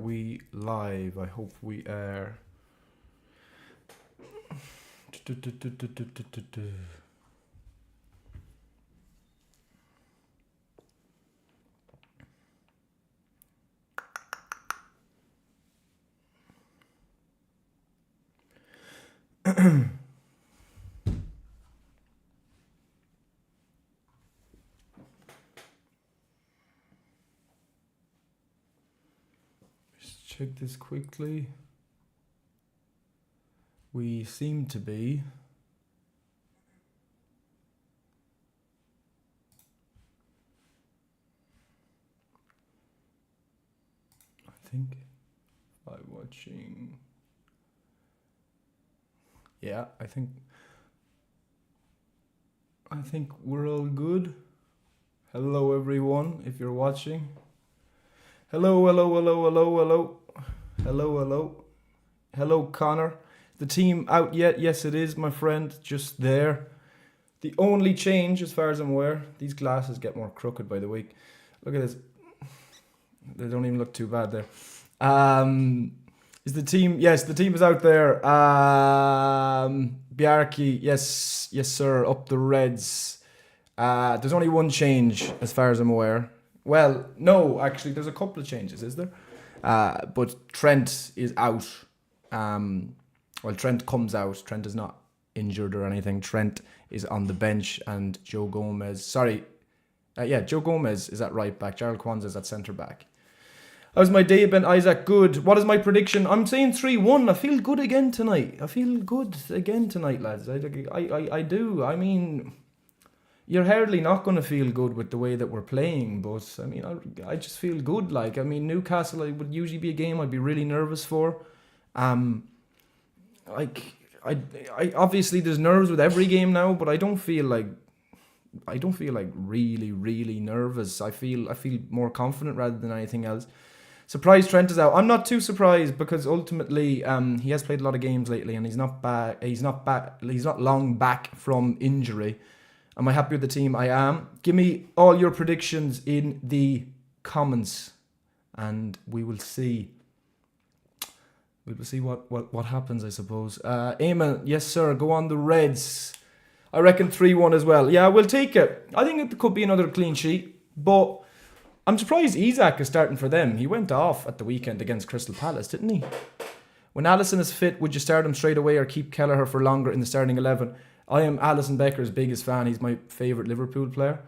we live? I hope we are. Just check this quickly. We seem to be. I think by watching. Yeah, I think we're all good. Hello everyone, if you're watching. Hello. Hello Connor. The team out yet? Yes it is, my friend, just there. The only change as far as I'm aware, these glasses get more crooked by the week. Look at this. They don't even look too bad there. Is the team? Yes, the team is out there. Bjarki, yes, sir, up the Reds. There's only one change as far as I'm aware. Well, no, actually, there's a couple of changes, is there? But Trent is out. Well, Trent comes out. Trent is not injured or anything. Trent is on the bench, and Joe Gomez. Joe Gomez is at right back. Gerald Kwanzaa is at centre back. How's my day been, Isaac? Good. What is my prediction? I'm saying 3-1. I feel good again tonight. Lads. I do. I mean, you're hardly not going to feel good with the way that we're playing, but I mean, I just feel good. Like, I mean, Newcastle would usually be a game I'd be really nervous for. I obviously there's nerves with every game now, but I don't feel like really, really nervous. I feel more confident rather than anything else. Surprised Trent is out. I'm not too surprised because ultimately he has played a lot of games lately and he's not long back from injury. Am I happy with the team? I am. Give me all your predictions in the comments and we will see. We will see what happens, I suppose. Eamon, yes sir, go on the Reds. I reckon 3-1 as well. Yeah, we'll take it. I think it could be another clean sheet, but I'm surprised Isak is starting for them. He went off at the weekend against Crystal Palace, didn't he? When Alisson is fit, would you start him straight away or keep Kelleher for longer in the starting 11? I am Alisson Becker's biggest fan. He's my favourite Liverpool player.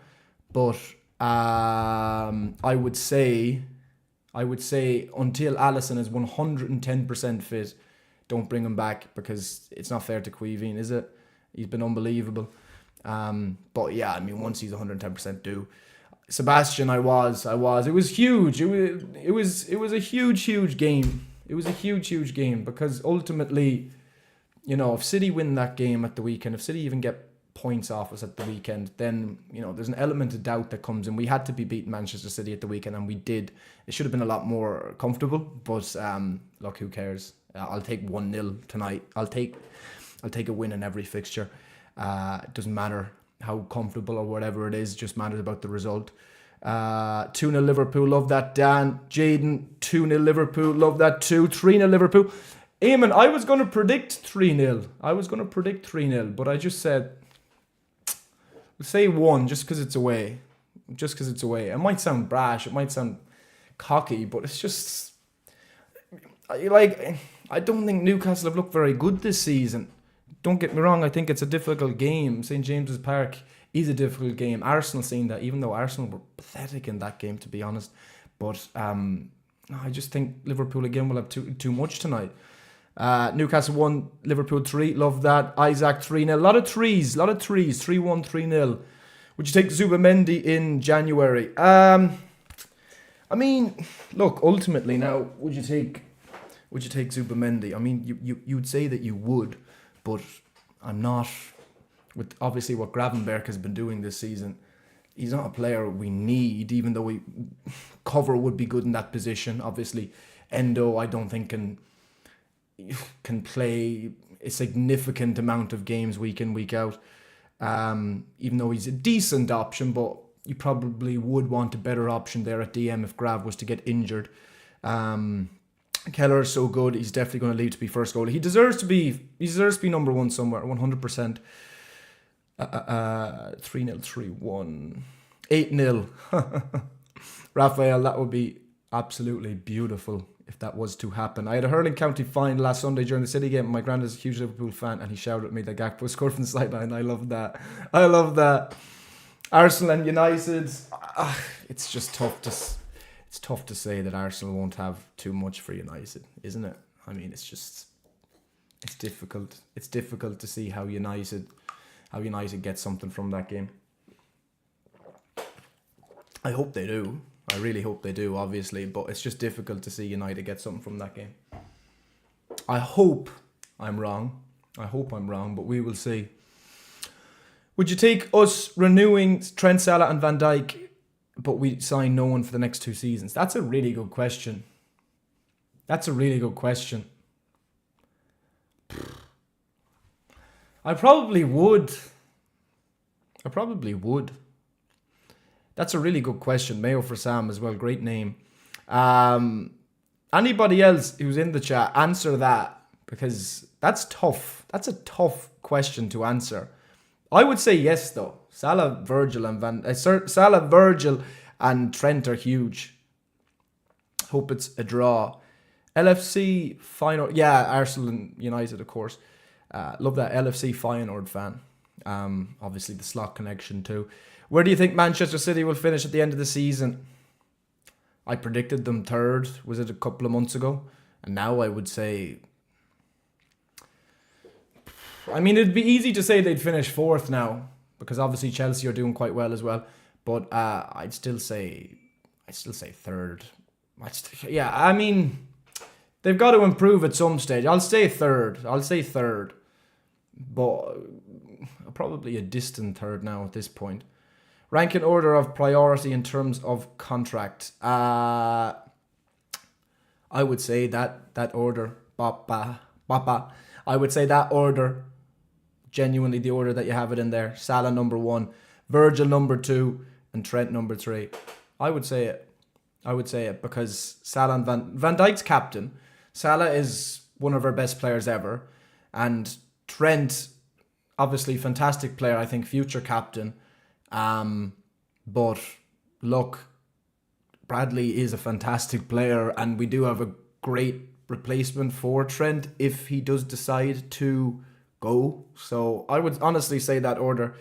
But I would say until Alisson is 110% fit, don't bring him back because it's not fair to Queeveen, is it? He's been unbelievable. But yeah, I mean, once he's 110% due. Sebastian, I was. It was huge. It was a huge game. It was a huge game because ultimately, you know, if City win that game at the weekend, if City even get points off us at the weekend, then, you know, there's an element of doubt that comes in. We had to be beating Manchester City at the weekend and we did. It should have been a lot more comfortable, but look, who cares? I'll take 1-0 tonight. I'll take a win in every fixture. It doesn't matter how comfortable or whatever it is, just matters about the result. 2-0 Liverpool, love that. Dan, Jaden, 2-0 Liverpool, love that too. 3-0 Liverpool. Eamon, I was going to predict 3-0. But I just said, say 1 just because it's away. It might sound brash, it might sound cocky, but it's just, I don't think Newcastle have looked very good this season. Don't get me wrong, I think it's a difficult game. St. James's Park is a difficult game. Arsenal seen that, even though Arsenal were pathetic in that game, to be honest. But I just think Liverpool again will have too much tonight. Newcastle 1, Liverpool 3, love that. Isaac 3-0, a lot of threes, 3-1, 3-0. Would you take Zubamendi in January? I mean, look, ultimately now, would you take Zubamendi? I mean, you'd say that you would, but I'm not. With obviously what Gravenberch has been doing this season, he's not a player we need, even though cover would be good in that position. Obviously, Endo, I don't think can play a significant amount of games week in, week out. Even though he's a decent option, but you probably would want a better option there at DM if Grav was to get injured. Keller is so good. He's definitely going to leave to be first goalie. He deserves to be number one somewhere. 100%. 3-0, 3-1, 8-0. Raphael, that would be absolutely beautiful if that was to happen. I had a hurling county final last Sunday during the City game. My granddad is a huge Liverpool fan, and he shouted at me that Gakpo scored from the sideline. I love that. Arsenal and United. It's just tough to say that Arsenal won't have too much for United, isn't it? I mean, it's difficult. It's difficult to see how United get something from that game. I hope they do. I really hope they do, obviously, but it's just difficult to see United get something from that game. I hope I'm wrong, but we will see. Would you take us renewing Trent, Salah and Van Dijk, but we sign no one for the next 2 seasons? That's a really good question. I probably would. That's a really good question. Mayo for Sam as well. Great name. Anybody else who's in the chat, answer that, because that's tough. That's a tough question to answer. I would say yes, though. Salah, Virgil and Trent are huge. Hope it's a draw. LFC final. Yeah, Arsenal and United, of course. Love that LFC Feyenoord fan. Obviously the slot connection too. Where do you think Manchester City will finish at the end of the season? I predicted them third, was it a couple of months ago? And now I would say... I mean, it'd be easy to say they'd finish fourth now, because obviously Chelsea are doing quite well as well. But I'd still say third. I mean, they've got to improve at some stage. I'll say third. But probably a distant third now at this point. Rank in order of priority in terms of contract. I would say that order. I would say that order. Genuinely the order that you have it in there. Salah number 1, Virgil number 2, and Trent number 3. I would say it because Salah and Van Dijk's captain. Salah is one of our best players ever. And Trent, obviously fantastic player, I think future captain. But look, Bradley is a fantastic player, and we do have a great replacement for Trent if he does decide to go. So I would honestly say that order.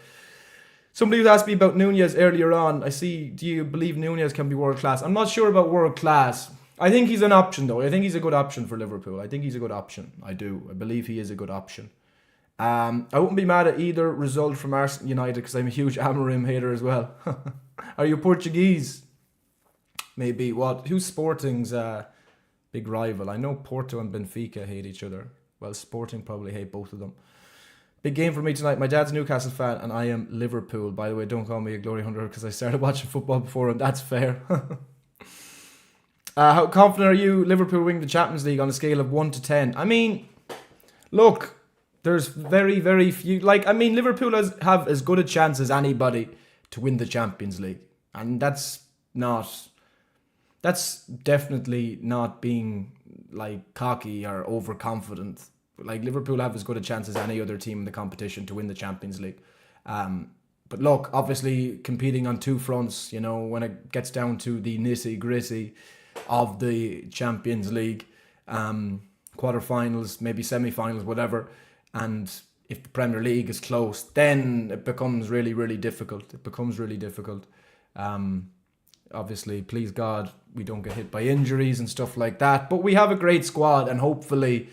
Somebody was asked me about Nunez earlier on. Do you believe Nunez can be world class? I'm not sure about world class. I think he's an option though. I think he's a good option for Liverpool. I do. I believe he is a good option. I wouldn't be mad at either result from Arsenal United because I'm a huge Amorim hater as well. Are you Portuguese? Maybe. What? Who's Sporting's big rival? I know Porto and Benfica hate each other. Well, Sporting probably hate both of them. Big game for me tonight. My dad's a Newcastle fan and I am Liverpool. By the way, don't call me a glory hunter because I started watching football before him. That's fair. How confident are you Liverpool winning the Champions League on a scale of 1 to 10? I mean, look... There's very, very few... Liverpool have as good a chance as anybody to win the Champions League. And that's definitely not being, cocky or overconfident. Liverpool have as good a chance as any other team in the competition to win the Champions League. But look, obviously competing on 2 fronts, when it gets down to the nitty-gritty of the Champions League, quarterfinals, maybe semi-finals, whatever... And if the Premier League is close, then it becomes really, really difficult. Obviously, please God, we don't get hit by injuries and stuff like that. But we have a great squad, and hopefully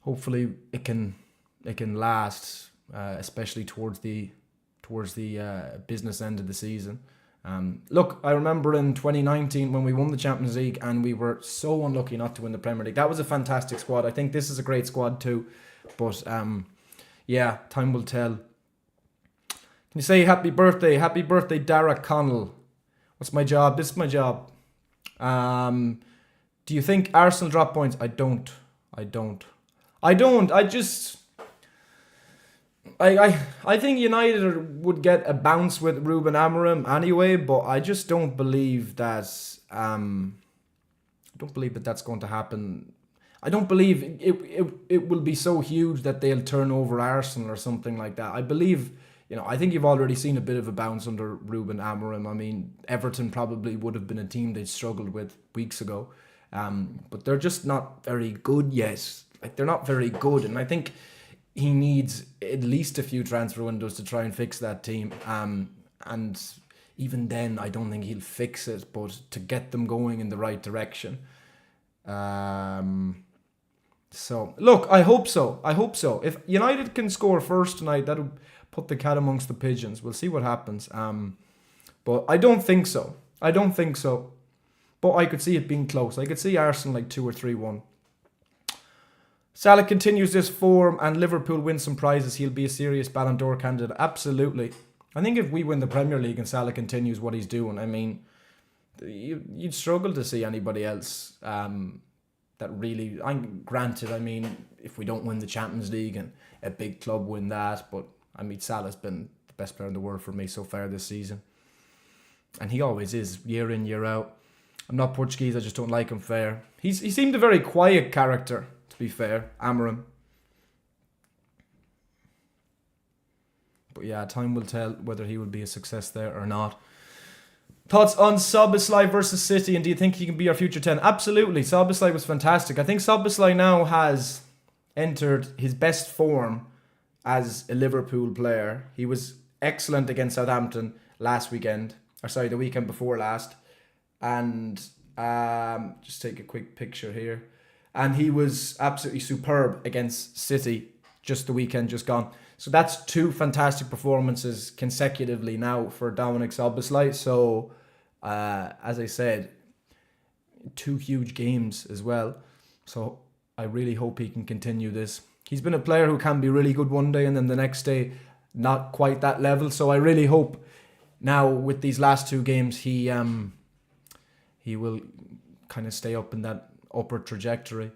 it can last, especially towards the business end of the season. Look, I remember in 2019 when we won the Champions League and we were so unlucky not to win the Premier League. That was a fantastic squad. I think this is a great squad too. But time will tell. Can you say happy birthday? Happy birthday, Dara Connell. What's my job? This is my job. Do you think Arsenal drop points? I don't. I think United would get a bounce with Ruben Amorim anyway, but I just don't believe that don't believe that that's going to happen. I don't believe it will be so huge that they'll turn over Arsenal or something like that. I believe, I think you've already seen a bit of a bounce under Ruben Amorim. I mean, Everton probably would have been a team they'd struggled with weeks ago. But they're just not very good yet. Like, they're not very good. And I think he needs at least a few transfer windows to try and fix that team. And even then, I don't think he'll fix it, but to get them going in the right direction. So, look, I hope so. If United can score first tonight, that'll put the cat amongst the pigeons. We'll see what happens. But I don't think so. But I could see it being close. I could see Arsenal like 2 or 3-1. Salah continues this form and Liverpool win some prizes. He'll be a serious Ballon d'Or candidate. Absolutely. I think if we win the Premier League and Salah continues what he's doing, I mean, you'd struggle to see anybody else that really... Granted, I mean, if we don't win the Champions League and a big club win that, but I mean, Salah's been the best player in the world for me so far this season. And he always is, year in, year out. I'm not Portuguese, I just don't like him fair. He seemed a very quiet character, to be fair, Amorim. But yeah, time will tell whether he will be a success there or not. Thoughts on Szoboszlai versus City, and do you think he can be our future 10? Absolutely, Szoboszlai was fantastic. I think Szoboszlai now has entered his best form as a Liverpool player. He was excellent against Southampton the weekend before last. And just take a quick picture here. And he was absolutely superb against City just the weekend just gone. So that's 2 fantastic performances consecutively now for Dominic Szoboszlai. So, as I said, 2 huge games as well. So I really hope he can continue this. He's been a player who can be really good one day and then the next day not quite that level. So I really hope now with these last 2 games he will kind of stay up in that upper trajectory.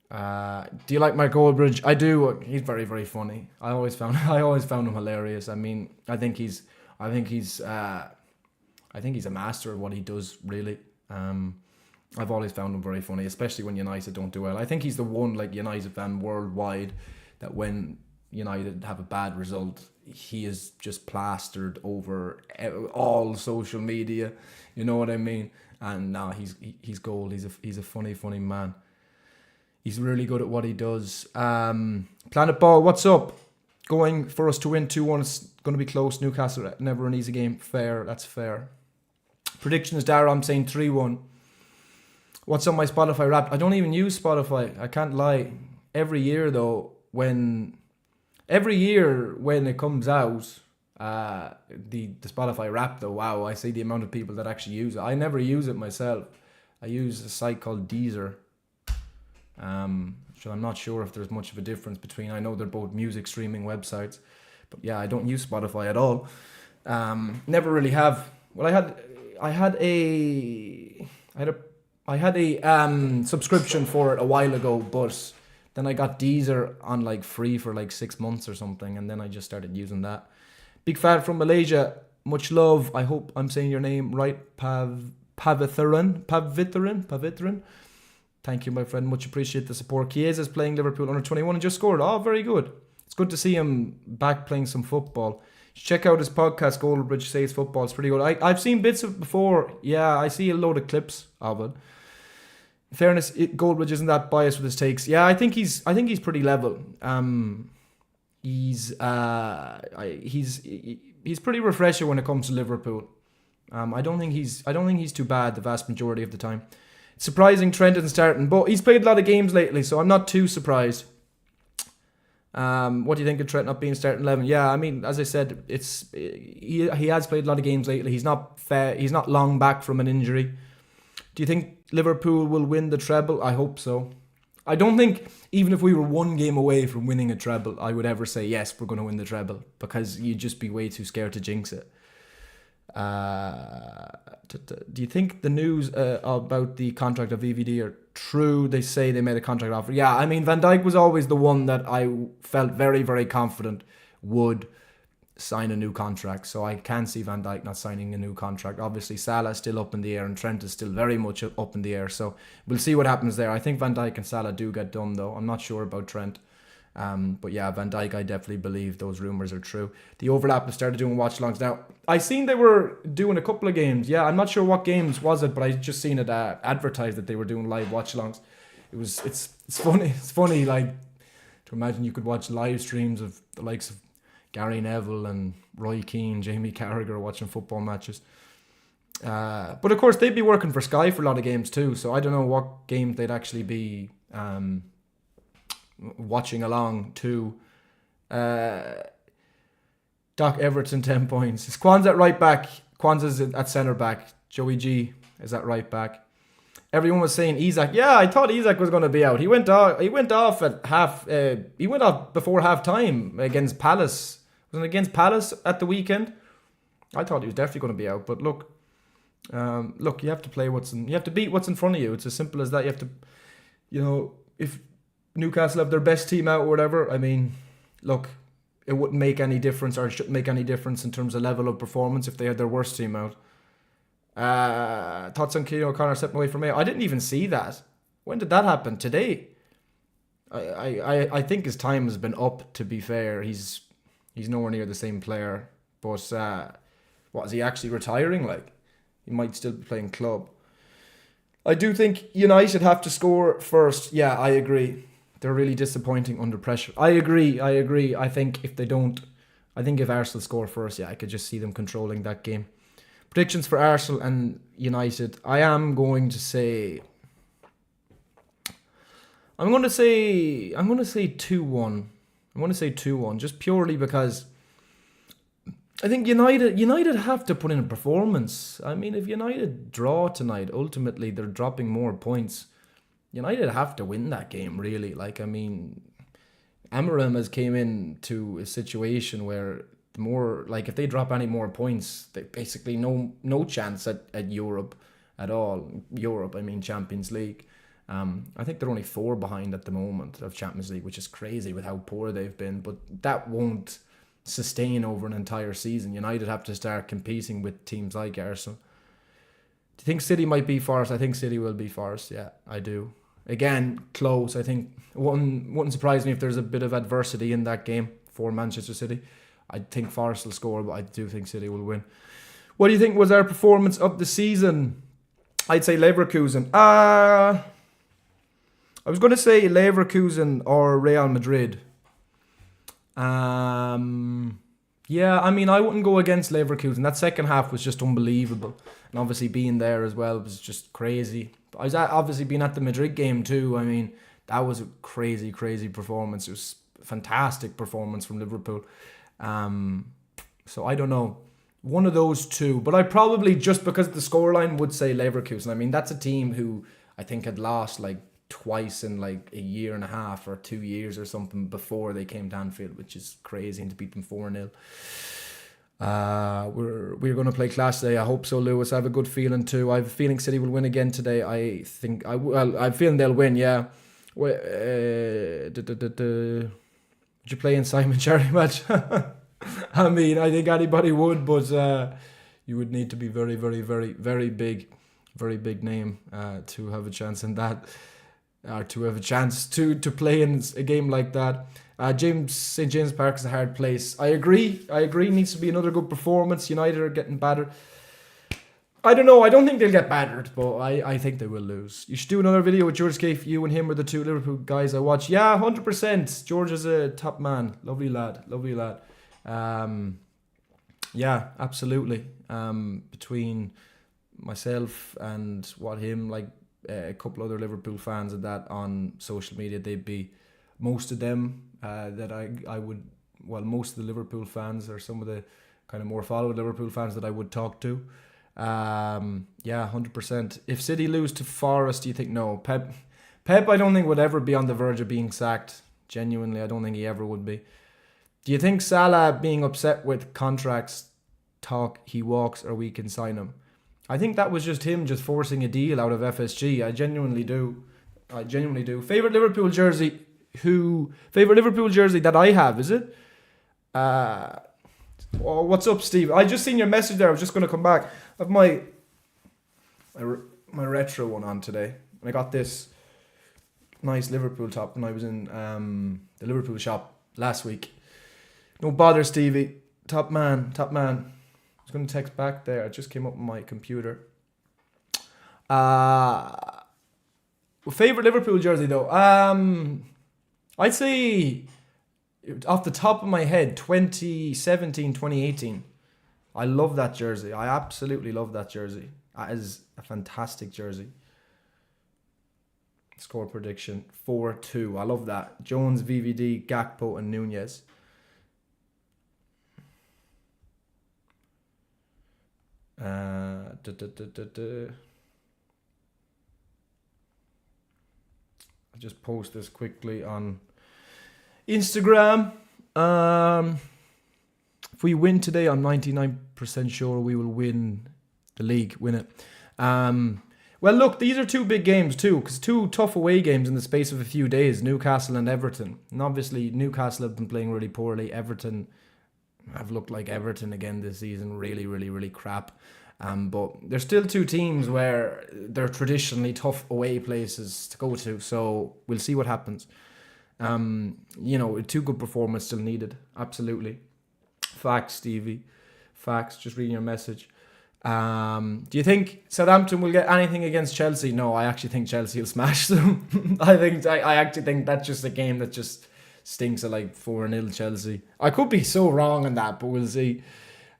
Do you like Mark Goldbridge? I do. He's very, very funny. I always found him hilarious. I mean, I think he's a master of what he does, really. I've always found him very funny, especially when United don't do well. I think he's the one United fan worldwide that when United have a bad result, he is just plastered over all social media. You know what I mean? And he's gold. He's a funny man. He's really good at what he does. Planet Ball, what's up? Going for us to win 2-1. It's going to be close. Newcastle, never an easy game. Fair, that's fair. Predictions, Dara, I'm saying 3-1. What's on my Spotify Wrapped? I don't even use Spotify. I can't lie. Every year when it comes out, the Spotify Wrapped though, wow, I see the amount of people that actually use it. I never use it myself. I use a site called Deezer. So I'm not sure if there's much of a difference between. I know they're both music streaming websites, but yeah, I don't use Spotify at all. Never really have. Well, I had a subscription for it a while ago, but then I got Deezer on free for 6 months or something, and then I just started using that. Big fan from Malaysia, much love. I hope I'm saying your name right, Pavitharan. Thank you, my friend. Much appreciate the support. Chiesa's playing Liverpool under 21 and just scored. Oh, very good. It's good to see him back playing some football. Check out his podcast, Goldbridge Says Football. It's pretty good. I've seen bits of it before. Yeah, I see a load of clips of it. In fairness, Goldbridge isn't that biased with his takes. Yeah, I think he's pretty level. He's pretty refreshing when it comes to Liverpool. I don't think he's too bad the vast majority of the time. Surprising Trent isn't starting, but he's played a lot of games lately, so I'm not too surprised. What do you think of Trent not being starting 11? Yeah, I mean, as I said, he has played a lot of games lately. He's not long back from an injury. Do you think Liverpool will win the treble? I hope so. I don't think, even if we were 1 game away from winning a treble, I would ever say, yes, we're going to win the treble, because you'd just be way too scared to jinx it. Do you think the news about the contract of VVD are true? They say they made a contract offer. Yeah, I mean, Van Dijk was always the one that I felt very, very confident would sign a new contract. So I can see Van Dijk not signing a new contract. Obviously, Salah is still up in the air and Trent is still very much up in the air. So we'll see what happens there. I think Van Dijk and Salah do get done, though. I'm not sure about Trent. But yeah, Van Dijk, I definitely believe those rumours are true. The overlap have started doing watch-alongs. Now, I seen they were doing a couple of games. Yeah, I'm not sure what games was it, but I just seen it advertised that they were doing live watch-alongs. It's funny. It's funny, like, to imagine you could watch live streams of the likes of Gary Neville and Roy Keane, Jamie Carragher watching football matches. But of course, they'd be working for Sky for a lot of games too, so I don't know what games they'd actually be watching along to. Doc Everton 10 points. Is Kwanzaa at right back? Kwanzaa's at centre back. Joey G is at right back. Everyone was saying Isak. Yeah, I thought Isak was going to be out. He went off at half. He went off before half time against Palace. Wasn't it against Palace at the weekend? I thought he was definitely going to be out. But look, you have to play you have to beat what's in front of you. It's as simple as that. You have to, if Newcastle have their best team out or whatever, I mean, look, it wouldn't make any difference, or it shouldn't make any difference in terms of level of performance if they had their worst team out. Thoughts on Keane O'Connor stepping away from me? I didn't even see that. When did that happen? Today? I think his time has been up, to be fair. He's nowhere near the same player. But what, is he actually retiring? Like, he might still be playing club. I do think United have to score first. Yeah, I agree. They're really disappointing under pressure. I agree. I think if Arsenal score first, yeah, I could just see them controlling that game. Predictions for Arsenal and United. I'm going to say 2-1. I'm going to say 2-1 just purely because I think United have to put in a performance. I mean, if United draw tonight, ultimately they're dropping more points. United have to win that game, really. Like, I mean, Amorim has came into a situation where if they drop any more points, they basically no chance at Europe at all. Europe, I mean Champions League. I think they're only 4 behind at the moment of Champions League, which is crazy with how poor they've been. But that won't sustain over an entire season. United have to start competing with teams like Arsenal. Do you think City might be first? I think City will be first. Yeah, I do. Again, close. I think wouldn't surprise me if there's a bit of adversity in that game for Manchester City. I think Forest will score, but I do think City will win. What do you think was our performance of the season? I'd say Leverkusen. I was going to say Leverkusen or Real Madrid. Yeah, I mean, I wouldn't go against Leverkusen. That second half was just unbelievable. And obviously being there as well was just crazy. I was obviously being at the Madrid game too. I mean, that was a crazy, crazy performance. It was a fantastic performance from Liverpool. So I don't know. One of those two. But I probably, just because of the scoreline, would say Leverkusen. I mean, that's a team who I think had lost like twice in like a year and a half or 2 years or something before they came to Anfield, which is crazy, and to beat them 4-0. We're going to play class today. I hope so, Lewis. I have a good feeling too. I have a feeling City will win again today. I'm feeling they'll win, yeah. Would you play in Simon Cherry match? I mean, I think anybody would, but you would need to be very, very, very, very big name to have a chance in that. To have a chance to play in a game like that. St. James Park is a hard place. I agree. Needs to be another good performance. United are getting battered. I don't know. I don't think they'll get battered, but I think they will lose. You should do another video with George Scaife. You and him are the 2 Liverpool guys I watch. Yeah, 100%. George is a top man. Lovely lad. Yeah, absolutely. Between myself and him, like a couple other Liverpool fans and that on social media, they'd be most of them that I would, most of the Liverpool fans are some of the kind of more followed Liverpool fans that I would talk to. Yeah, 100%. If City lose to Forest, do you think? No. Pep I don't think would ever be on the verge of being sacked. Genuinely, I don't think he ever would be. Do you think Salah being upset with contracts talk, he walks, or we can sign him? I think that was just him just forcing a deal out of FSG. I genuinely do. Favorite Liverpool jersey that I have, is it? Oh, what's up, Steve? I just seen your message there. I was just going to come back. I have my retro one on today. And I got this nice Liverpool top when I was in the Liverpool shop last week. No bother, Stevie. Top man. I was going to text back there. It just came up on my computer. Favorite Liverpool jersey though. I'd say off the top of my head, 2017, 2018. I love that jersey. I absolutely love that jersey. That is a fantastic jersey. Score prediction 4-2. I love that. Jones, VVD, Gakpo, and Nunez. I'll just post this quickly on Instagram. If we win today, I'm 99% sure we will win the league, win it. Well, look, these are two big games too, because two tough away games in the space of a few days, Newcastle and Everton. And obviously, Newcastle have been playing really poorly. Everton have looked like Everton again this season, really, really, really crap. But there's still two teams where they're traditionally tough away places to go to, so we'll see what happens. Two good performances still needed, absolutely. Facts, Stevie. Facts, just reading your message. Do you think Southampton will get anything against Chelsea? No, I actually think Chelsea will smash them. I actually think that's just a game that just stinks of like 4-0 Chelsea. I could be so wrong on that, but we'll see.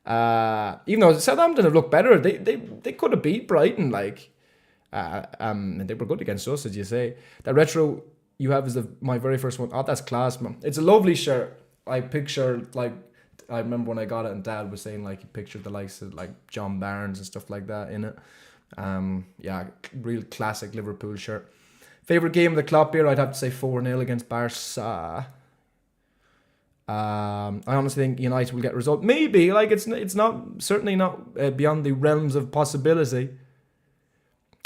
Even though Southampton have looked better, they could have beat Brighton, and they were good against us, as you say. That retro you have is my very first one. Oh, that's class, man. It's a lovely shirt. I remember when I got it and Dad was saying he pictured the likes of John Barnes and stuff like that in it. Real classic Liverpool shirt. Favorite game of the Klopp era, I'd have to say 4-0 against Barca. I honestly think United will get a result. Maybe, it's not, certainly not beyond the realms of possibility.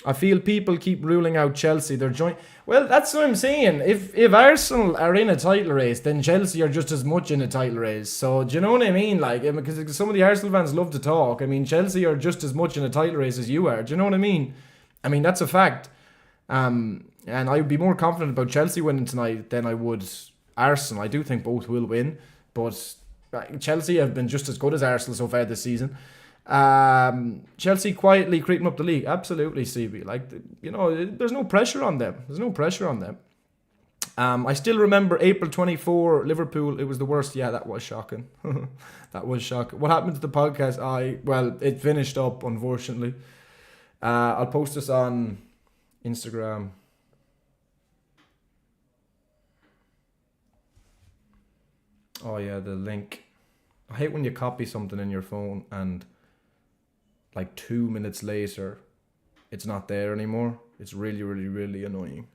I feel people keep ruling out Chelsea. Well, that's what I'm saying. If Arsenal are in a title race, then Chelsea are just as much in a title race. So, do you know what I mean? Because some of the Arsenal fans love to talk. I mean, Chelsea are just as much in a title race as you are. Do you know what I mean? I mean, that's a fact. And I would be more confident about Chelsea winning tonight than I would Arsenal. I do think both will win, but Chelsea have been just as good as Arsenal so far this season. Chelsea quietly creeping up the league. Absolutely, CB. There's no pressure on them. I still remember April 24, Liverpool. It was the worst. Yeah, that was shocking. That was shocking. What happened to the podcast? It finished up, unfortunately. I'll post this on Instagram. Oh yeah, the link. I hate when you copy something in your phone and 2 minutes later it's not there anymore. It's really, really, really annoying.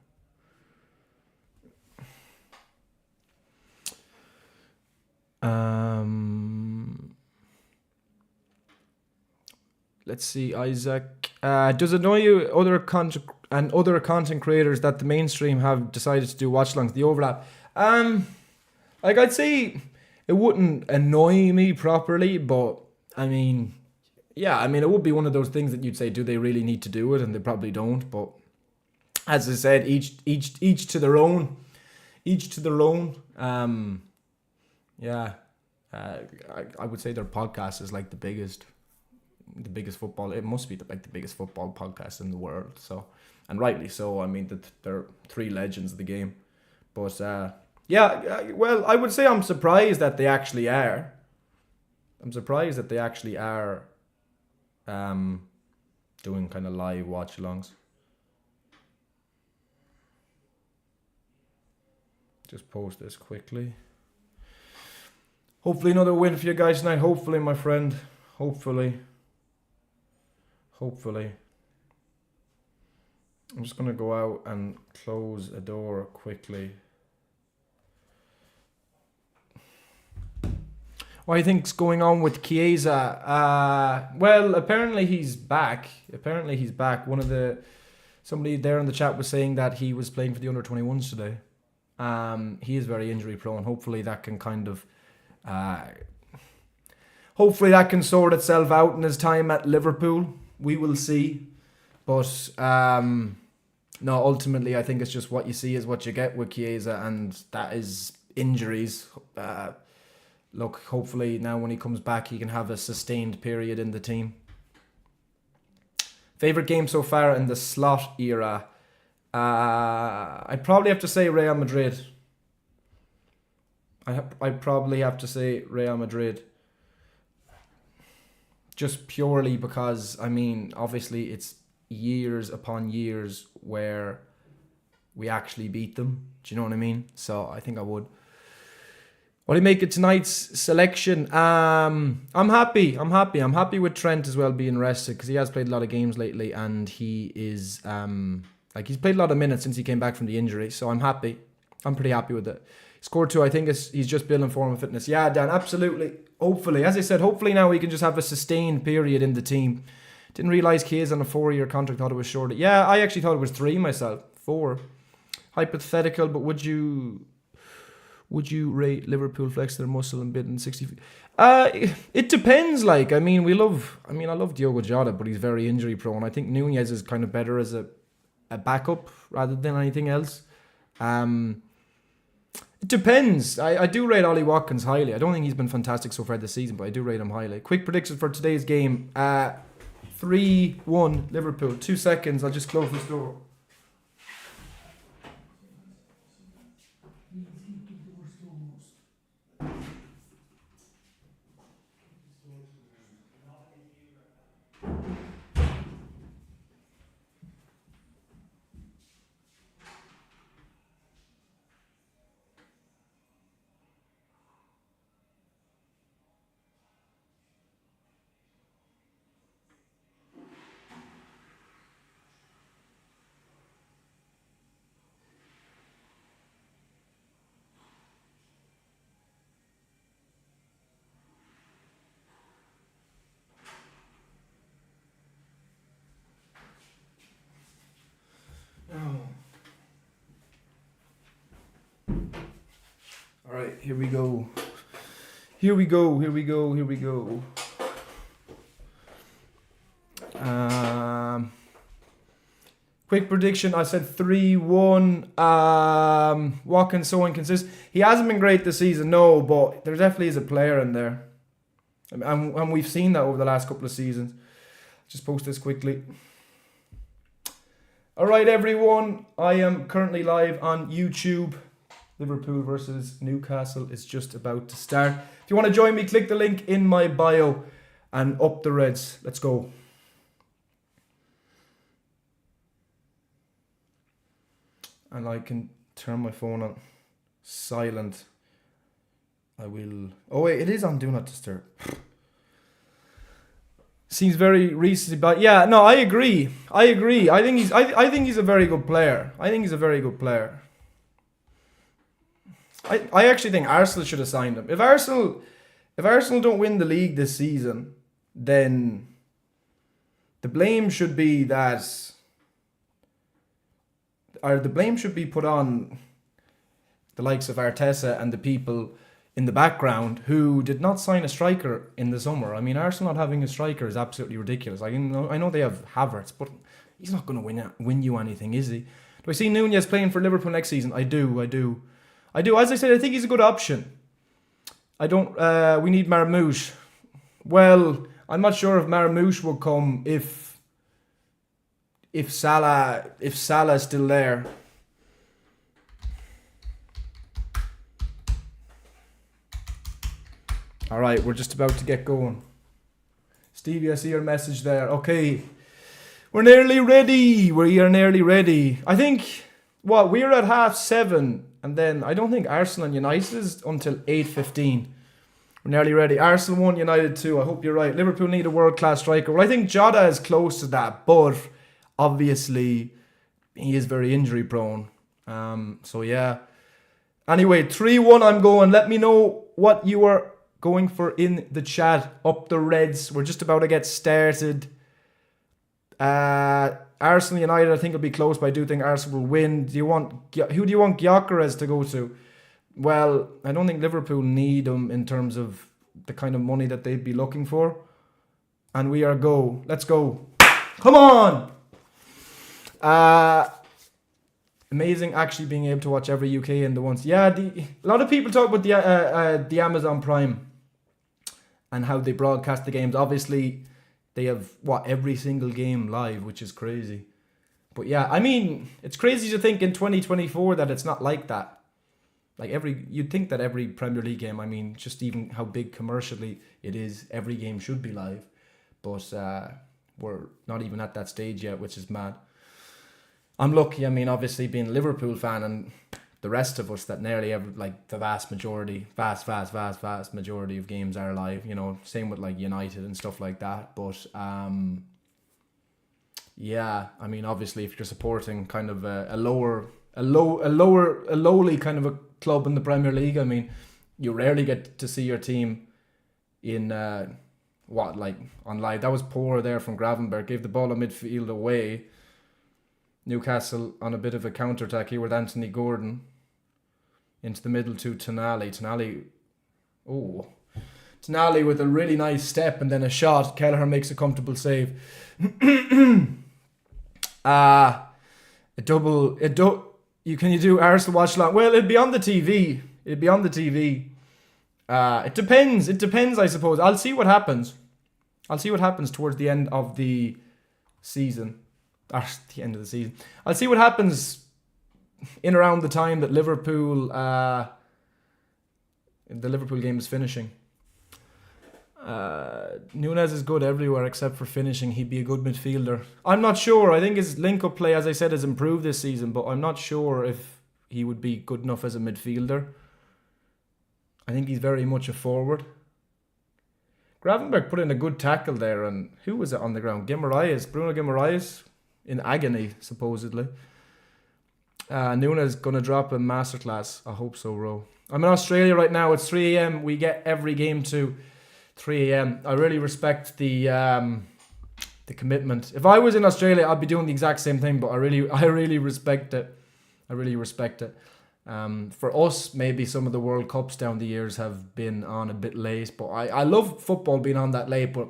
Let's see, Isaac. Does it annoy you other content creators that the mainstream have decided to do watch-alongs, the overlap? I'd say it wouldn't annoy me properly, but it would be one of those things that you'd say, do they really need to do it? And they probably don't. But as I said, each to their own. Each to their own. I would say their podcast is the biggest football. It must be the biggest football podcast in the world. So, and rightly so. I mean, they're three legends of the game. But well, I would say I'm surprised that they actually are. Doing kind of live watch-alongs. Just post this quickly. Hopefully another win for you guys tonight. Hopefully, my friend. Hopefully. I'm just going to go out and close a door quickly. What do you think's going on with Chiesa? Well, apparently he's back. Somebody there in the chat was saying that he was playing for the under-21s today. He is very injury prone. Hopefully that can kind of Hopefully that can sort itself out in his time at Liverpool. We will see. But no, ultimately I think it's just what you see is what you get with Chiesa, and that is injuries. Look, hopefully now when he comes back he can have a sustained period in the team. Favourite game so far in the slot era? I'd probably have to say Real Madrid. I'd probably have to say Real Madrid. Just purely because, I mean, obviously it's years upon years where we actually beat them. Do you know what I mean? So I think I would. What do you make of tonight's selection? I'm happy. I'm happy with Trent as well being rested because he has played a lot of games lately and he is he's played a lot of minutes since he came back from the injury. So I'm happy. I'm pretty happy with it. He scored 2. I think he's just building form and fitness. Yeah, Dan, absolutely. Hopefully, as I said, hopefully now we can just have a sustained period in the team. Didn't realise Chiesa on a 4-year contract. Thought it was shorter. Yeah, I actually thought it was 3 myself. 4. Hypothetical, but would you rate Liverpool flex their muscle and bid in 60 feet? It depends. I love Diogo Jota, but he's very injury prone. I think Nunez is kind of better as a backup rather than anything else. It depends. I do rate Ollie Watkins highly. I don't think he's been fantastic so far this season, but I do rate him highly. Quick predictions for today's game. 3-1 Liverpool. 2 seconds. I'll just close this door. All right, here we go. Quick prediction. I said 3-1. Watkins so inconsistent. He hasn't been great this season, no, but there definitely is a player in there. And we've seen that over the last couple of seasons. Just post this quickly. All right, everyone. I am currently live on YouTube. Liverpool versus Newcastle is just about to start. If you want to join me, click the link in my bio and up the Reds. Let's go. And I can turn my phone on silent. I will. Oh wait, it is on Do Not Disturb. Seems very recently, but yeah, no, I agree. I think he's a very good player. I actually think Arsenal should have signed him. If Arsenal don't win the league this season, then the blame should be put on the likes of Arteta and the people in the background who did not sign a striker in the summer. I mean, Arsenal not having a striker is absolutely ridiculous. I know they have Havertz, but he's not going to win you anything, is he? Do I see Nunez playing for Liverpool next season? I do. As I said, I think he's a good option. We need Marmouche. Well, I'm not sure if Marmouche will come if Salah's still there. All right, we're just about to get going. Stevie, I see your message there. Okay, we're nearly ready. We are nearly ready. I think we're at 7:30. And then I don't think Arsenal and United is until 8:15. We're nearly ready. Arsenal 1, United 2. I hope you're right. Liverpool need a world-class striker. Well, I think Jota is close to that, but obviously he is very injury prone. So yeah. Anyway, 3-1 I'm going. Let me know what you are going for in the chat. Up the Reds. We're just about to get started. Arsenal United, I think will be close, but I do think Arsenal will win. Who do you want Gyökeres to go to? Well, I don't think Liverpool need him in terms of the kind of money that they'd be looking for. And we are go. Let's go. Come on! Amazing actually being able to watch every UK in the once. Yeah, a lot of people talk about the Amazon Prime and how they broadcast the games. Obviously, they have, every single game live, which is crazy. But yeah, I mean, it's crazy to think in 2024 that it's not like that. Like you'd think that every Premier League game, I mean, just even how big commercially it is, every game should be live. But we're not even at that stage yet, which is mad. I'm lucky, I mean, obviously being a Liverpool fan, and the rest of us that nearly ever, like the vast majority of games are live, you know, same with like United and stuff like that. But yeah, I mean, obviously if you're supporting kind of a lowly kind of a club in the Premier League, I mean, you rarely get to see your team in on live. That was poor there from Gravenberg, gave the ball in midfield away. Newcastle on a bit of a counter-attack here with Anthony Gordon into the middle to Tonali. Tonali with a really nice step and then a shot. Kelleher makes a comfortable save. Can you do Arsenal Watchalong? Well, it'd be on the TV. It depends, I suppose. I'll see what happens towards the end of the season. The end of the season. I'll see what happens in around the time that the Liverpool game is finishing. Nunez is good everywhere except for finishing. He'd be a good midfielder. I'm not sure. I think his link-up play, as I said, has improved this season, but I'm not sure if he would be good enough as a midfielder. I think he's very much a forward. Gravenberg put in a good tackle there, and who was it on the ground? Bruno Guimaraes, in agony, supposedly. Nunez going to drop a masterclass. I hope so, Ro. I'm in Australia right now. It's 3 a.m. We get every game to 3 a.m. I really respect the commitment. If I was in Australia, I'd be doing the exact same thing, but I really respect it. For us, maybe some of the World Cups down the years have been on a bit late, but I love football being on that late, but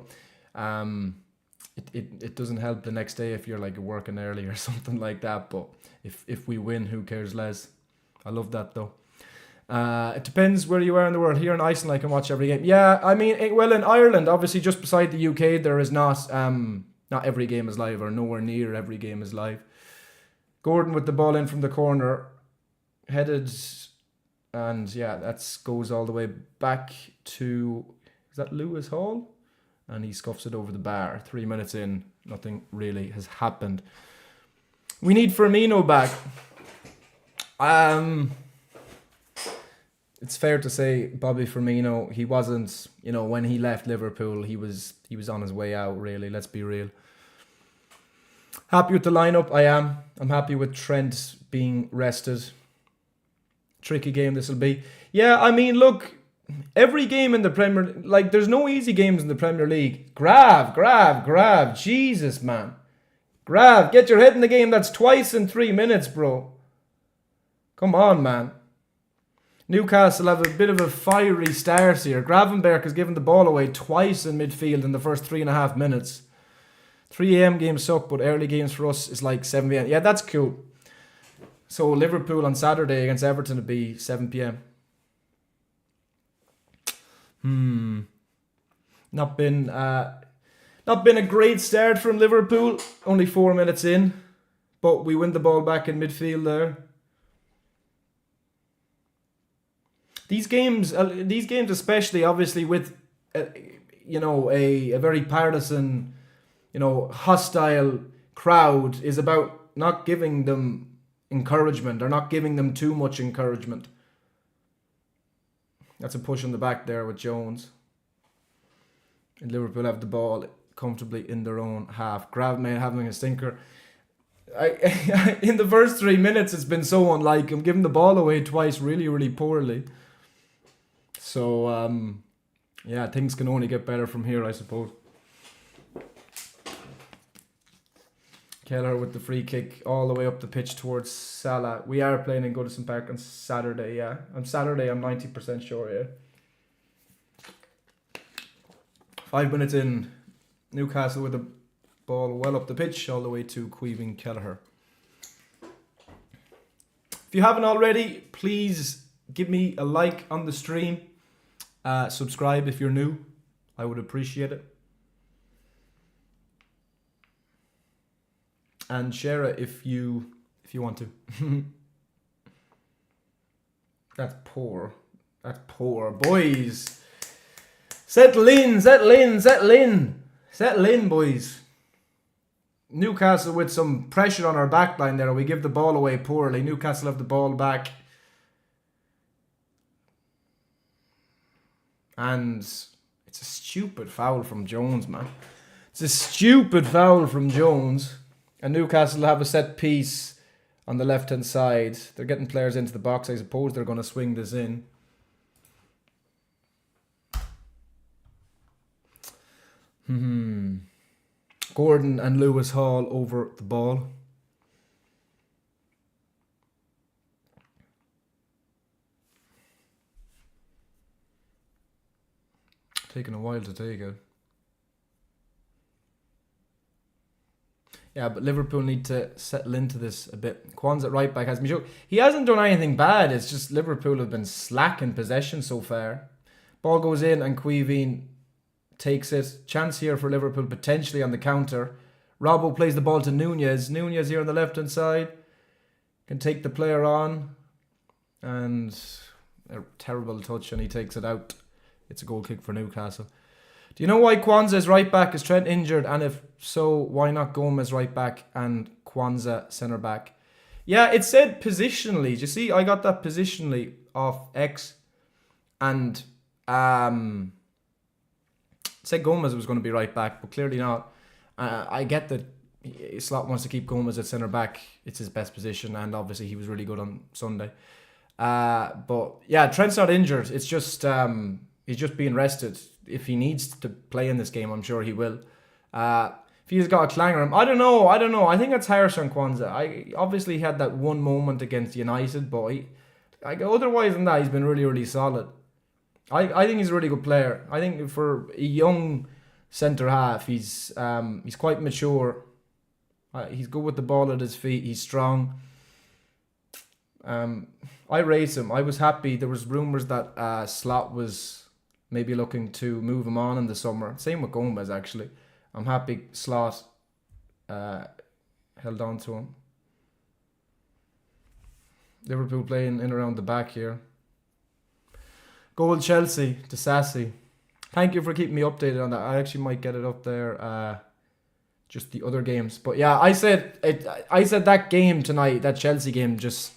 it doesn't help the next day if you're like working early or something like that. But if we win, who cares less? I love that though. It depends where you are in the world. Here in Iceland, I can watch every game. Yeah, I mean, in Ireland, obviously just beside the UK, there is not every game is live, or nowhere near every game is live. Gordon with the ball in from the corner, headed, and yeah, that goes all the way back to, is that Lewis Hall? And he scuffs it over the bar. 3 minutes in, nothing really has happened. We need Firmino back. It's fair to say Bobby Firmino, he wasn't, when he left Liverpool, he was on his way out, really. Let's be real. Happy with the lineup, I am. I'm happy with Trent being rested. Tricky game this will be. Yeah, I mean, look, every game in the Premier, like, there's no easy games in the Premier League. Grab. Jesus, man. Grab. Get your head in the game. That's twice in 3 minutes, bro. Come on, man. Newcastle have a bit of a fiery start here. Gravenberg has given the ball away twice in midfield in the first 3.5 minutes. 3 a.m. games suck, but early games for us is like 7 p.m. Yeah, that's cool. So Liverpool on Saturday against Everton would be 7 p.m. Not been a great start from Liverpool. Only 4 minutes in, but we win the ball back in midfield there. These games especially, obviously with a very partisan, hostile crowd, is about not giving them encouragement or not giving them too much encouragement. That's a push on the back there with Jones. And Liverpool have the ball comfortably in their own half. Gravman having a stinker. In the first 3 minutes, it's been so unlike him, giving the ball away twice really, really poorly. So, things can only get better from here, I suppose. Kelleher with the free kick all the way up the pitch towards Salah. We are playing in Goodison Park on Saturday, yeah. On Saturday, I'm 90% sure, yeah. 5 minutes in, Newcastle with the ball well up the pitch all the way to Caoimhín Kelleher. If you haven't already, please give me a like on the stream. Subscribe if you're new. I would appreciate it. And share it if you want to. That's poor. That's poor. Boys. Settle in, settle in, settle in. Settle in, boys. Newcastle with some pressure on our back line there. We give the ball away poorly. Newcastle have the ball back. And it's a stupid foul from Jones, man. It's a stupid foul from Jones. And Newcastle have a set piece on the left-hand side. They're getting players into the box. I suppose they're going to swing this in. Gordon and Lewis Hall over the ball. Taking a while to take it. Yeah, but Liverpool need to settle into this a bit. Kwanzaa at right back has me shocked. He hasn't done anything bad. It's just Liverpool have been slack in possession so far. Ball goes in and Caoimhín takes it. Chance here for Liverpool potentially on the counter. Robbo plays the ball to Nunez. Nunez here on the left hand side can take the player on. And a terrible touch and he takes it out. It's a goal kick for Newcastle. Do you know why Kwanzaa is right back? Is Trent injured? And if so, why not Gomez right back and Kwanzaa centre back? Yeah, it said positionally. Do you see? I got that positionally off X. And it said Gomez was going to be right back, but clearly not. I get that Slot wants to keep Gomez at centre back. It's his best position, and obviously he was really good on Sunday. But yeah, Trent's not injured. It's just he's just being rested. If he needs to play in this game, I'm sure he will. If he's got a clanger him, I don't know. I think that's harsh on Kwanzaa. I obviously had that one moment against United, but otherwise than that, he's been really, really solid. I think he's a really good player. I think for a young centre half, he's quite mature. He's good with the ball at his feet. He's strong. I rate him. I was happy. There was rumours that Slot was maybe looking to move him on in the summer. Same with Gomez, actually. I'm happy Slot held on to him. Liverpool playing in around the back here. Goal Chelsea to Sassy. Thank you for keeping me updated on that. I actually might get it up there. Just the other games. But yeah, I said that game tonight, that Chelsea game, just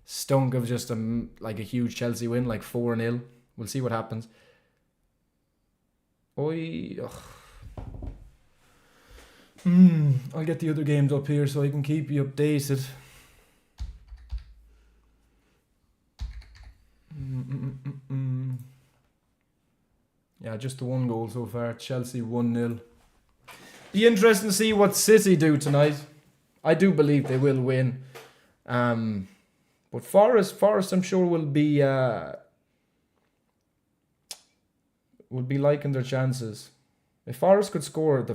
stunk of just a huge Chelsea win, like 4-0. We'll see what happens. I'll get the other games up here so I can keep you updated. Yeah, just the one goal so far. Chelsea 1-0. Be interesting to see what City do tonight. I do believe they will win. But Forest I'm sure will be liking their chances. If Forest could score,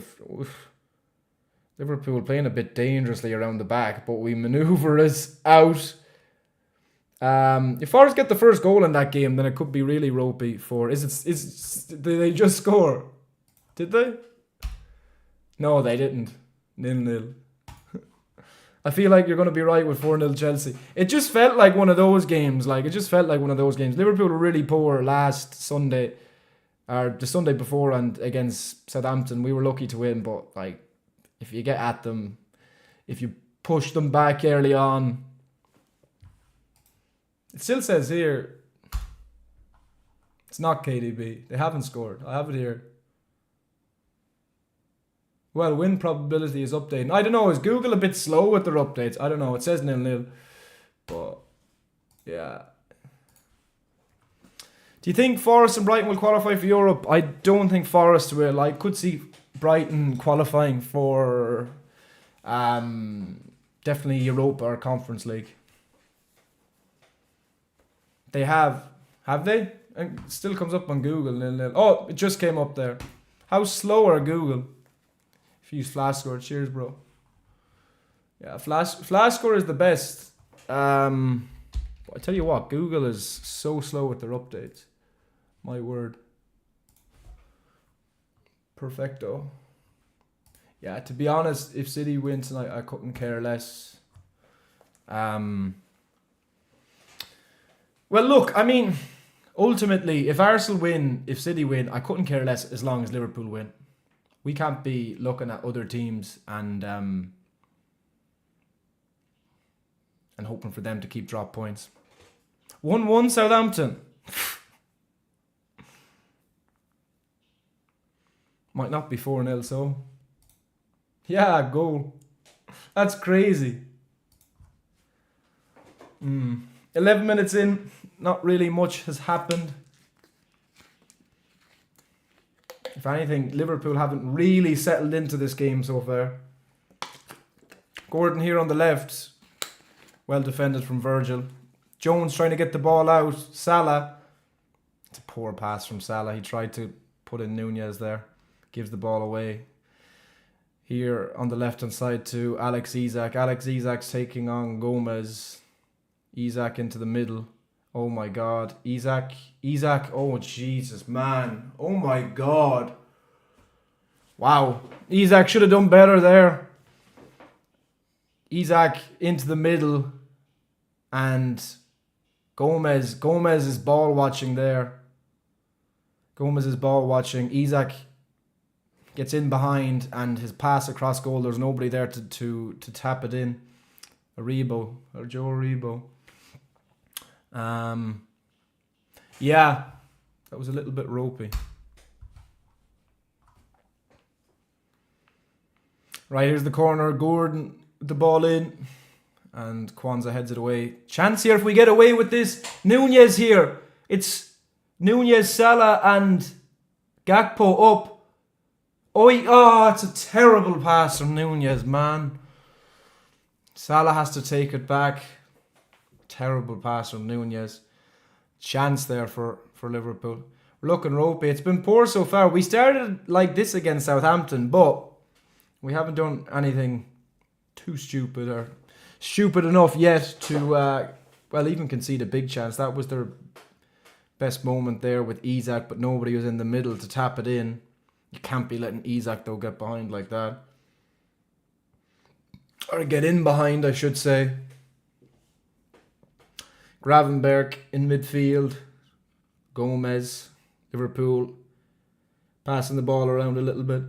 Liverpool playing a bit dangerously around the back, but we manoeuvre us out. If Forest get the first goal in that game, then it could be really ropey for... Did they just score? Did they? No, they didn't. 0-0. I feel like you're going to be right with 4-0 Chelsea. It just felt like one of those games. Liverpool were really poor last Sunday, or the Sunday before, and against Southampton. We were lucky to win, but if you get at them, if you push them back early on... It still says here, it's not KDB. They haven't scored. I have it here. Well, win probability is updating. I don't know. Is Google a bit slow with their updates? I don't know. It says 0-0. But, yeah. Do you think Forest and Brighton will qualify for Europe? I don't think Forest will. I could see Brighton qualifying for definitely Europa or Conference League. They have. Have they? It still comes up on Google. 0-0. Oh, it just came up there. How slow are Google? If you use Flash Score, cheers, bro. Yeah, Flash Score is the best. I tell you what, Google is so slow with their updates. My word. Perfecto. Yeah, to be honest, if City win tonight, I couldn't care less. Well, look, I mean, ultimately, if Arsenal win, if City win, I couldn't care less as long as Liverpool win. We can't be looking at other teams and hoping for them to keep drop points. 1-1 Southampton. Might not be 4-0, so. Yeah, goal. That's crazy. 11 minutes in, not really much has happened. If anything, Liverpool haven't really settled into this game so far. Gordon here on the left. Well defended from Virgil. Jones trying to get the ball out. Salah. It's a poor pass from Salah. He tried to put in Nunez there. Gives the ball away. Here on the left hand side to Alex Isak. Alex Isak's taking on Gomez. Isak into the middle. Oh my god. Isak. Oh Jesus, man. Oh my god. Wow. Isak should have done better there. Isak into the middle. And Gomez is ball watching there. Gomez is ball watching. Isak gets in behind and his pass across goal. There's nobody there to tap it in. Joe Aribo. Yeah, that was a little bit ropey. Right, here's the corner. Gordon with the ball in. And Kwanzaa heads it away. Chance here if we get away with this. Nunez here. It's Nunez, Salah and Gakpo up. Oh, it's a terrible pass from Nunez, man. Salah has to take it back. Terrible pass from Nunez. Chance there for Liverpool. We're looking ropey. It's been poor so far. We started like this against Southampton, but we haven't done anything too stupid or stupid enough yet to, even concede a big chance. That was their best moment there with Isak, but nobody was in the middle to tap it in. You can't be letting Isak, though, get behind like that. Or get in behind, I should say. Gravenberch in midfield. Gomez. Liverpool. Passing the ball around a little bit.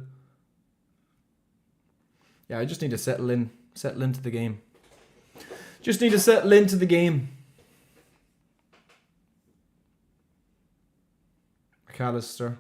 Yeah, I just need to settle in. Settle into the game. Just need to settle into the game. McAllister.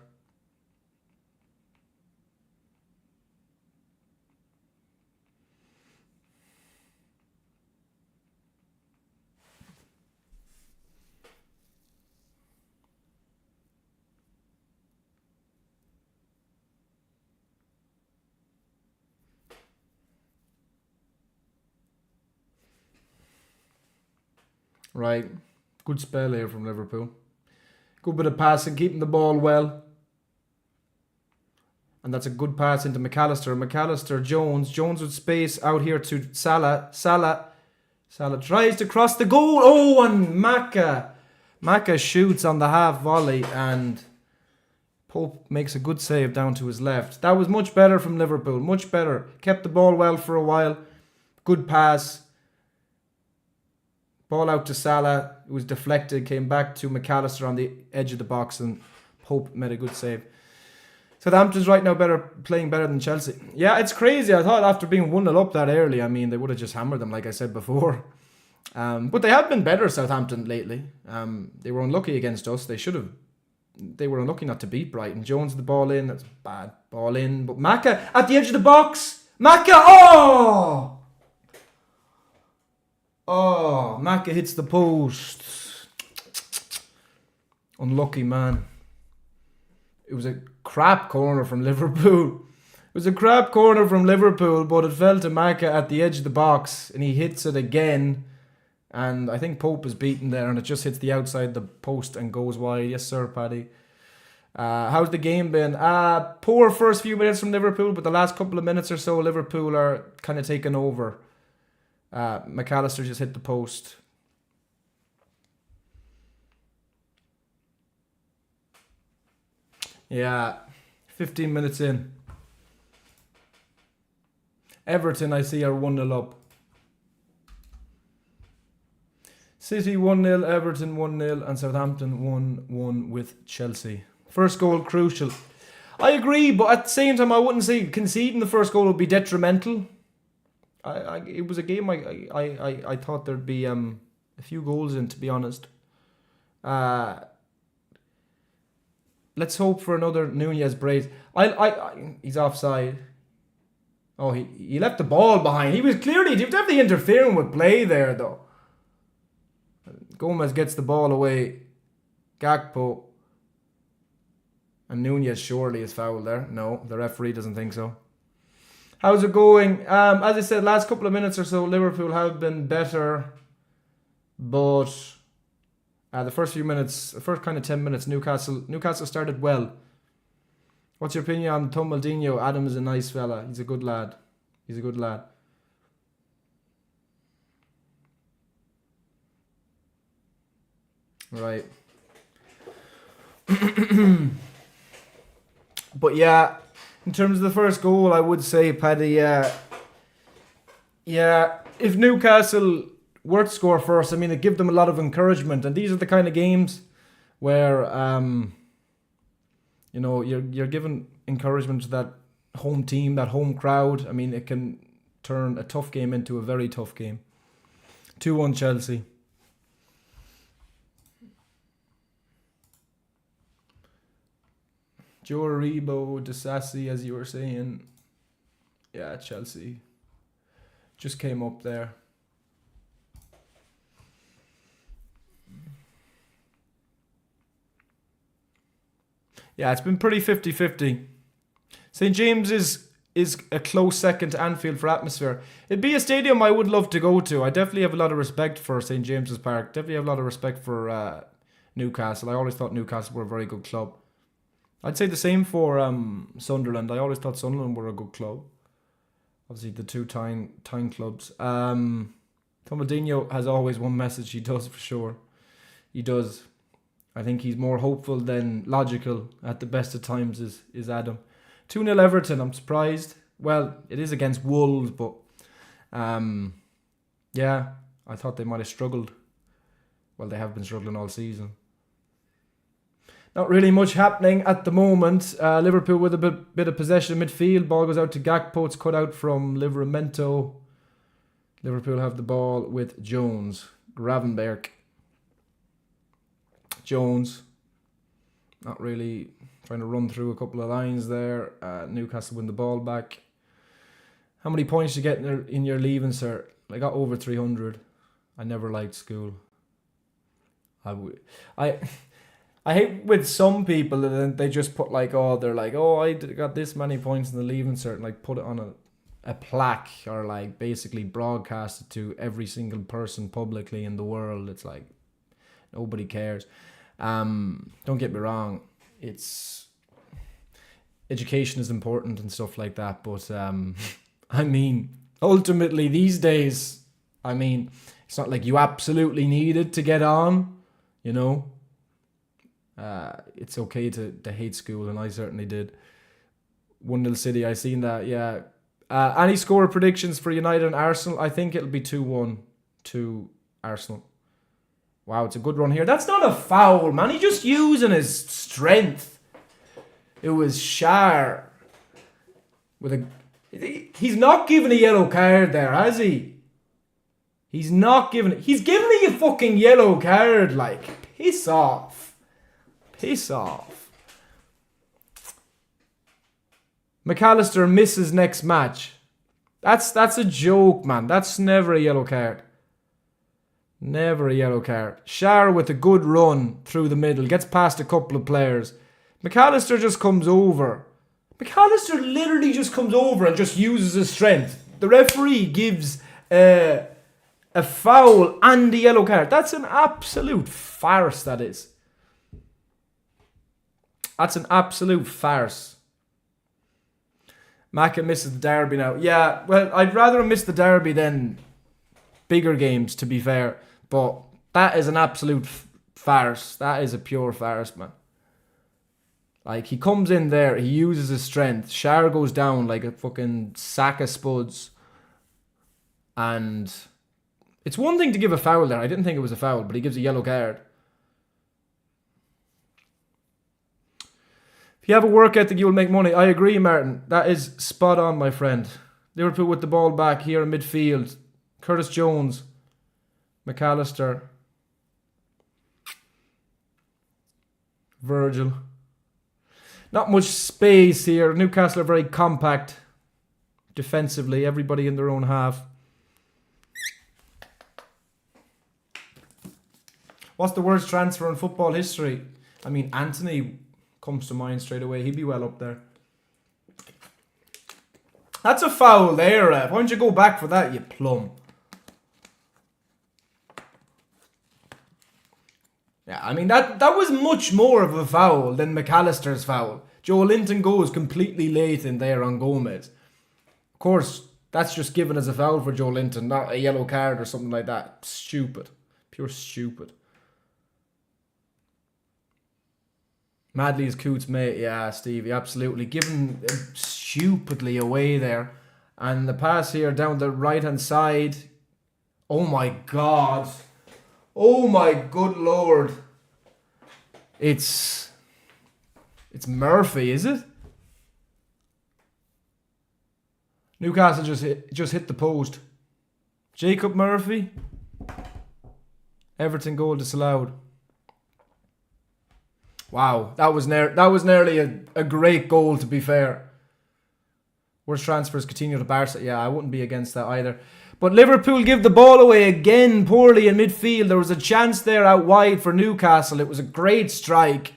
Right. Good spell here from Liverpool. Good bit of passing, keeping the ball well. And that's a good pass into McAllister. McAllister, Jones. Jones with space out here to Salah. Salah tries to cross the goal. Oh, and Maka. Maka shoots on the half volley and Pope makes a good save down to his left. That was much better from Liverpool. Much better. Kept the ball well for a while. Good pass. Ball out to Salah. It was deflected. Came back to McAllister on the edge of the box and Pope made a good save. Southampton's right now playing better than Chelsea. Yeah, it's crazy. I thought after being 1-0 up that early, I mean, they would have just hammered them like I said before. But they have been better, Southampton, lately. They were unlucky against us. They were unlucky not to beat Brighton. Jones the ball in. That's bad. Ball in. But Maka at the edge of the box. Maka. Oh! Oh, Maka hits the post. Unlucky, man. It was a crap corner from Liverpool. But it fell to Maka at the edge of the box and he hits it again. And I think Pope is beaten there and it just hits the outside the post and goes wide. Yes, sir, Paddy. How's the game been? Poor first few minutes from Liverpool, but the last couple of minutes or so, Liverpool are kind of taking over. McAllister just hit the post. Yeah, 15 minutes in. Everton, I see, are 1-0 up. City 1-0, Everton 1-0, and Southampton 1-1 with Chelsea. First goal crucial. I agree, but at the same time, I wouldn't say conceding the first goal would be detrimental. It was a game I thought there'd be a few goals in, to be honest. Let's hope for another Nunez brace. He's offside. Oh, he left the ball behind. He was definitely interfering with play there, though. Gomez gets the ball away. Gakpo. And Nunez surely is fouled there. No, the referee doesn't think so. How's it going? As I said, last couple of minutes or so, Liverpool have been better. But the first few minutes, the first kind of 10 minutes, Newcastle started well. What's your opinion on Tomaldinho? Adam is a nice fella. He's a good lad. Right. But yeah, in terms of the first goal, I would say, Paddy, if Newcastle were to score first, I mean, it give them a lot of encouragement. And these are the kind of games where, you're given encouragement to that home team, that home crowd. I mean, it can turn a tough game into a very tough game. 2-1 Chelsea. Joe Aribo, Disassi, as you were saying. Yeah, Chelsea. Just came up there. Yeah, it's been pretty 50-50. St. James is a close second to Anfield for atmosphere. It'd be a stadium I would love to go to. I definitely have a lot of respect for St. James's Park. Definitely have a lot of respect for Newcastle. I always thought Newcastle were a very good club. I'd say the same for Sunderland. I always thought Sunderland were a good club. Obviously, the two time clubs. Tomaldinho has always one message. He does, for sure. He does. I think he's more hopeful than logical at the best of times, is Adam. 2-0 Everton. I'm surprised. Well, it is against Wolves, but yeah, I thought they might have struggled. Well, they have been struggling all season. Not really much happening at the moment. Liverpool with a bit of possession midfield. Ball goes out to Gakpo. It's cut out from Livramento. Liverpool have the ball with Jones. Gravenberch. Jones. Not really trying to run through a couple of lines there. Newcastle win the ball back. How many points you get in your leaving cert? I got over 300. I never liked school. I hate with some people that they just put I got this many points in the leaving cert, and like put it on a plaque or like basically broadcast it to every single person publicly in the world. It's like nobody cares. Don't get me wrong, education is important and stuff like that, but I mean, ultimately these days, I mean, it's not like you absolutely need it to get on, you know. It's okay to hate school, and I certainly did. 1-0 City, I seen that, yeah. Any score predictions for United and Arsenal? I think it'll be 2-1 to Arsenal. Wow, it's a good run here. That's not a foul, man. He's just using his strength. It was Schär with he's not giving a yellow card there, has he? He's not giving it. He's giving you a fucking yellow card, like, piss off. Piss off. McAllister misses next match. That's a joke, man. That's never a yellow card. Never a yellow card. Schär with a good run through the middle. Gets past a couple of players. McAllister just comes over. McAllister literally just comes over and just uses his strength. The referee gives a foul and a yellow card. That's an absolute farce, that is. That's an absolute farce. Macca misses the derby now. Yeah, well, I'd rather miss the derby than bigger games, to be fair. But that is an absolute farce. That is a pure farce, man. Like, he comes in there, he uses his strength. Shar goes down like a fucking sack of spuds. And it's one thing to give a foul there. I didn't think it was a foul, but he gives a yellow card. If you have a work ethic, you will make money. I agree, Martin. That is spot on, my friend. Liverpool with the ball back here in midfield. Curtis Jones. McAllister. Virgil. Not much space here. Newcastle are very compact defensively. Everybody in their own half. What's the worst transfer in football history? I mean, Anthony comes to mind straight away. He'd be well up there. That's a foul there, Why don't you go back for that, you plum? Yeah, I mean, that was much more of a foul than McAllister's foul. Joe Linton goes completely late in there on Gomez. Of course, that's just given as a foul for Joe Linton, not a yellow card or something like that. Stupid. Pure stupid. Madley is Coots' mate. Yeah, Stevie, absolutely. Given stupidly away there. And the pass here down the right-hand side. Oh my God. Oh my good Lord. It's Murphy, is it? Newcastle just hit the post. Jacob Murphy. Everton goal disallowed. Wow, that was nearly a great goal, to be fair. Worst transfers, Coutinho to Barca. Yeah, I wouldn't be against that either. But Liverpool give the ball away again poorly in midfield. There was a chance there out wide for Newcastle. It was a great strike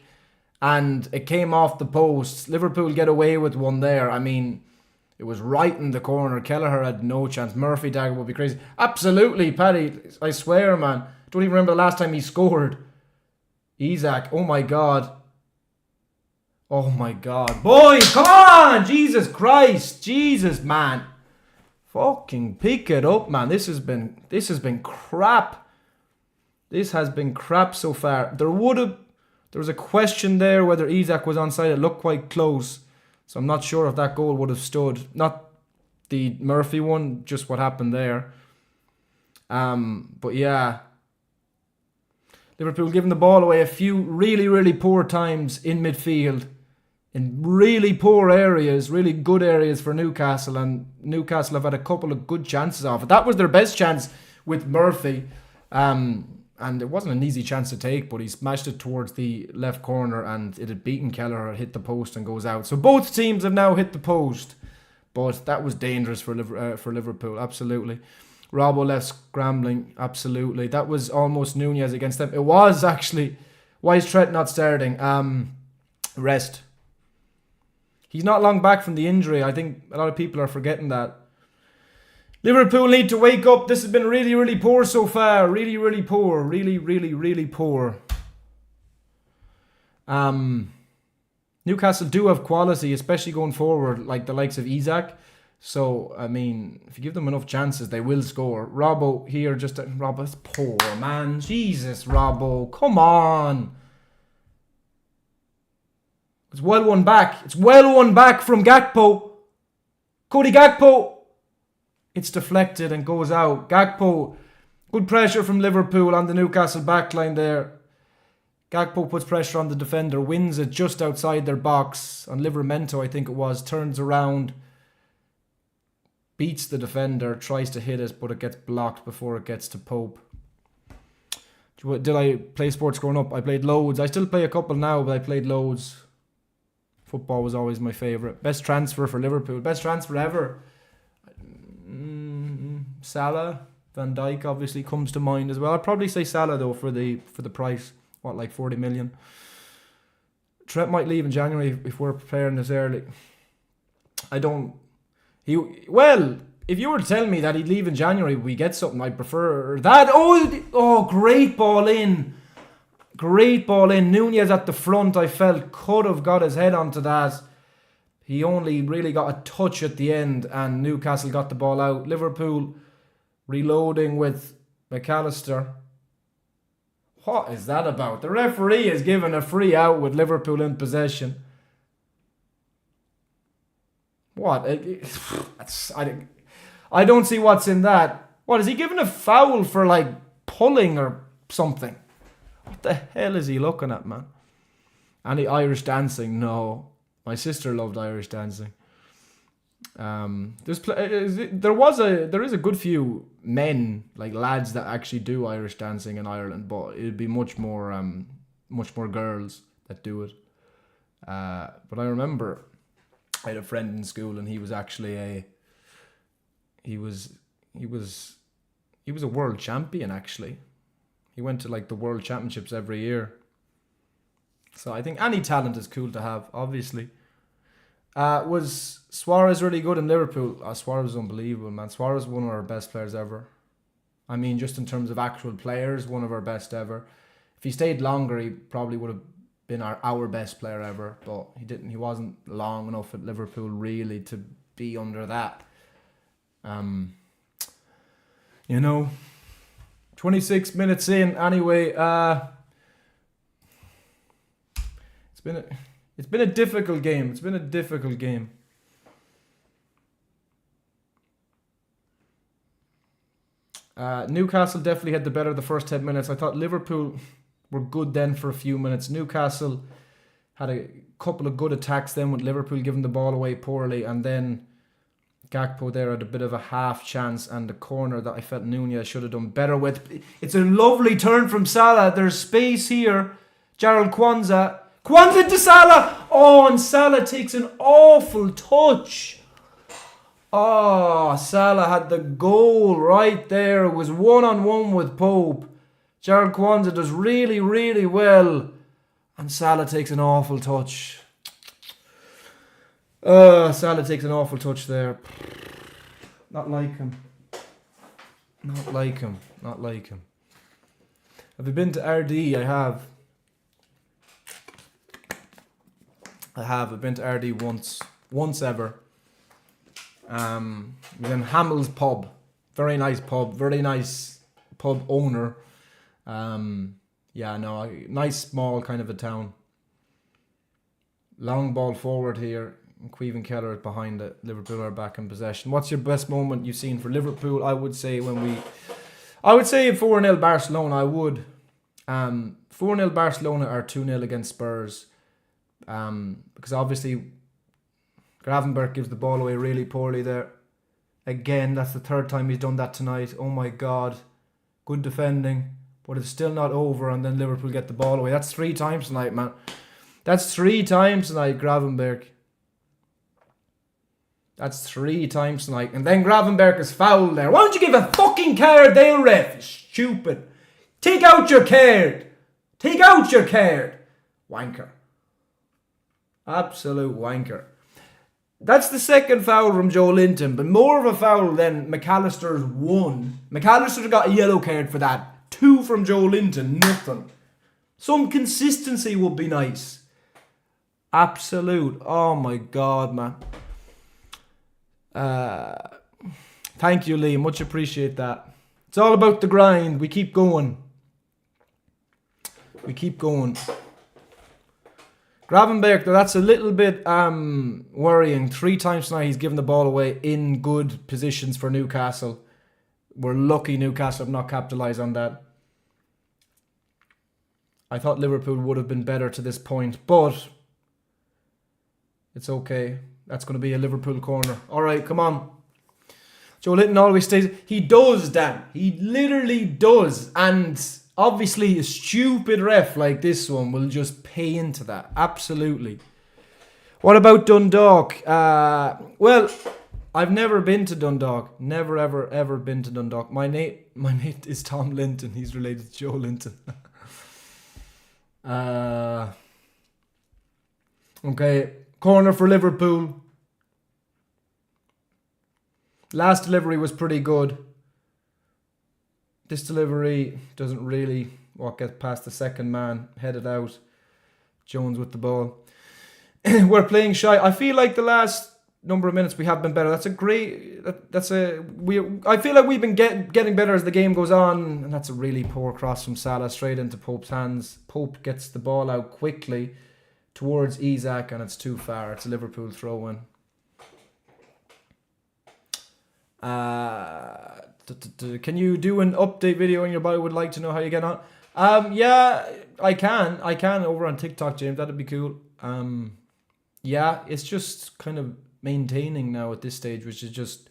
and it came off the post. Liverpool get away with one there. I mean, it was right in the corner. Kelleher had no chance. Murphy dagger would be crazy. Absolutely, Paddy. I swear, man. Don't even remember the last time he scored. Isaac. Oh my God. Oh my God. Boys, come on! Jesus Christ. Jesus, man. Fucking pick it up, man. This has been crap. This has been crap so far. There was a question there whether Isaac was onside. It looked quite close. So I'm not sure if that goal would have stood. Not the Murphy one, just what happened there. But yeah. Liverpool giving the ball away a few really, really poor times in midfield. In really poor areas, really good areas for Newcastle, and Newcastle have had a couple of good chances off it. That was their best chance with Murphy, and it wasn't an easy chance to take, but he smashed it towards the left corner and it had beaten Kelleher, hit the post and goes out. So both teams have now hit the post, but that was dangerous for Liverpool, absolutely. Robbo left scrambling, absolutely. That was almost Nunez against them. It was actually. Why is Trent not starting? Rest. He's not long back from the injury. I think a lot of people are forgetting that. Liverpool need to wake up. This has been really, really poor so far. Really, really poor. Really, really, really poor. Newcastle do have quality, especially going forward, like the likes of Isaac. So, I mean, if you give them enough chances, they will score. Robbo here, Robbo's poor, man. Jesus, Robbo. Come on. It's well won back. It's well won back from Gakpo. Cody Gakpo. It's deflected and goes out. Gakpo. Good pressure from Liverpool on the Newcastle backline there. Gakpo puts pressure on the defender. Wins it just outside their box. On Livramento, I think it was. Turns around. Beats the defender. Tries to hit it, but it gets blocked before it gets to Pope. Did I play sports growing up? I played loads. I still play a couple now, but I played loads. Football was always my favourite. Best transfer for Liverpool. Best transfer ever. Salah. Van Dijk obviously comes to mind as well. I'd probably say Salah though for the price. What, like 40 million? Trent might leave in January if we're preparing this early. If you were to tell me that he'd leave in January, we get something. I prefer that. Oh, great ball in. Great ball in. Nunez at the front, I felt, could have got his head onto that. He only really got a touch at the end, and Newcastle got the ball out. Liverpool reloading with McAllister. What is that about? The referee is given a free out with Liverpool in possession. What? I don't see what's in that. What, is he given a foul for like pulling or something? What the hell is he looking at, man? Any Irish dancing? No. My sister loved Irish dancing. There is a good few men, like lads, that actually do Irish dancing in Ireland, but it'd be much more girls that do it. But I remember I had a friend in school, and he was actually he was a world champion actually. He went to like the world championships every year. So I think any talent is cool to have, obviously. Was Suarez really good in Liverpool? Suarez was unbelievable, man. Suarez was one of our best players ever. I mean, just in terms of actual players, one of our best ever. If he stayed longer, he probably would have been our best player ever. But he didn't. He wasn't long enough at Liverpool really to be under that. 26 minutes in. Anyway, It's been a difficult game. Newcastle definitely had the better of the first 10 minutes. I thought Liverpool were good then for a few minutes. Newcastle had a couple of good attacks then, with Liverpool giving the ball away poorly, and then Gakpo there had a bit of a half chance, and the corner that I felt Nunez should have done better with. It's a lovely turn from Salah. There's space here. Gerald Kwanzaa to Salah. Oh, and Salah takes an awful touch. Oh, Salah had the goal right there. It was 1-on-1 with Pope. Gerald Kwanzaa does really, really well. And Salah takes an awful touch. Salah takes an awful touch there. Not like him. Have you been to RD? I have. I've been to RD once ever. It was in Hamill's pub. Very nice pub owner. Nice small kind of a town. Long ball forward here. Queven Keller is behind it. Liverpool are back in possession. What's your best moment you've seen for Liverpool? I would say 4-0 Barcelona. I would. 4-0 Barcelona or 2-0 against Spurs. Because obviously Gravenberch gives the ball away really poorly there. Again, that's the third time he's done that tonight. Oh my God. Good defending, but it's still not over, and then Liverpool get the ball away. That's 3 times tonight, man. That's 3 times tonight, Gravenberch. That's 3 times tonight. And then Gravenberch is fouled there. Why don't you give a fucking card there, ref? Stupid. Take out your card. Wanker. Absolute wanker. That's the second foul from Joe Linton, but more of a foul than McAllister's 1. McAllister got a yellow card for that. 2 from Joe Linton, nothing. Some consistency would be nice. Absolute. Oh my God, man. Thank you, Lee. Much appreciate that. It's all about the grind. We keep going. Gravenberch, though, that's a little bit worrying. 3 times tonight he's given the ball away in good positions for Newcastle. We're lucky Newcastle have not capitalised on that. I thought Liverpool would have been better to this point, but it's okay. That's going to be a Liverpool corner. All right, come on. Joe Linton always stays. He does, Dan. He literally does. And obviously a stupid ref like this one will just pay into that. Absolutely. What about Dundalk? Well, I've never been to Dundalk. Never, ever been to Dundalk. My mate is Tom Linton. He's related to Joe Linton. Okay. Corner for Liverpool. Last delivery was pretty good. This delivery doesn't really What gets past the second man, headed out. Jones with the ball. We're playing shy. I feel like the last number of minutes we have been better. That's a great. I feel like we've been getting better as the game goes on, and that's a really poor cross from Salah straight into Pope's hands. Pope gets the ball out quickly towards Isak, and it's too far. It's a Liverpool throw in. Can you do an update video on your bio? Would like to know how you get on. Yeah, I can over on TikTok, James. That'd be cool. Yeah, it's just kind of maintaining now at this stage, which is just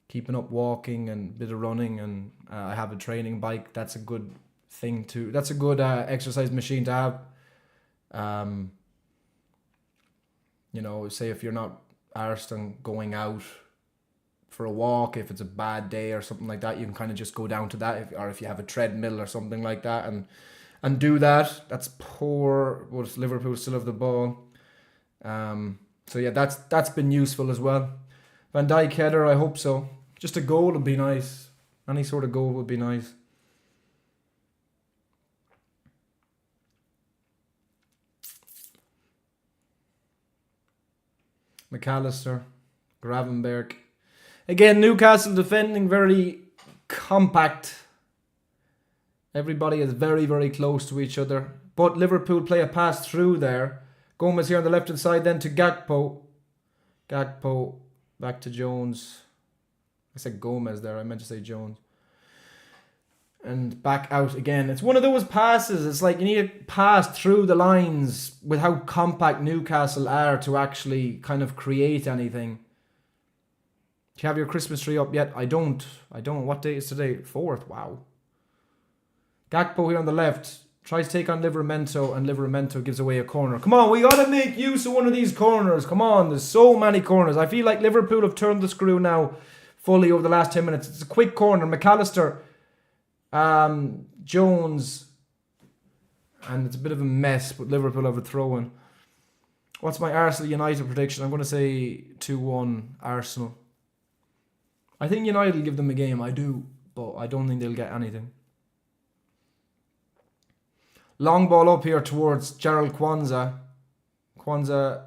keeping up walking and a bit of running, and I have a training bike. That's a good thing to. That's a good exercise machine to have. You know, say if you're not arsed on going out for a walk, if it's a bad day or something like that, you can kind of just go down to that, or if you have a treadmill or something like that, and do that. That's poor, but Liverpool still have the ball. So yeah, that's been useful as well. Van Dijk header, I hope so. Just a goal would be nice. Any sort of goal would be nice. McAllister, Gravenberg. Again, Newcastle defending very compact. Everybody is very, very close to each other. But Liverpool play a pass through there. Gomez here on the left-hand side, then to Gakpo. Gakpo, back to Jones. I said Gomez there, I meant to say Jones. And back out again. It's one of those passes. It's like you need to pass through the lines with how compact Newcastle are to actually kind of create anything. Do you have your Christmas tree up yet? I don't. What day is today? 4th. Wow. Gakpo here on the left. Tries to take on Livramento, and Livramento gives away a corner. Come on, we got to make use of one of these corners. Come on, there's so many corners. I feel like Liverpool have turned the screw now fully over the last 10 minutes. It's a quick corner. McAllister, Jones, and it's a bit of a mess, but Liverpool have a throw-in. What's my Arsenal United prediction? I'm going to say 2-1 Arsenal. I think United will give them a game. I do, but I don't think they'll get anything. Long ball up here towards Gerald Kwanzaa. Kwanzaa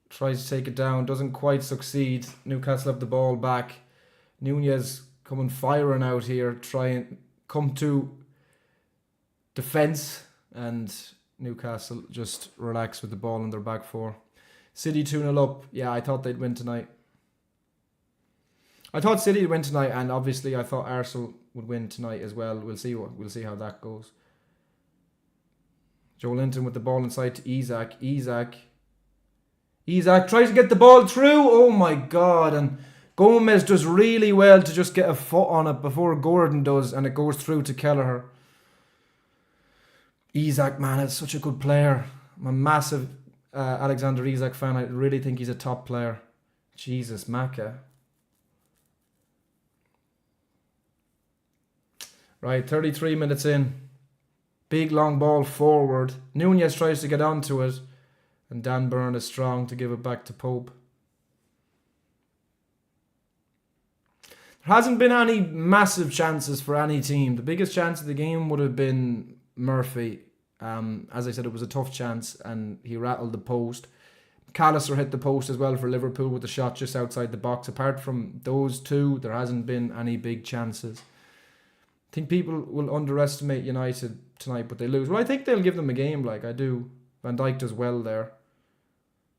tries to take it down. Doesn't quite succeed. Newcastle have the ball back. Nunez coming firing out here. Try and come to defence. And Newcastle just relax with the ball in their back four. City 2-0 up. Yeah, I thought they'd win tonight. I thought City would win tonight, and obviously I thought Arsenal would win tonight as well. We'll see how that goes. Joe Linton with the ball inside to Isak. Isak tries to get the ball through. Oh my God. And Gomez does really well to just get a foot on it before Gordon does, and it goes through to Kelleher. Isak, man, is such a good player. I'm a massive Alexander Isak fan. I really think he's a top player. Jesus, Macca. Right, 33 minutes in. Big long ball forward. Nunez tries to get onto it. And Dan Burn is strong to give it back to Pope. There hasn't been any massive chances for any team. The biggest chance of the game would have been Murphy. As I said, it was a tough chance and he rattled the post. McAllister hit the post as well for Liverpool with a shot just outside the box. Apart from those two, there hasn't been any big chances. I think people will underestimate United tonight, but they lose. Well, I think they'll give them a game, like I do. Van Dijk does well there.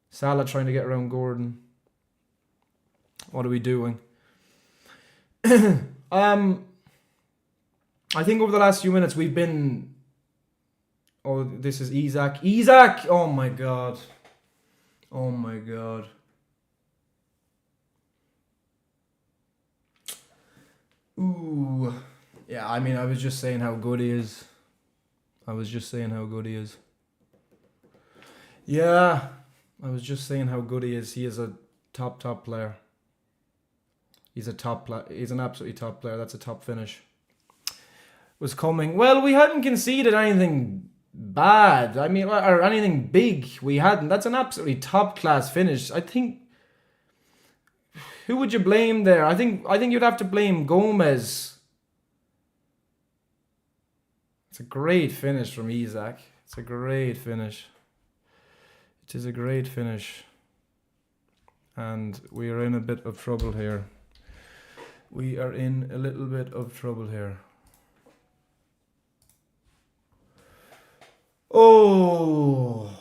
Salah trying to get around Gordon. What are we doing? I think over the last few minutes we've been... Oh, this is Isak. Isak! Oh my God. Oh my God. Ooh. Yeah, I mean, I was just saying how good he is. Yeah, I was just saying how good he is. He is a top player. He's a top player. He's an absolutely top player. That's a top finish. Was coming. Well, we hadn't conceded anything bad. I mean, or anything big. We hadn't. That's an absolutely top class finish. I think. Who would you blame there? I think you'd have to blame Gomez. It's a great finish from Isak. It's a great finish. It is a great finish. And we are in a bit of trouble here. We are in a little bit of trouble here. Oh,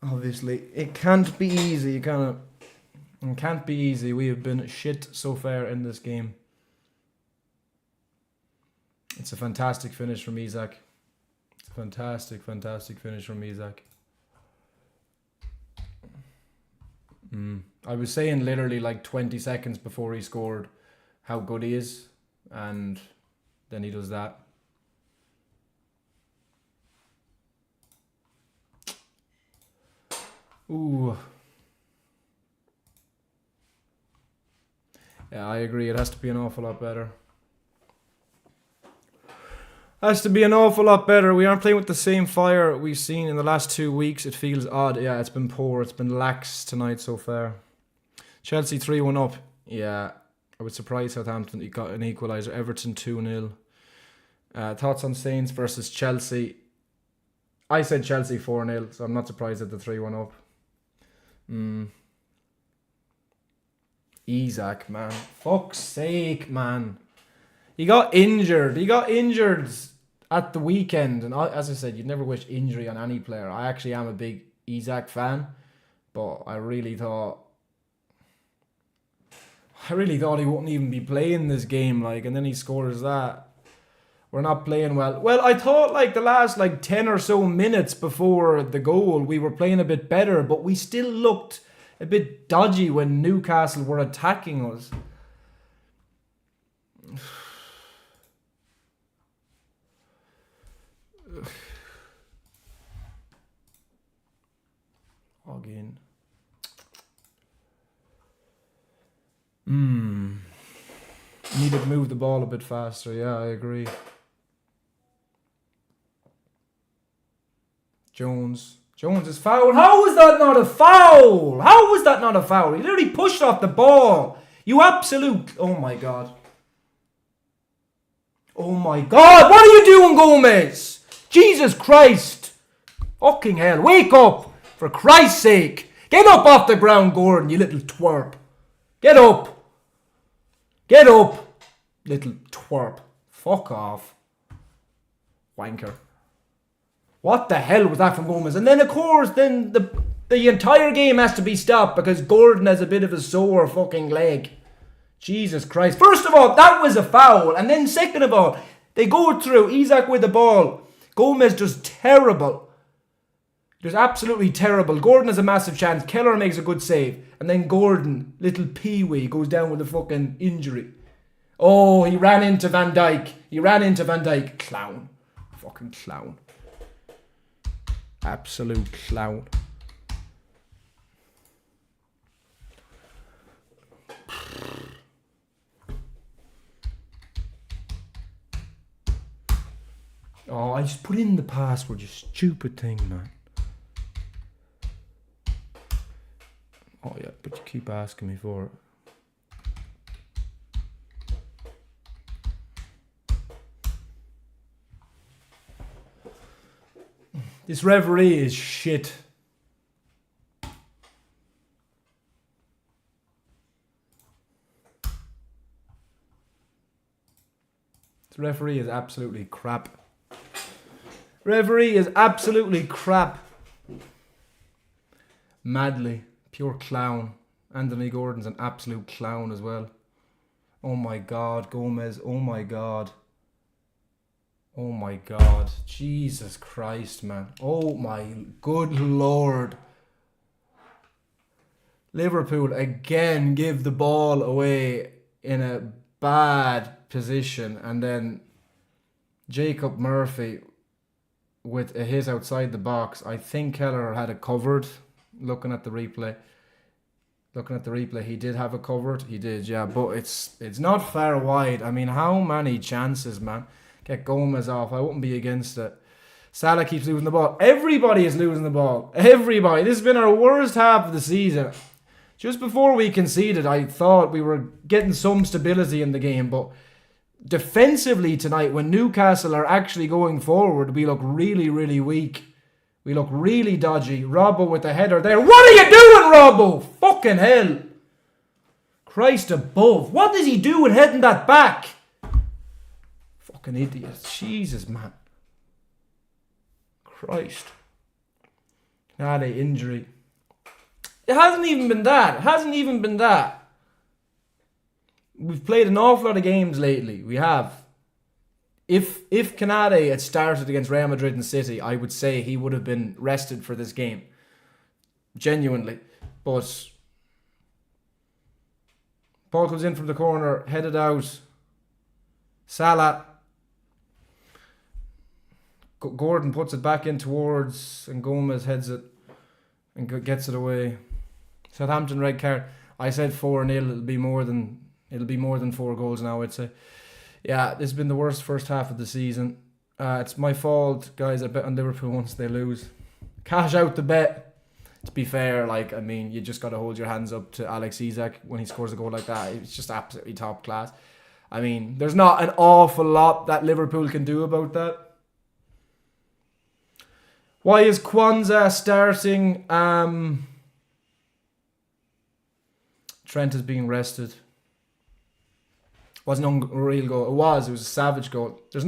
obviously it can't be easy. It can't be easy. We have been shit so far in this game. It's a fantastic finish from Isak. It's a fantastic finish from Isak. I was saying literally like 20 seconds before he scored how good he is, and then he does that. Ooh. Yeah, I agree. It has to be an awful lot better. Has to be an awful lot better. We aren't playing with the same fire we've seen in the last 2 weeks. It feels odd. Yeah, it's been poor. It's been lax tonight so far. Chelsea 3-1 up. Yeah, I was surprised Southampton got an equaliser. Everton 2-0. Thoughts on Saints versus Chelsea? I said Chelsea 4-0, so I'm not surprised at the 3-1 up. Isak, man. Fuck's sake, man. He got injured. At the weekend. And as I said, you'd never wish injury on any player. I actually am a big Isak fan. But I really thought he wouldn't even be playing this game. And then he scores that. We're not playing well. Well, I thought the last 10 or so minutes before the goal, we were playing a bit better. But we still looked a bit dodgy when Newcastle were attacking us. Again. Needed to move the ball a bit faster. Yeah, I agree. Jones is fouled. How was that not a foul? He literally pushed off the ball. You absolute... Oh my God. What are you doing, Gomez? Jesus Christ. Fucking hell. Wake up. For Christ's sake. Get up off the ground, Gordon, you little twerp. Get up. Little twerp. Fuck off. Wanker. What the hell was that from Gomez? And then, of course, the entire game has to be stopped because Gordon has a bit of a sore fucking leg. Jesus Christ. First of all, that was a foul. And then second of all, they go through. Isak with the ball. Gomez does terrible. Just absolutely terrible. Gordon has a massive chance. Keller makes a good save. And then Gordon, little peewee, goes down with a fucking injury. Oh, he ran into Van Dijk. Clown. Fucking clown. Absolute clown. Oh, I just put in the password, you stupid thing, man. Oh yeah, but you keep asking me for it. This referee is shit. This referee is absolutely crap. Madly. Pure clown. Anthony Gordon's an absolute clown as well. Oh my God, Gomez. Oh my God. Jesus Christ, man. Oh my good Lord. Liverpool again give the ball away in a bad position. And then Jacob Murphy with a hit outside the box. I think Keller had it covered. Looking at the replay, he did have it covered. He did, yeah, but it's not far wide. I mean, how many chances, man? Get Gomez off. I wouldn't be against it. Salah keeps losing the ball. Everybody is losing the ball. Everybody. This has been our worst half of the season. Just before we conceded, I thought we were getting some stability in the game, but defensively tonight, when Newcastle are actually going forward, we look really, really weak. We look really dodgy. Robbo with the header there. What are you doing, Robbo? Fucking hell. Christ above. What is he doing heading that back? Fucking idiot. Jesus, man. Christ. Canade injury. It hasn't even been that. We've played an awful lot of games lately. We have. If Canade had started against Real Madrid and City, I would say he would have been rested for this game. Genuinely. But ball comes in from the corner, headed out. Salah. Gordon puts it back in towards, and Gomez heads it and gets it away. Southampton red card. I said 4-0. It'll be more than 4 goals now, I'd say. Yeah, this has been the worst first half of the season. It's my fault, guys. I bet on Liverpool once they lose. Cash out the bet. To be fair, you just got to hold your hands up to Alex Isak when he scores a goal like that. It's just absolutely top class. I mean, there's not an awful lot that Liverpool can do about that. Why is Kwanzaa starting? Trent is being rested. Wasn't an unreal goal. It was a savage goal. That's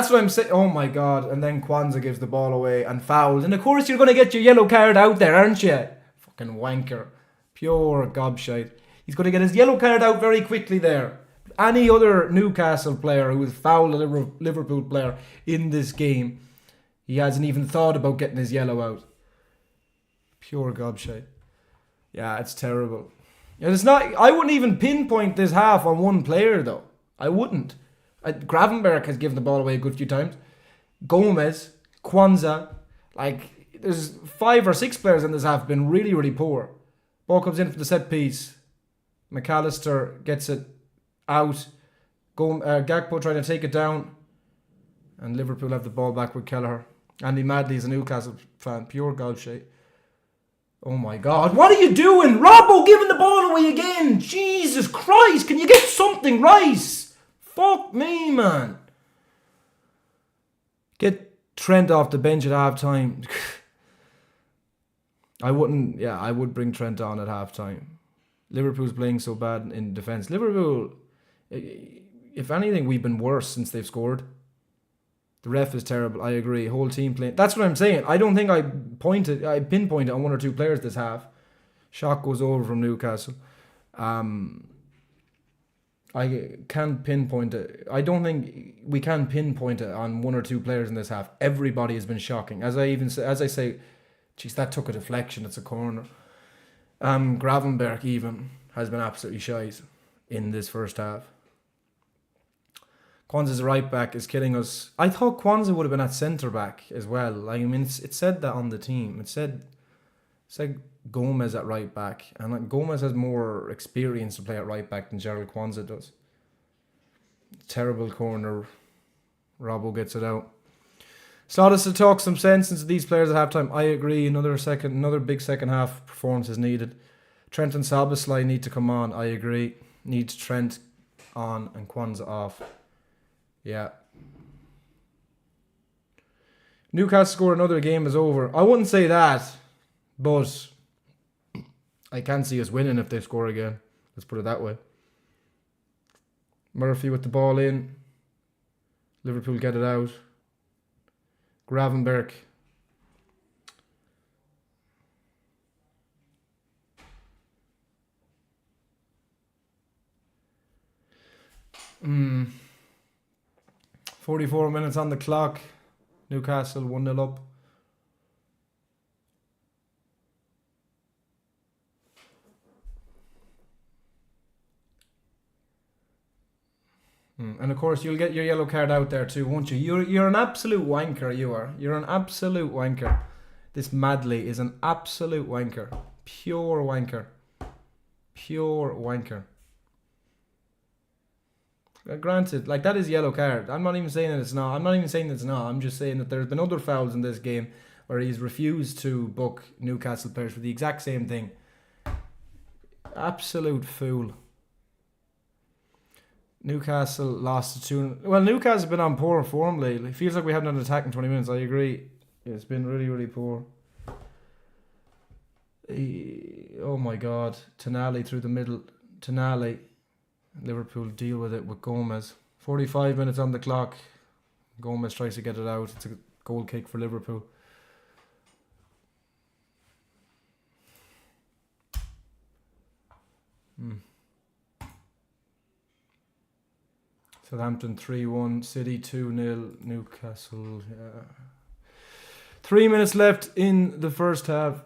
what I'm saying. Oh my God. And then Kwanzaa gives the ball away and fouled. And of course you're going to get your yellow card out there, aren't you? Fucking wanker. Pure gobshite. He's going to get his yellow card out very quickly there. Any other Newcastle player who has fouled a Liverpool player in this game, he hasn't even thought about getting his yellow out. Pure gobshite. Yeah, it's terrible. It's not. I wouldn't even pinpoint this half on one player, though. I wouldn't. Gravenberch has given the ball away a good few times. Gomez, Kwanzaa, there's 5 or 6 players in this half have been really, really poor. Ball comes in for the set piece. McAllister gets it out. Gakpo trying to take it down. And Liverpool have the ball back with Kelleher. Andy Madley is a Newcastle fan. Pure gobshite. Oh my God. What are you doing? Robbo giving the ball away again. Jesus Christ. Can you get something right? Fuck me, man. Get Trent off the bench at half time. I would bring Trent on at half time. Liverpool's playing so bad in defence. Liverpool, if anything, we've been worse since they've scored. The ref is terrible. I agree. Whole team playing. That's what I'm saying. I don't think I pinpointed on 1 or 2 players this half. Shock goes over from Newcastle. I can't pinpoint it. I don't think we can pinpoint it on 1 or 2 players in this half. Everybody has been shocking. As I say, geez, that took a deflection. It's a corner. Gravenberch even has been absolutely shite in this first half. Kwanzaa's right back is killing us. I thought Kwanzaa would have been at centre back as well. It said that on the team. It said Gomez at right back, and Gomez has more experience to play at right back than Gerald Kwanzaa does. Terrible corner. Robbo gets it out. Slaughter to talk some sense into these players at halftime. I agree. Another big second half performance is needed. Trent and Szoboszlai need to come on. I agree. Needs Trent on and Kwanzaa off. Yeah. Newcastle score another, game is over. I wouldn't say that, but I can see us winning if they score again. Let's put it that way. Murphy with the ball in. Liverpool get it out. Gravenberch. Hmm. 44 minutes on the clock. Newcastle 1-0 up. And of course you'll get your yellow card out there too, won't you? You're an absolute wanker, you are. You're an absolute wanker. This Madley is an absolute wanker. Pure wanker. Pure wanker. Granted, that is yellow card. I'm not even saying that it's not. I'm just saying that there's been other fouls in this game where he's refused to book Newcastle players for the exact same thing. Absolute fool. Newcastle lost to 2. Well, Newcastle have been on poor form lately. It feels like we haven't had an attack in 20 minutes. I agree. It's been really, really poor. Oh my God. Tonali through the middle. Tonali. Liverpool deal with it with Gomez. 45 minutes on the clock. Gomez tries to get it out. It's a goal kick for Liverpool. Southampton 3-1, City 2-0, Newcastle. 3 minutes left in the first half.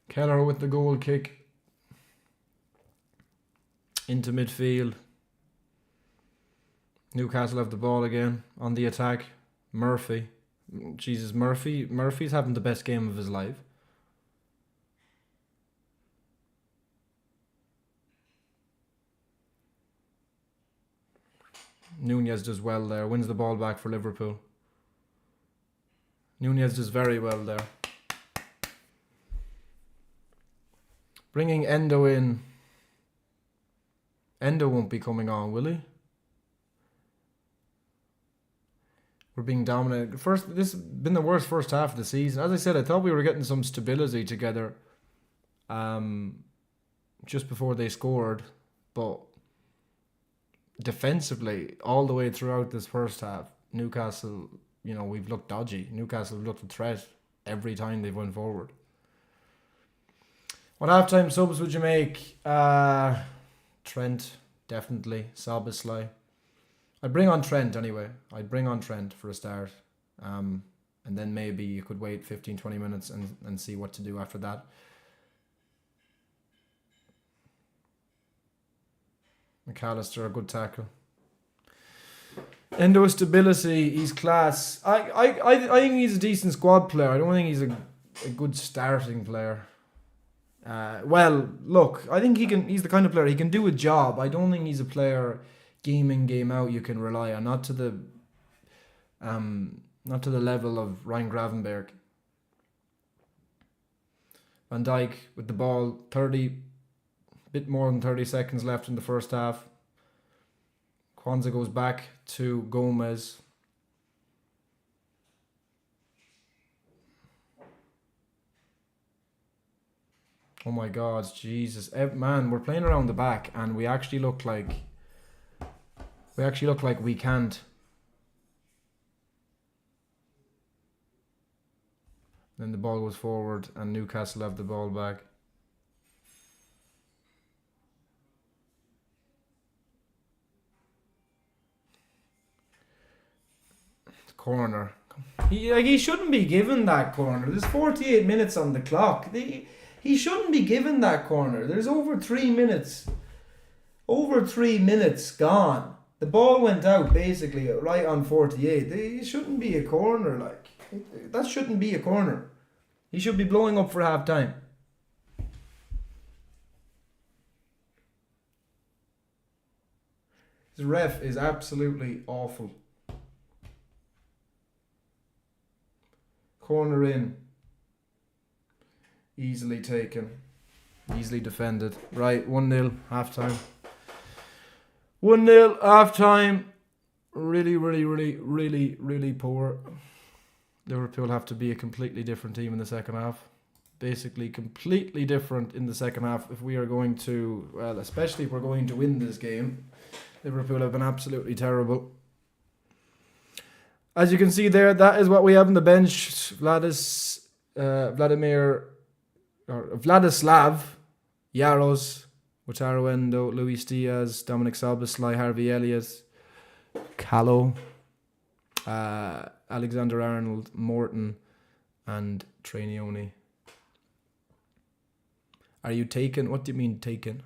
Keller with the goal kick into midfield. Newcastle have the ball again on the attack. Murphy's having the best game of his life. Nunez does well there, wins the ball back for Liverpool. Nunez does very well there. Bringing Endo in. Endo won't be coming on, will he? We're being dominated. This has been the worst first half of the season. As I said, I thought we were getting some stability together just before they scored. But defensively, all the way throughout this first half, Newcastle, we've looked dodgy. Newcastle have looked a threat every time they've went forward. What halftime subs would you make? Trent, definitely. Szoboszlai. I'd bring on Trent anyway. I'd bring on Trent for a start. And then maybe you could wait 15-20 minutes and see what to do after that. McAllister, a good tackle. Endo stability, he's class. I think he's a decent squad player. I don't think he's a good starting player. Well, look, I think he's the kind of player, he can do a job. I don't think he's a player game in, game out you can rely on. Not to the level of Ryan Gravenberg. Van Dijk with the ball, bit more than 30 seconds left in the first half. Kwanzaa goes back to Gomez. Oh my God, Jesus. Man, we're playing around the back and we actually look like we can't. Then the ball goes forward and Newcastle have the ball back. Corner. He shouldn't be given that corner. There's 48 minutes on the clock. He shouldn't be given that corner. There's over 3 minutes. Over 3 minutes gone. The ball went out basically right on 48. It shouldn't be a corner. That shouldn't be a corner. He should be blowing up for half time. His ref is absolutely awful. Corner in. Easily taken. Easily defended. Right, 1-0, half time. 1-0, half time. Really, really, really, really, really poor. Liverpool have to be a completely different team in the second half. Basically, completely different in the second half if we are going to, well, especially if we're going to win this game. Liverpool have been absolutely terrible. As you can see there, that is what we have on the bench. Vladislav, Yaros, Wataru Endo, Luis Diaz, Dominic Szoboszlai, Harvey Elliott, Callow, Alexander Arnold, Morton, and Trainioni. Are you taken? What do you mean taken?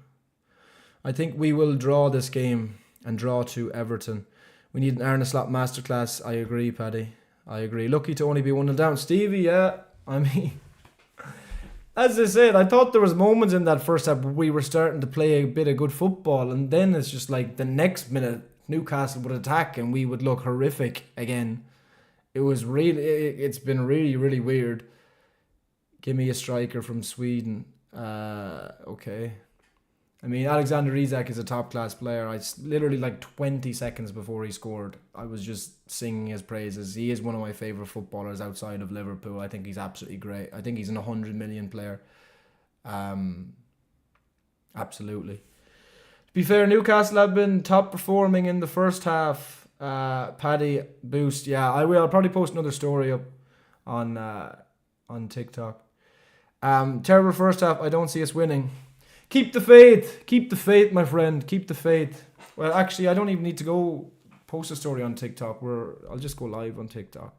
I think we will draw this game and draw to Everton. We need an Arne Slot masterclass. I agree, Paddy. I agree. Lucky to only be 1-0 down. Stevie, yeah. I mean, as I said, I thought there was moments in that first half where we were starting to play a bit of good football, and then it's just like the next minute Newcastle would attack and we would look horrific again. It's been really, really weird. Give me a striker from Sweden. Okay. I mean, Alexander Isak is a top class player. Literally like 20 seconds before he scored, I was just singing his praises. He is one of my favourite footballers outside of Liverpool. I think he's absolutely great. I think he's an 100 million player. Absolutely. To be fair, Newcastle have been top performing in the first half. Paddy boost. Yeah, I will. I'll probably post another story up on TikTok. Terrible first half. I don't see us winning. Keep the faith. Keep the faith, my friend. Keep the faith. Well, actually, I don't even need to go post a story on TikTok. I'll just go live on TikTok.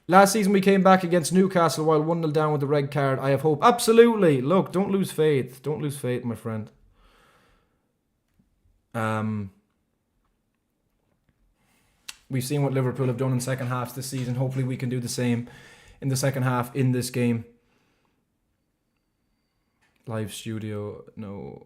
Last season we came back against Newcastle while 1-0 down with the red card. I have hope. Absolutely. Look, don't lose faith. Don't lose faith, my friend. We've seen what Liverpool have done in second halves this season. Hopefully we can do the same in the second half in this game. Live studio, no.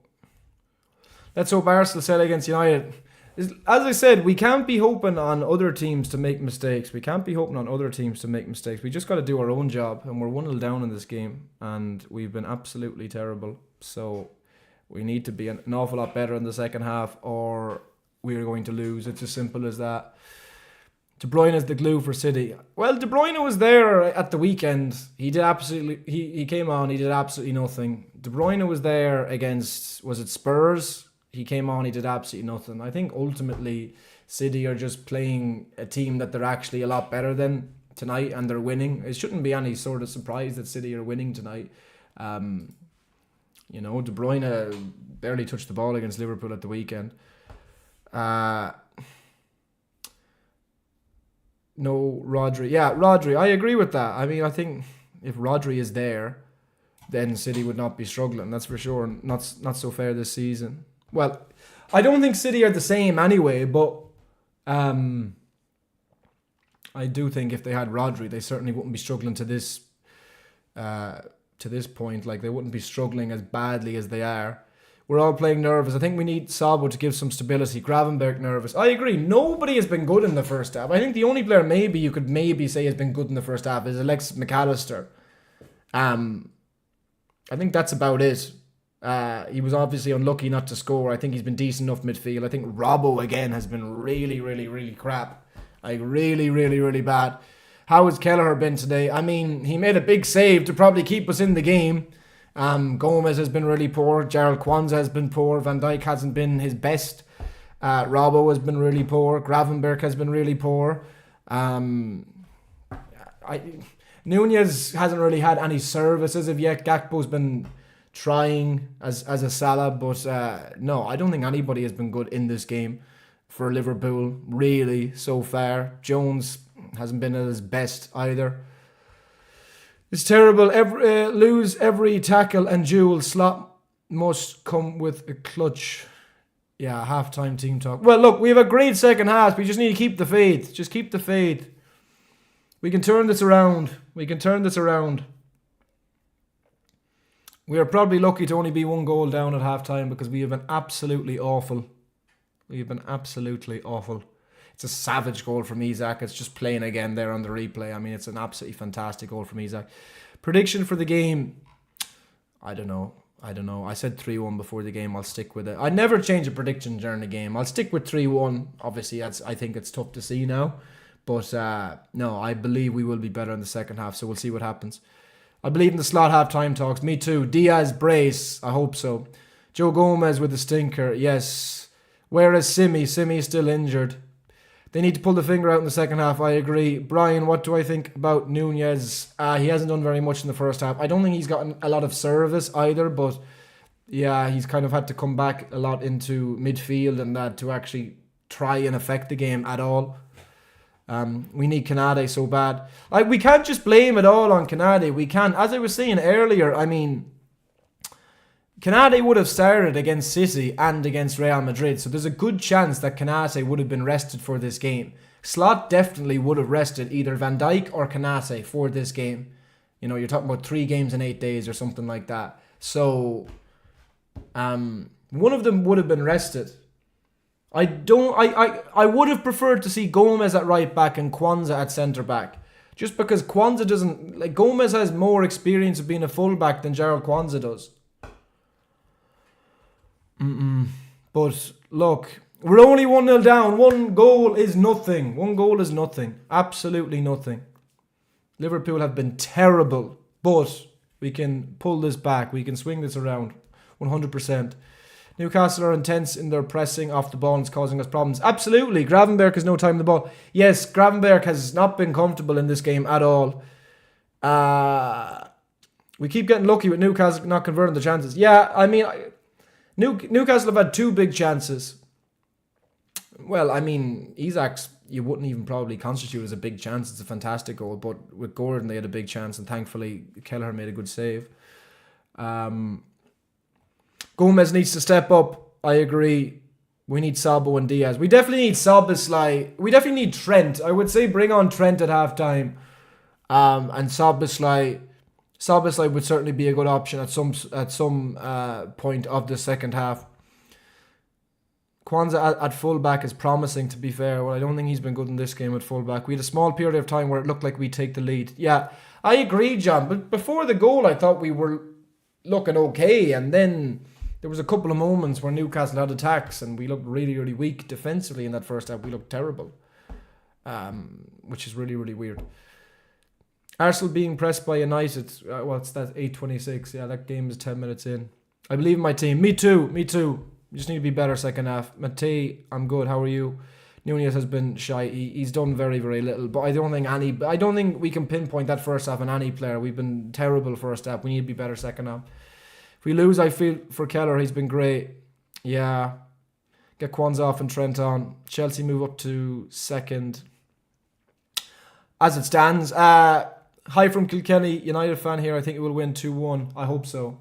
Let's hope Arsenal sell against United. As I said, we can't be hoping on other teams to make mistakes. We can't be hoping on other teams to make mistakes. We just got to do our own job. And we're 1-0 down in this game. And we've been absolutely terrible. So we need to be an awful lot better in the second half or we're going to lose. It's as simple as that. De Bruyne is the glue for City. Well, De Bruyne was there at the weekend. He did absolutely. He came on. He did absolutely nothing. De Bruyne was there against. Was it Spurs? He came on. He did absolutely nothing. I think ultimately City are just playing a team that they're actually a lot better than tonight, and they're winning. It shouldn't be any sort of surprise that City are winning tonight. De Bruyne barely touched the ball against Liverpool at the weekend. No, Rodri. Yeah, Rodri. I agree with that. I mean, I think if Rodri is there, then City would not be struggling. That's for sure. Not so fair this season. Well, I don't think City are the same anyway, but I do think if they had Rodri, they certainly wouldn't be struggling to this point. Like, they wouldn't be struggling as badly as they are. We're all playing nervous. I think we need Sabo to give some stability. Gravenberch nervous. I agree. Nobody has been good in the first half. I think the only player you could say has been good in the first half is Alexis McAllister. I think that's about it. He was obviously unlucky not to score. I think he's been decent enough midfield. I think Robbo again has been really, really, really crap. Like really, really, really bad. How has Kelleher been today? I mean, he made a big save to probably keep us in the game. Gomez has been really poor. Gerald Kwanzaa has been poor. Van Dijk hasn't been his best. Robbo has been really poor. Gravenberch has been really poor. Nunez hasn't really had any service as of yet. Gakpo's been trying as a Salah, but no, I don't think anybody has been good in this game for Liverpool really so far. Jones hasn't been at his best either. It's terrible. Lose every tackle and duel. Slot must come with a clutch. Yeah, halftime team talk. Well, look, we have a great second half. We just need to keep the faith. Just keep the faith. We can turn this around. We are probably lucky to only be one goal down at halftime because we have been absolutely awful. It's a savage goal from Isak. It's just playing again there on the replay. I mean, it's an absolutely fantastic goal from Isak. Prediction for the game? I don't know. I said 3-1 before the game. I'll stick with it. I never change a prediction during the game. I'll stick with 3-1. Obviously, I think it's tough to see now. But no, I believe we will be better in the second half. So we'll see what happens. I believe in the slot half-time talks. Me too. Diaz brace. I hope so. Joe Gomez with the stinker. Yes. Whereas Simi is still injured. They need to pull the finger out in the second half. I agree. Brian, what do I think about Nunez? He hasn't done very much in the first half. I don't think he's gotten a lot of service either, but yeah, he's kind of had to come back a lot into midfield and that to actually try and affect the game at all. We need Kanade so bad. We can't just blame it all on Kanade. We can't. As I was saying earlier, I mean, Kanate would have started against City and against Real Madrid, so there's a good chance that Kanate would have been rested for this game. Slot definitely would have rested either Van Dijk or Kanate for this game. You know, you're talking about 3 games in 8 days or something like that. So, one of them would have been rested. I would have preferred to see Gomez at right back and Kwanzaa at centre back. Just because Kwanzaa doesn't... Like, Gomez has more experience of being a fullback than Gerald Kwanzaa does. But, look, we're only 1-0 down. One goal is nothing. One goal is nothing. Absolutely nothing. Liverpool have been terrible. But we can pull this back. We can swing this around. 100%. Newcastle are intense in their pressing off the ball and it's causing us problems. Absolutely. Gravenberch has no time on the ball. Yes, Gravenberch has not been comfortable in this game at all. We keep getting lucky with Newcastle not converting the chances. Yeah, I mean, Newcastle have had 2 big chances. Well, I mean, Isak's, you wouldn't even probably constitute as a big chance. It's a fantastic goal. But with Gordon, they had a big chance and thankfully Kelleher made a good save. Gomez needs to step up. I agree. We need Sabo and Diaz. We definitely need Szoboszlai. We definitely need Trent. I would say bring on Trent at halftime. And Szoboszlai would certainly be a good option at some point of the second half. Kwanzaa at fullback is promising, to be fair. Well, I don't think he's been good in this game at fullback. We had a small period of time where it looked like we'd take the lead. Yeah, I agree, John. But before the goal, I thought we were looking okay. And then there was a couple of moments where Newcastle had attacks and we looked really, really weak defensively in that first half. We looked terrible, which is really, really weird. Arsenal being pressed by United. What's that? 8:26. Yeah, that game is 10 minutes in. I believe in my team. Me too. We just need to be better second half. Matei, I'm good. How are you? Nunez has been shy. He's done very, very little. But I don't think we can pinpoint that first half on any player. We've been terrible first half. We need to be better second half. If we lose, I feel for Kelleher. He's been great. Yeah. Get Kwanzaa off and Trent on. Chelsea move up to second. As it stands. Hi from Kilkenny. United fan here. I think it will win 2-1. I hope so.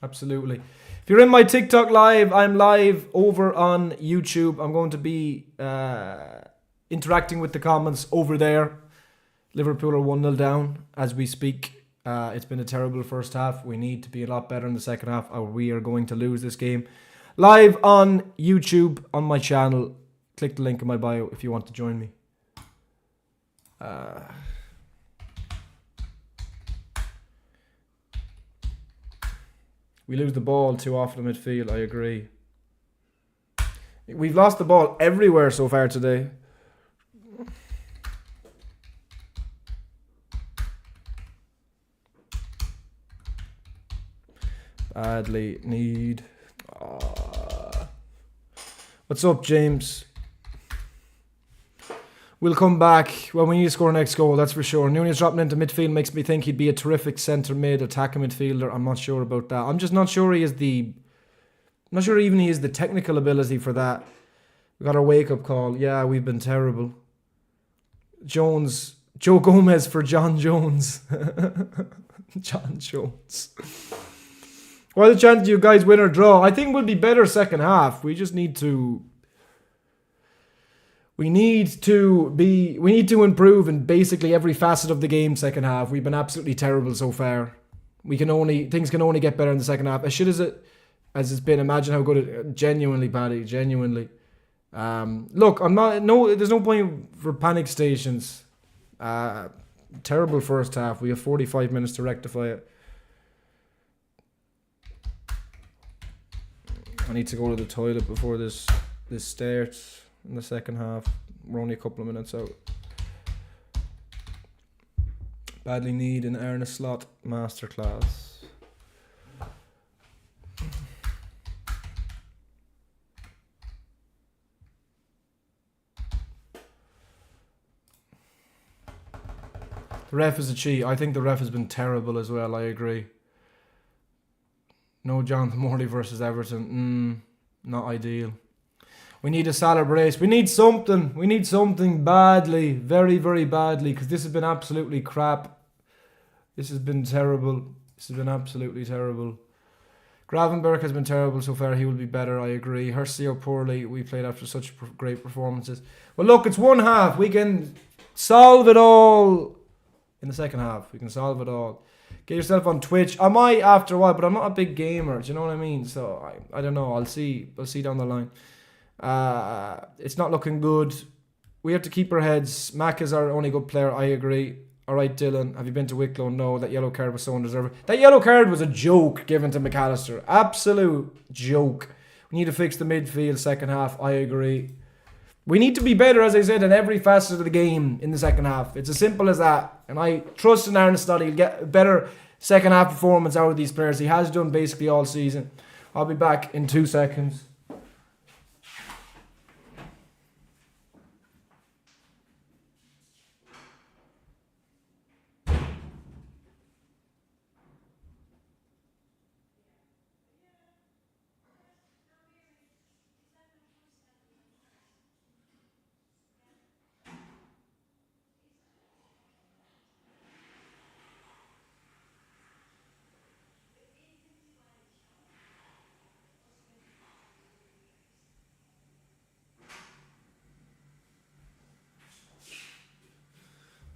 Absolutely. If you're in my TikTok live, I'm live over on YouTube. I'm going to be interacting with the comments over there. Liverpool are 1-0 down as we speak. It's been a terrible first half. We need to be a lot better in the second half or we are going to lose this game. Live on YouTube on my channel. Click the link in my bio if you want to join me. We lose the ball too often in midfield, I agree. We've lost the ball everywhere so far today. Badly need. What's up, James? We'll come back when we need to score our next goal, that's for sure. Nunez dropping into midfield makes me think he'd be a terrific centre mid, attacking midfielder. I'm not sure about that. I'm just not sure he is the... I'm not sure even he has the technical ability for that. We got our wake-up call. Yeah, we've been terrible. Joe Gomez for John Jones. John Jones. What are the chances you guys win or draw? I think we'll be better second half. We just need to... We need to improve in basically every facet of the game second half. We've been absolutely terrible so far. Things can only get better in the second half. As shit as it's been, imagine how good it genuinely, Paddy, genuinely. Look, there's no point for panic stations. Terrible first half. We have 45 minutes to rectify it. I need to go to the toilet before this starts. In the second half, we're only a couple of minutes out. Badly need an Arne Slot masterclass. The ref is a cheat. I think the ref has been terrible as well. I agree. No Jonathan Morley versus Everton. Not ideal. We need a Salah brace. We need something. We need something badly. Very, very badly. Because this has been absolutely crap. This has been terrible. This has been absolutely terrible. Gravenberch has been terrible so far. He will be better, I agree. Hercio poorly. We played after such great performances. Well, look, it's one half. We can solve it all in the second half. We can solve it all. Get yourself on Twitch. I might after a while, but I'm not a big gamer. Do you know what I mean? So I don't know. I'll see. We'll see down the line. It's not looking good. We have to keep our heads. Mac is our only good player. I agree. All right, Dylan. Have you been to Wicklow? No. That yellow card was so undeserved. That yellow card was a joke given to McAllister. Absolute joke. We need to fix the midfield second half. I agree. We need to be better, as I said, in every facet of the game in the second half. It's as simple as that. And I trust in Arnestad. He'll get a better second half performance out of these players. He has done basically all season. I'll be back in 2 seconds.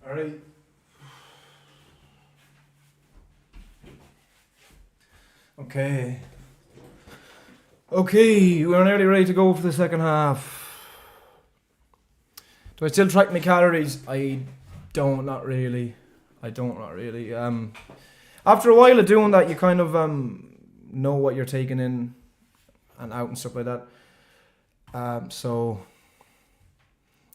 All right. Okay, we're nearly ready to go for the second half. Do I still track my calories? I don't, not really. After a while of doing that, you kind of know what you're taking in and out and stuff like that. So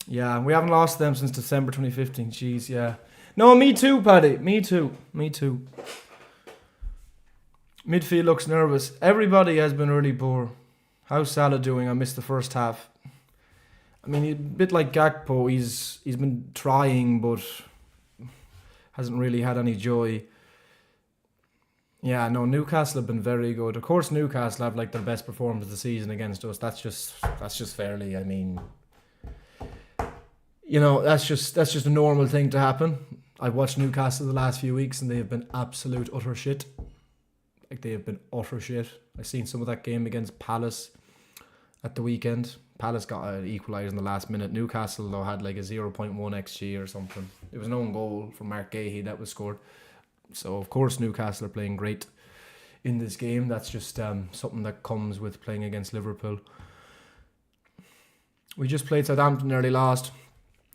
yeah, we haven't lost them since December 2015. Jeez, yeah. No, me too, Paddy. Me too. Midfield looks nervous. Everybody has been really poor. How's Salah doing? I missed the first half. I mean, a bit like Gakpo. He's been trying, but hasn't really had any joy. Yeah, no, Newcastle have been very good. Of course, Newcastle have like their best performance of the season against us. That's just fairly. I mean, you know, that's just a normal thing to happen. I've watched Newcastle the last few weeks, and they have been absolute utter shit. Like, they have been utter shit. I seen some of that game against Palace at the weekend. Palace got an equaliser in the last minute. Newcastle, though, had like a 0.1 XG or something. There was no own goal from Mark Gahey that was scored. So, of course, Newcastle are playing great in this game. That's just something that comes with playing against Liverpool. We just played Southampton, nearly lost.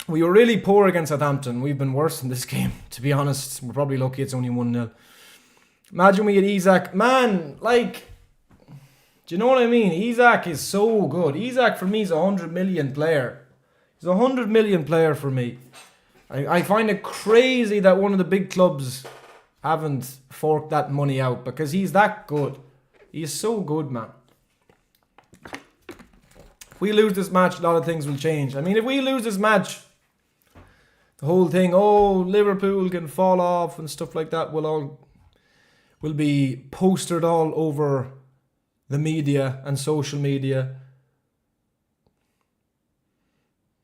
We were really poor against Southampton. We've been worse in this game, to be honest. We're probably lucky it's only 1-0. Imagine we had Isak. Man, like, do you know what I mean? Isak is so good. Isak, for me, is a 100 million player. He's a 100 million player for me. I find it crazy that one of the big clubs haven't forked that money out, because he's that good. He's so good, man. If we lose this match, a lot of things will change. I mean, if we lose this match, the whole thing, Liverpool can fall off and stuff like that, will be postered all over the media and social media.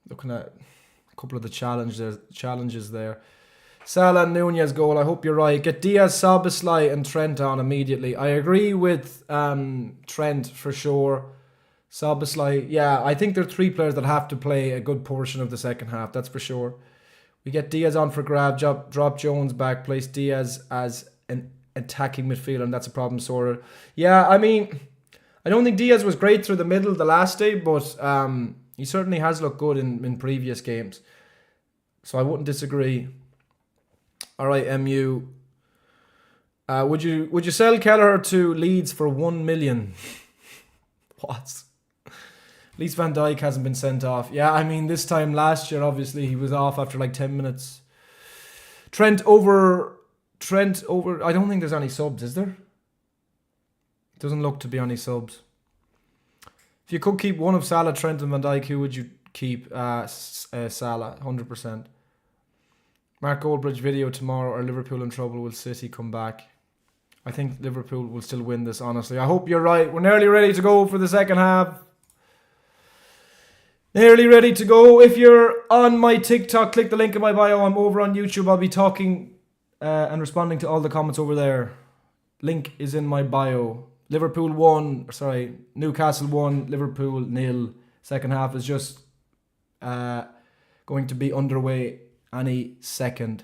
Looking at a couple of the challenges there. Salah and Nunez goal. I hope you're right. Get Diaz, Szoboszlai and Trent on immediately. I agree with Trent for sure. Szoboszlai, yeah, I think there are 3 players that have to play a good portion of the second half. That's for sure. We get Diaz on for grab, drop Jones back, place Diaz as an attacking midfielder, and that's a problem sorted. Yeah, I mean, I don't think Diaz was great through the middle the last day, but he certainly has looked good in previous games. So I wouldn't disagree. All right, MU. Would you sell Kelleher to Leeds for 1 million? What? At least Van Dijk hasn't been sent off. Yeah, I mean, this time last year, obviously, he was off after like 10 minutes. Trent over. I don't think there's any subs, is there? Doesn't look to be any subs. If you could keep one of Salah, Trent and Van Dijk, who would you keep? Salah, 100%. Mark Goldbridge video tomorrow. Are Liverpool in trouble? Will City come back? I think Liverpool will still win this, honestly. I hope you're right. We're nearly ready to go for the second half. Nearly ready to go. If you're on my TikTok, click the link in my bio. I'm over on YouTube. I'll be talking and responding to all the comments over there. Link is in my bio. Newcastle 1, Liverpool 0. Second half is just going to be underway any second.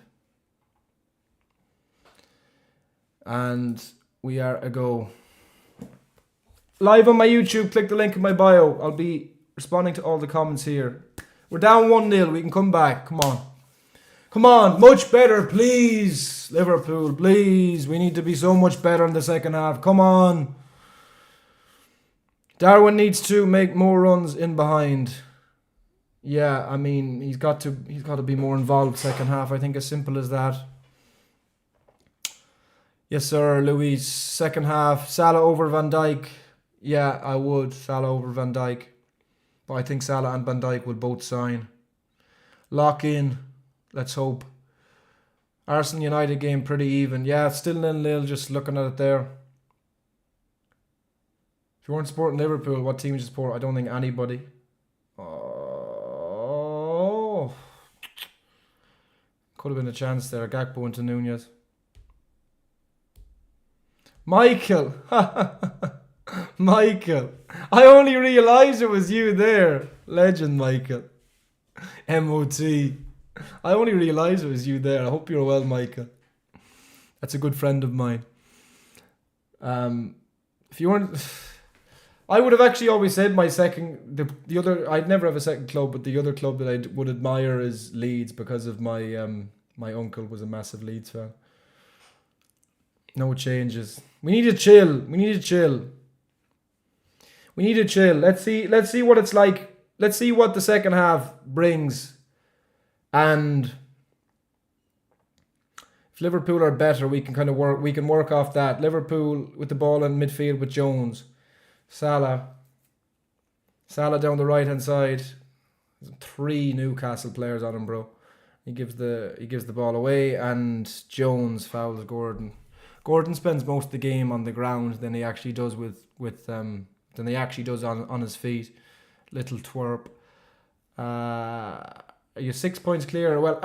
And we are a go. Live on my YouTube, click the link in my bio. I'll be responding to all the comments here. We're down 1-0. We can come back. Come on. Come on. Much better, please. Liverpool, please. We need to be so much better in the second half. Come on. Darwin needs to make more runs in behind. Yeah, I mean, he's got to be more involved second half. I think as simple as that. Yes, sir, Luis. Second half. Salah over Van Dijk. Yeah, I would. Salah over Van Dijk. But I think Salah and Van Dijk will both sign. Lock in. Let's hope. Arsenal United game pretty even. Yeah, it's still 0-0, just looking at it there. If you weren't supporting Liverpool, what team would you support? I don't think anybody. Oh. Could have been a chance there. Gakpo into Nunez. Michael. Michael. I only realised it was you there. Legend, Michael. MOT. I only realised it was you there. I hope you're well, Michael. That's a good friend of mine. If you weren't... I would have actually always said my second... The other... I'd never have a second club, but the other club that I would admire is Leeds because of my my uncle was a massive Leeds fan. No changes. We need to chill. We need to chill. We need to chill. Let's see what it's like. Let's see what the second half brings. And if Liverpool are better, we can work off that. Liverpool with the ball in midfield with Jones. Salah down the right hand side. There's 3 Newcastle players on him, bro. He gives the ball away, and Jones fouls Gordon. Gordon spends most of the game on the ground than he actually does on his feet. Little twerp. Are you 6 points clear? Well,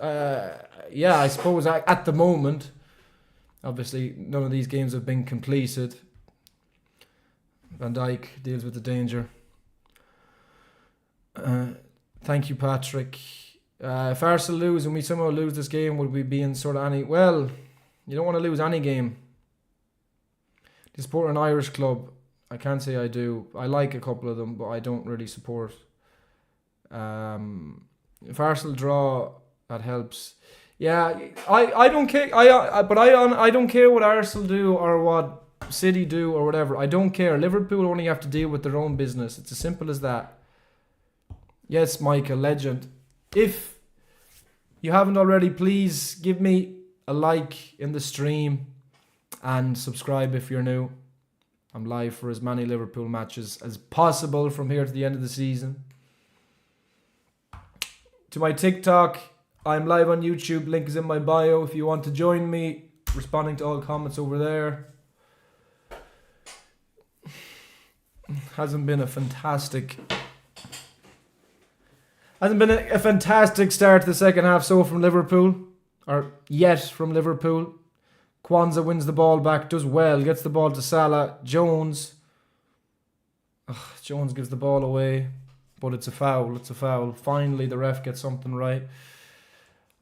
I suppose at the moment, obviously none of these games have been completed. Van Dijk deals with the danger. Thank you, Patrick. If Arsenal lose and we somehow lose this game, would we be in sort of any... Well, you don't want to lose any game. Do you support an Irish club? I can't say I do. I like a couple of them, but I don't really support. If Arsenal draw, that helps. Yeah, I don't care. I don't care what Arsenal do or what City do or whatever. I don't care. Liverpool only have to deal with their own business. It's as simple as that. Yes, Michael, legend. If you haven't already, please give me a like in the stream and subscribe if you're new. I'm live for as many Liverpool matches as possible from here to the end of the season. To my TikTok, I'm live on YouTube. Link is in my bio if you want to join me. Responding to all comments over there. Hasn't been a fantastic start to the second half from Liverpool. Or yet from Liverpool. Kwanzaa wins the ball back, does well, gets the ball to Salah. Jones gives the ball away, but it's a foul. Finally, the ref gets something right.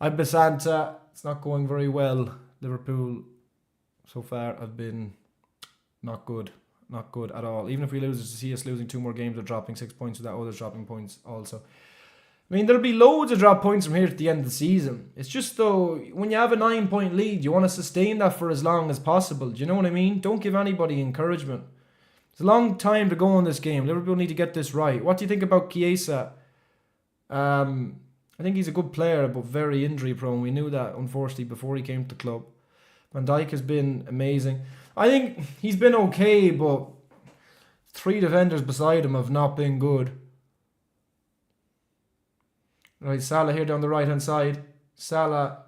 I'm Basanta. It's not going very well. Liverpool so far have been not good at all. Even if we lose, to see us losing 2 more games or dropping 6 points without others dropping points also. I mean, there'll be loads of drop points from here to the end of the season. It's just, though, when you have a 9-point lead, you want to sustain that for as long as possible. Do you know what I mean? Don't give anybody encouragement. It's a long time to go in this game. Liverpool need to get this right. What do you think about Chiesa? I think he's a good player, but very injury prone. We knew that, unfortunately, before he came to the club. Van Dijk has been amazing. I think he's been okay, but 3 defenders beside him have not been good. Right, Salah here down the right-hand side. Salah,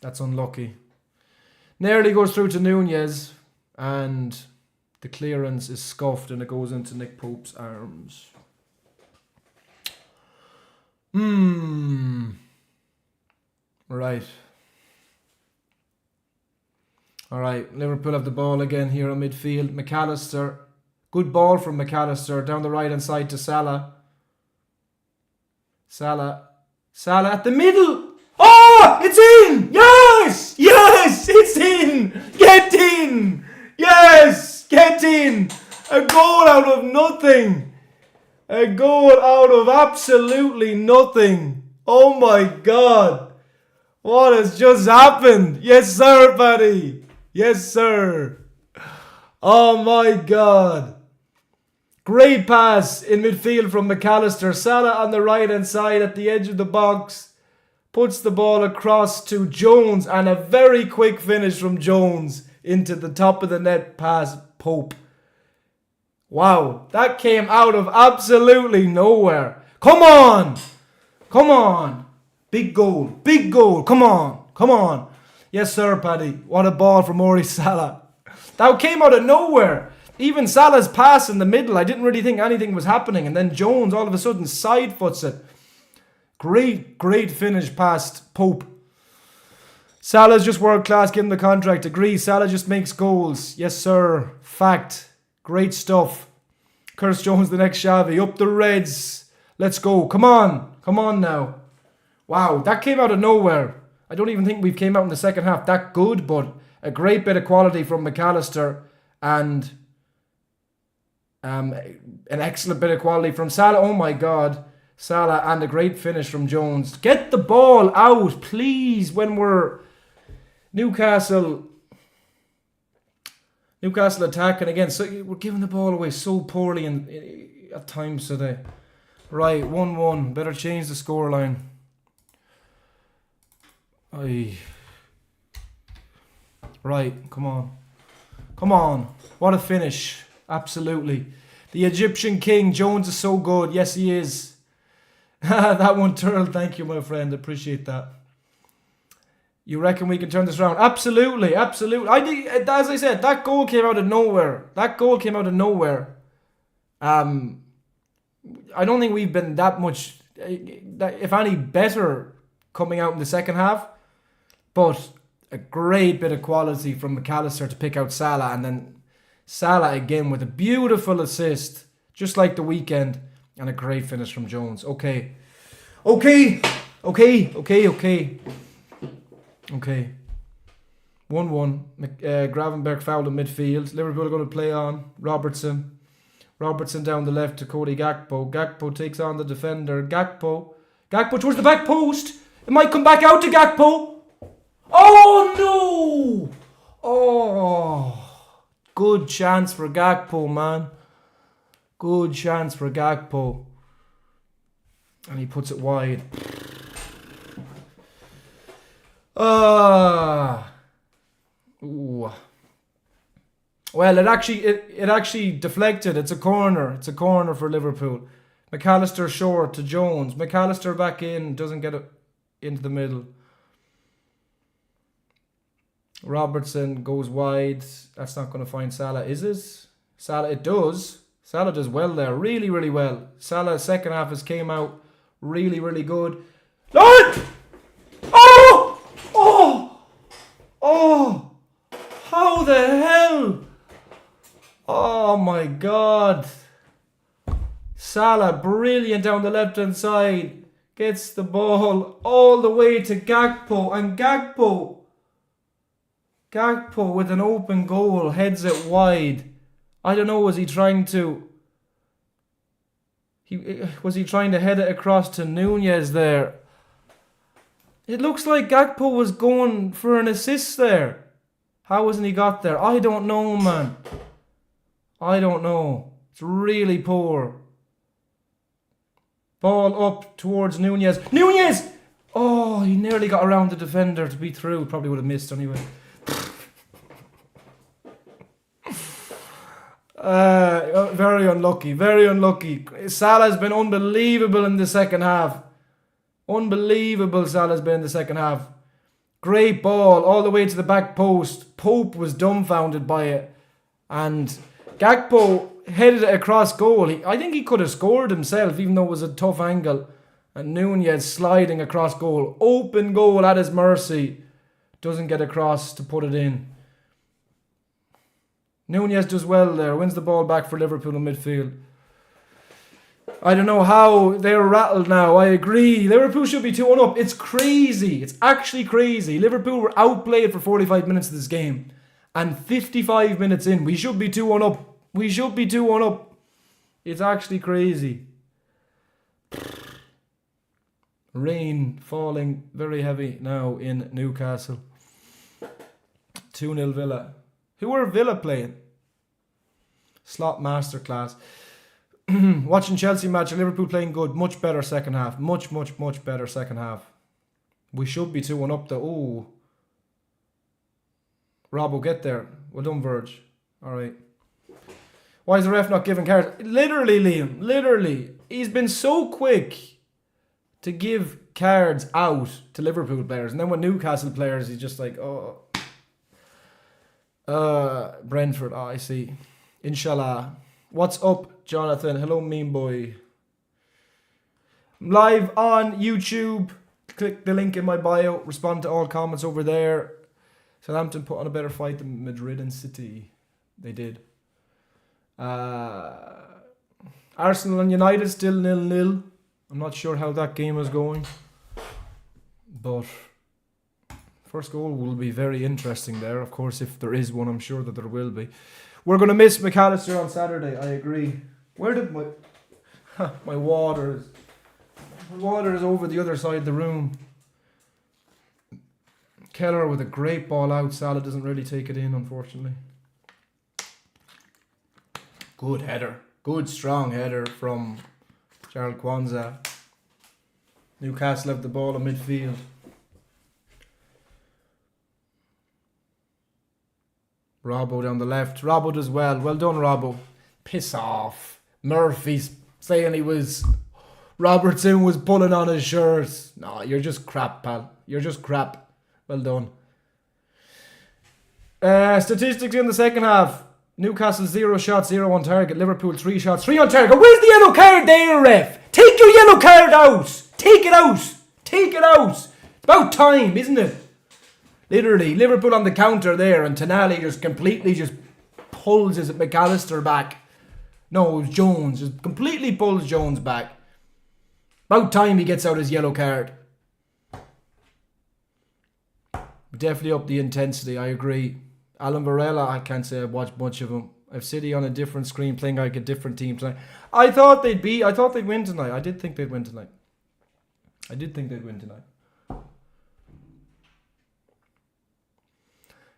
that's unlucky. Nearly goes through to Nunez, and the clearance is scuffed, and it goes into Nick Pope's arms. Right. Alright, Liverpool have the ball again here on midfield. McAllister. Good ball from McAllister down the right-hand side to Salah. Salah at the middle. Oh, it's in. Yes! Yes! It's in! Get in! Yes! Get in! A goal out of nothing! A goal out of absolutely nothing! Oh my God! What has just happened? Yes, sir, Paddy! Yes, sir! Oh my God! Great pass in midfield from McAllister. Salah on the right hand side at the edge of the box. Puts the ball across to Jones, and a very quick finish from Jones into the top of the net past Pope. Wow, that came out of absolutely nowhere. Come on! Come on! Big goal, big goal. Come on, come on. Yes, sir, Paddy. What a ball from Maurice Salah. That came out of nowhere. Even Salah's pass in the middle, I didn't really think anything was happening. And then Jones all of a sudden side foots it. Great, great finish past Pope. Salah's just world class. Give him the contract. Agree. Salah just makes goals. Yes, sir. Fact. Great stuff. Curtis Jones, the next Xavi. Up the Reds. Let's go. Come on. Come on now. Wow, that came out of nowhere. I don't even think we've came out in the second half that good, but a great bit of quality from McAllister and an excellent bit of quality from Salah. Oh my God. Salah, and a great finish from Jones. Get the ball out, please, when we're Newcastle attacking again. So we're giving the ball away so poorly at times today. Right, 1-1. Better change the scoreline. Right, come on. Come on. What a finish. Absolutely. The Egyptian King, Jones is so good. Yes, he is. That one, Turl. Thank you, my friend. Appreciate that. You reckon we can turn this around? Absolutely, absolutely. As I said, that goal came out of nowhere. That goal came out of nowhere. I don't think we've been that much, if any, better coming out in the second half. But a great bit of quality from McAllister to pick out Salah. And then Salah again with a beautiful assist, just like the weekend. And a great finish from Jones. Okay. 1-1. Gravenberch fouled in midfield. Liverpool are going to play on. Robertson down the left to Cody Gakpo. Gakpo takes on the defender. Gakpo towards the back post. It might come back out to Gakpo. Oh no! Oh, good chance for Gakpo, man. Good chance for Gakpo. And he puts it wide. Ooh. Well, it actually deflected. It's a corner. It's a corner for Liverpool. McAllister short to Jones. McAllister back in. Doesn't get it into the middle. Robertson goes wide. That's not going to find Salah, is it? Salah, it does. Salah does well there. Really, really well. Salah's second half has came out really, really good. Lord! Oh! Oh! Oh! How the hell? Oh my God. Salah, brilliant down the left-hand side. Gets the ball all the way to Gakpo. And Gakpo with an open goal, heads it wide. I don't know, was he trying to head it across to Nunez there? It looks like Gakpo was going for an assist there. How hasn't he got there? I don't know, man. I don't know. It's really poor. Ball up towards Nunez. Nunez! Oh, he nearly got around the defender to be through. Probably would have missed anyway. Very unlucky. Very unlucky. Salah's been unbelievable in the second half. Unbelievable Salah's been in the second half. Great ball all the way to the back post. Pope was dumbfounded by it. And Gakpo headed it across goal. I think he could have scored himself, even though it was a tough angle. And Nunez sliding across goal. Open goal at his mercy. Doesn't get across to put it in. Nunez does well there. Wins the ball back for Liverpool in midfield. I don't know how they're rattled now. I agree. Liverpool should be 2-1 up. It's crazy. It's actually crazy. Liverpool were outplayed for 45 minutes of this game. And 55 minutes in, we should be 2-1 up. We should be 2-1 up. It's actually crazy. Rain falling very heavy now in Newcastle. 2-0 Villa. Who are Villa playing? Slot masterclass. Watching Chelsea match and Liverpool playing good. Much better second half. Much better second half. We should be 2-1 up though. Oh. Rob will get there. Well done, Verge. Alright. Why is the ref not giving cards? Literally, Liam. Literally. He's been so quick to give cards out to Liverpool players. And then when Newcastle players, he's just like, oh. Brentford. Oh, I see. Inshallah. What's up, Jonathan? Hello, mean boy. I'm live on YouTube. Click the link in my bio. Respond to all comments over there. Southampton put on a better fight than Madrid and City. They did. Arsenal and United still 0-0. I'm not sure how that game is going. But first goal will be very interesting there. Of course, if there is one, I'm sure that there will be. We're going to miss McAllister on Saturday. I agree. Where did my... my water is... My water is over the other side of the room. Keller with a great ball out. Salah doesn't really take it in, unfortunately. Good header. Good, strong header from Gerald Kwanzaa. Newcastle have the ball in midfield. Robbo down the left. Robbo does well. Well done, Robbo. Piss off. Murphy's saying he was... Robertson was pulling on his shirt. No, you're just crap, pal. You're just crap. Well done. Statistics in the second half. Newcastle 0 shots, 0 on target. Liverpool 3 shots, 3 on target. Where's the yellow card there, ref? Take your yellow card out. Take it out. Take it out. It's about time, isn't it? Literally, Liverpool on the counter there, and Tonali just completely just pulls his McAllister back. No, it was Jones. Just completely pulls Jones back. About time he gets out his yellow card. Definitely up the intensity, I agree. Alan Varela, I can't say I've watched much of him. I've City on a different screen playing like a different team tonight. I thought they'd win tonight. I did think they'd win tonight.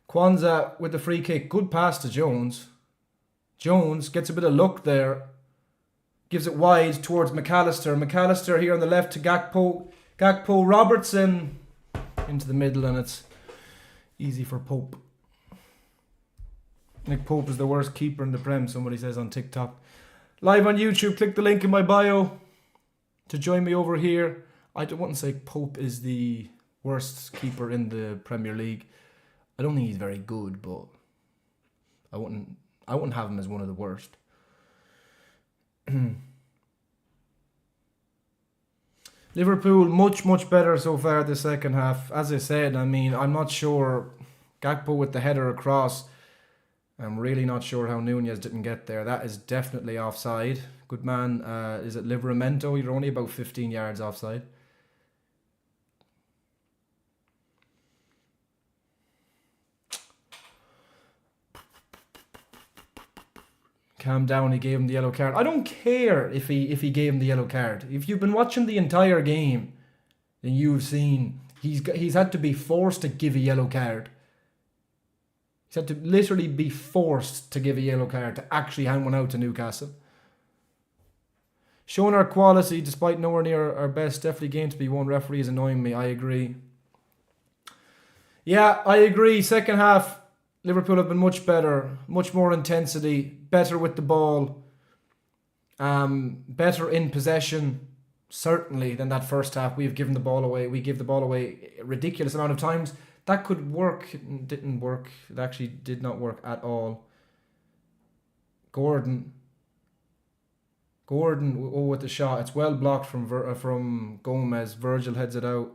Kwanzaa with the free kick. Good pass to Jones. Jones gets a bit of luck there. Gives it wide towards McAllister. McAllister here on the left to Gakpo. Gakpo, Robertson into the middle, and it's easy for Pope. Nick Pope is the worst keeper in the Prem, somebody says on TikTok. Live on YouTube, click the link in my bio to join me over here. I wouldn't say Pope is the worst keeper in the Premier League. I don't think he's very good, but I wouldn't have him as one of the worst. Liverpool much better so far the second half. As I said, I mean, I'm not sure. Gakpo with the header across. I'm really not sure how Nunez didn't get there. That is definitely offside. Good man. Is it Livramento? You're only about 15 yards offside. Calm down, he gave him the yellow card. I don't care if he gave him the yellow card. If you've been watching the entire game, then you've seen he's had to be forced to give a yellow card. He's had to literally be forced to give a yellow card to actually hand one out to Newcastle. Showing our quality despite nowhere near our best. Definitely game to be won. Referee is annoying me. I agree. Yeah, I agree. Second half, Liverpool have been much better, much more intensity, better with the ball, better in possession, certainly, than that first half. We've given the ball away. We give the ball away a ridiculous amount of times. That could work. It didn't work. It actually did not work at all. Gordon, with the shot. It's well blocked from Gomez. Virgil heads it out.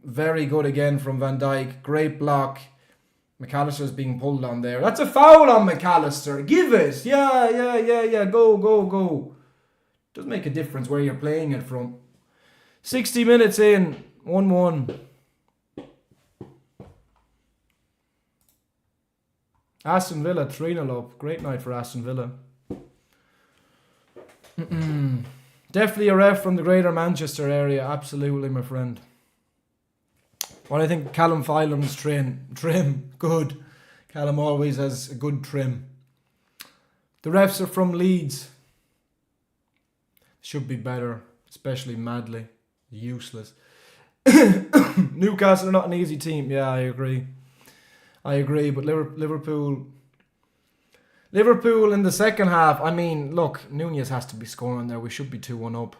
Very good again from Van Dijk. Great block. McAllister's being pulled on there. That's a foul on McAllister. Give it. Yeah. Go. Doesn't make a difference where you're playing it from. 60 minutes in. 1-1. Aston Villa 3-0 up. Great night for Aston Villa. Definitely a ref from the greater Manchester area. Absolutely, my friend. Well, I think Callum Phelan's trim. Good. Callum always has a good trim. The refs are from Leeds. Should be better. Especially Madley. Useless. Newcastle are not an easy team. Yeah, I agree. But Liverpool in the second half, I mean, look, Nunez has to be scoring there. We should be 2-1 up.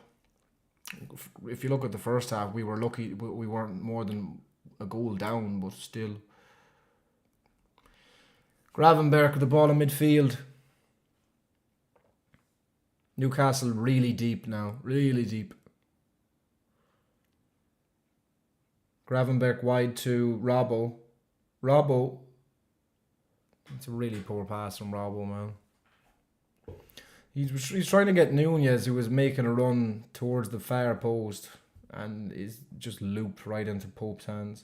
If you look at the first half, we were lucky we weren't more than a goal down, but still. Gravenberch with the ball in midfield. Newcastle really deep now. Really deep. Gravenberch wide to Robbo. It's a really poor pass from Robbo, man. He's trying to get Nunez, who was making a run towards the far post, and is just looped right into Pope's hands.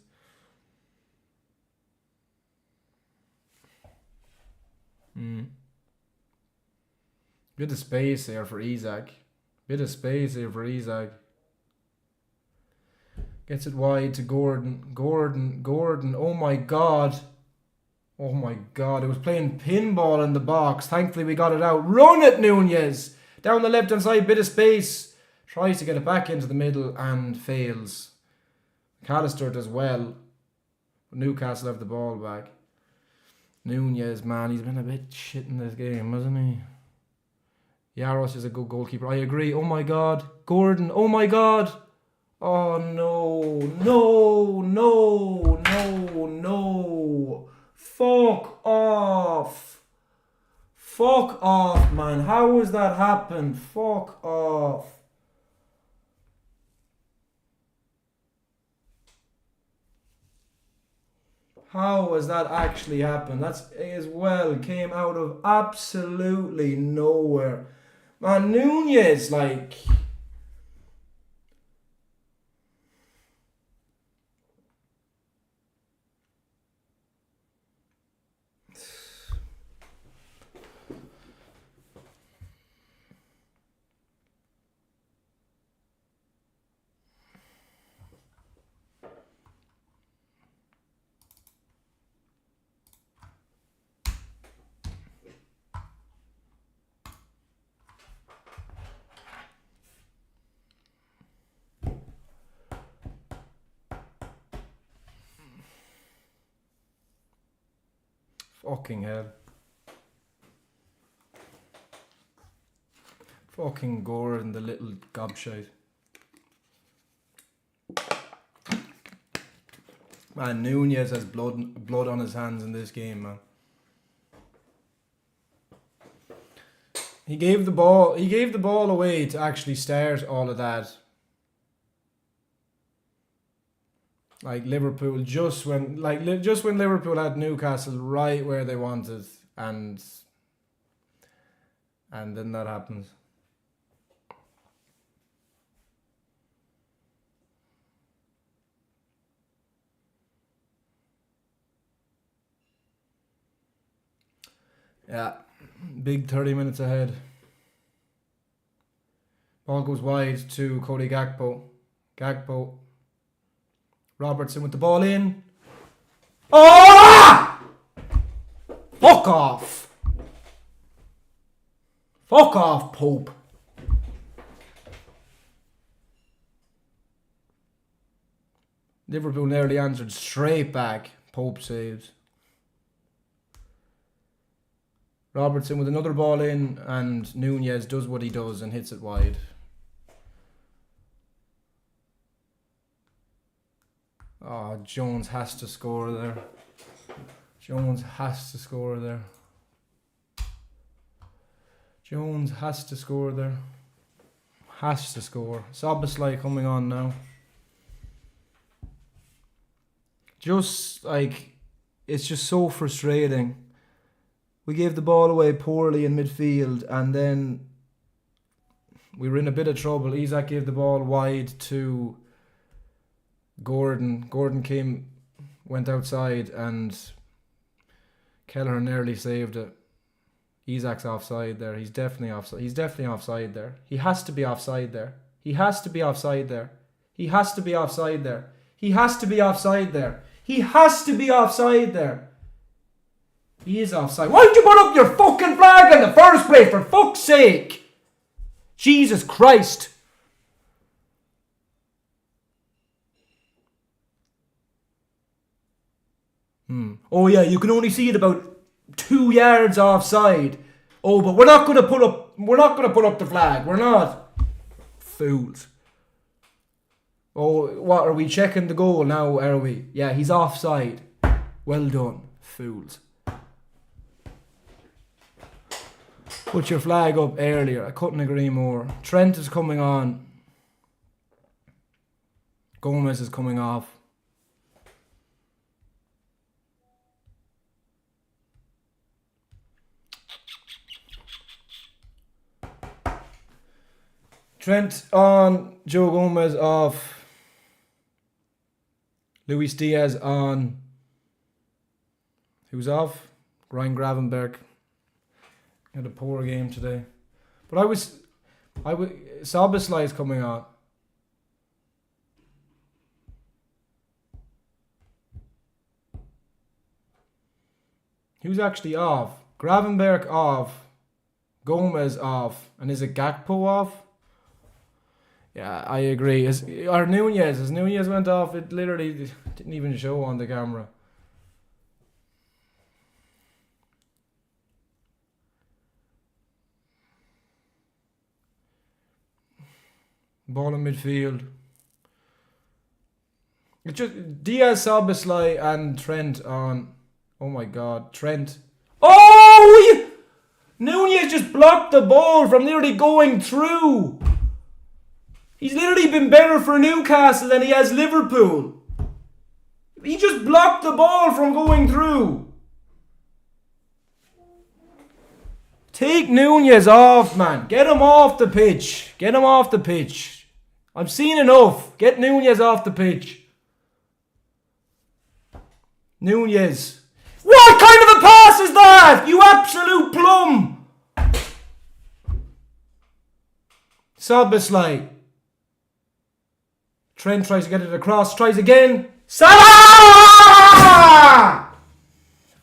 Bit of space there for Isak. Gets it wide to Gordon. Oh my God. It was playing pinball in the box. Thankfully we got it out. Run it, Nunez. Down the left hand side, bit of space. Tries to get it back into the middle and fails. McAllister does well. Newcastle have the ball back. Nunez, man, he's been a bit shit in this game, hasn't he? Yaros is a good goalkeeper. I agree. Oh my God. Gordon. Oh my God. Oh no. Fuck off, man. How has that happened? Fuck off. How has that actually happened? That's as well came out of absolutely nowhere. Man, Nunez, like... Fucking hell. Fucking Gordon, the little gobshite. Man, Nunez has blood on his hands in this game, man. He gave the ball away to actually start all of that. Like Liverpool, just when Liverpool had Newcastle right where they wanted, and then that happens. Yeah, big 30 minutes ahead. Ball goes wide to Cody Gakpo. Robertson with the ball in. Oh! Fuck off! Fuck off, Pope. Liverpool nearly answered straight back. Pope saves. Robertson with another ball in, and Nunez does what he does and hits it wide. Oh, Jones has to score there. Jones has to score. Szoboszlai coming on now. Just like it's just so frustrating. We gave the ball away poorly in midfield, and then we were in a bit of trouble. Isak gave the ball wide to Gordon. Gordon went outside, and Kelleher nearly saved it. Isak's offside there. He's definitely offside. He's definitely offside there. He has to be offside there. He has to be offside there. He has to be offside there. He has to be offside there. He has to be offside there. He is offside. Why did you put up your fucking flag in the first place, for fuck's sake? Jesus Christ. Oh yeah, you can only see it about 2 yards offside. Oh, but we're not gonna put up the flag. We're not. Fools. Oh, what, are we checking the goal now, are we? Yeah, he's offside. Well done, fools. Put your flag up earlier. I couldn't agree more. Trent is coming on. Gomez is coming off. Trent on, Joe Gomez off. Luis Diaz on. Who's off? Ryan Gravenberg. Had a poor game today. But Szoboszlai is coming on. Who's actually off? Gravenberg off. Gomez off. And is it Gakpo off? Yeah, I agree. As Nunez went off, it literally didn't even show on the camera. Ball in midfield. It's just Diaz, Szoboszlai and Trent on. Oh my God, Trent. Oh! Nunez just blocked the ball from literally going through. He's literally been better for Newcastle than he has Liverpool. He just blocked the ball from going through. Take Nunez off, man. Get him off the pitch. Get him off the pitch. I've seen enough. Get Nunez off the pitch. Nunez. What kind of a pass is that? You absolute plum. Szoboszlai. Trent tries to get it across. Tries again. Salah!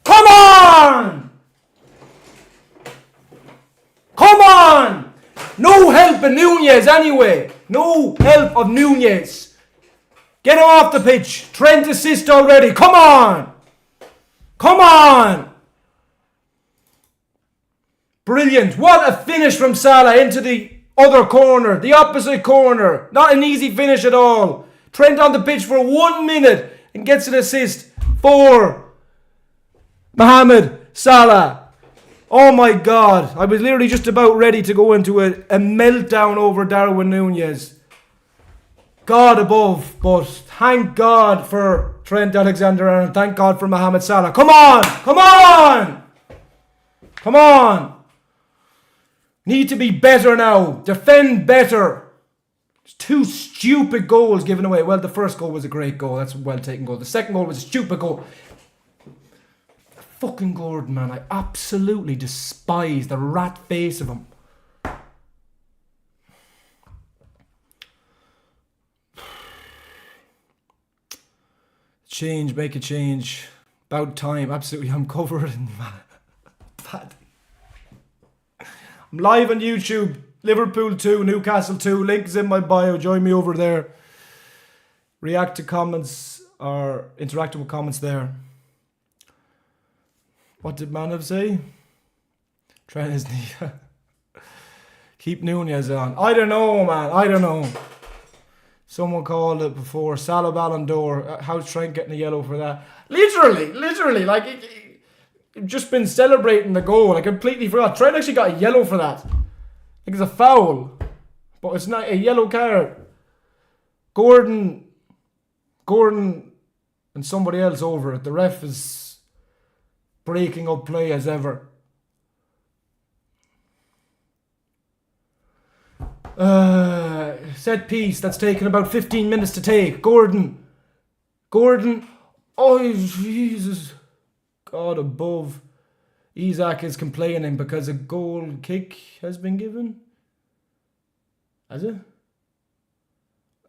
Come on! Come on! No help in Nunez anyway. No help of Nunez. Get him off the pitch. Trent assist already. Come on! Come on! Brilliant. What a finish from Salah into the other corner. The opposite corner. Not an easy finish at all. Trent on the pitch for 1 minute and gets an assist for Mohamed Salah. Oh my God. I was literally just about ready to go into a meltdown over Darwin Nunez. God above. But thank God for Trent Alexander-Arnold. Thank God for Mohamed Salah. Come on! Come on! Come on! Need to be better now. Defend better. It's 2 stupid goals given away. Well, the first goal was a great goal. That's a well-taken goal. The second goal was a stupid goal. Fucking Gordon, man. I absolutely despise the rat face of him. Change, make a change. About time. Absolutely, I'm covered in bad. I'm live on YouTube. Liverpool 2, Newcastle 2. Link is in my bio. Join me over there. React to comments or interact with comments there. What did Manav say? Trent is keep Nunez on. I don't know, man. I don't know. Someone called it before. Salah Ballon d'Or. How's Trent getting a yellow for that? Literally. Like, it just been celebrating the goal. I completely forgot. Trent actually got a yellow for that. Like, it's a foul. But it's not a yellow card. Gordon and somebody else over it. The ref is breaking up play as ever. Set piece. That's taken about 15 minutes to take. Gordon. Oh, Jesus. God above. Isaac is complaining because a goal kick has been given. Has it?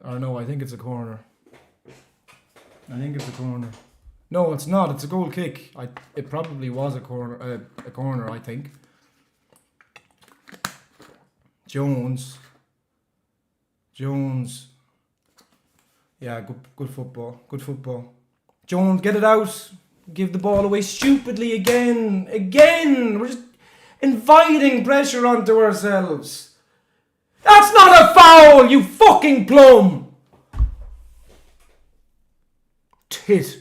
Or no, I think it's a corner. No, it's not. It's a goal kick. It probably was a corner, I think. Jones. Yeah, good football. Jones, get it out. Give the ball away stupidly again. We're just inviting pressure onto ourselves. That's not a foul, you fucking plum. Tit.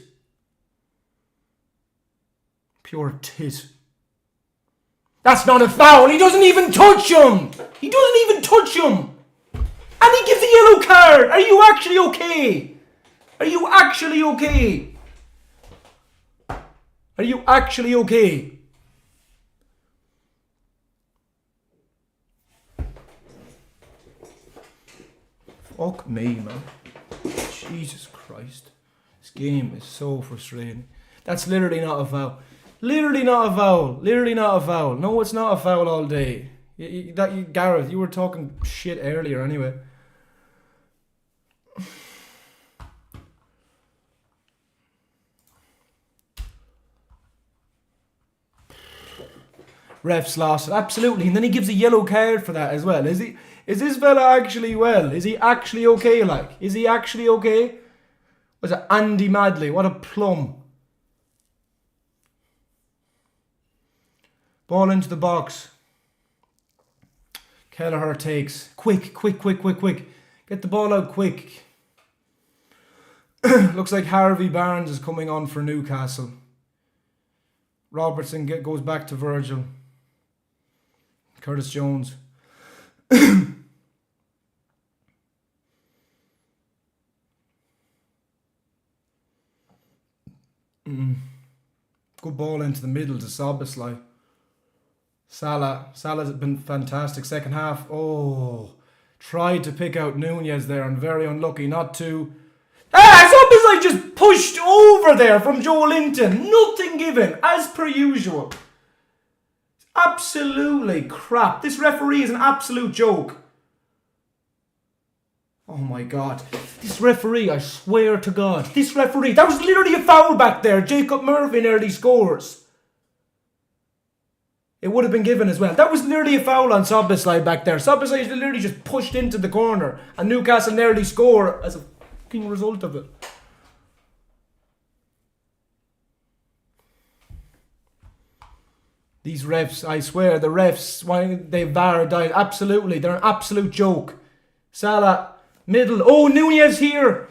Pure tit. That's not a foul. He doesn't even touch him. And he gives a yellow card. Are you actually okay? Fuck me, man. Jesus Christ. This game is so frustrating. That's literally not a foul. No, it's not a foul all day. Gareth, you were talking shit earlier anyway. Refs lost it, absolutely, and then he gives a yellow card for that as well. Is this fella actually well? Is he actually okay? Was it Andy Madley? What a plum. Ball into the box. Kelleher takes. Quick. Get the ball out quick. Looks like Harvey Barnes is coming on for Newcastle. Robertson goes back to Virgil. Curtis Jones. Good ball into the middle to Soboslai. Salah's been fantastic second half. Oh, tried to pick out Nunez there and very unlucky not to. Soboslai just pushed over there from Joe Linton. Nothing given, as per usual. Absolutely crap. This referee is an absolute joke. Oh my God. This referee, I swear to God. That was literally a foul back there. Jacob Murphy nearly scores. It would have been given as well. That was nearly a foul on Soboslai back there. Soboslai literally just pushed into the corner and Newcastle nearly score as a fucking result of it. These refs, I swear, the refs, why they VAR died. Absolutely, they're an absolute joke. Salah, middle. Oh, Nunez here.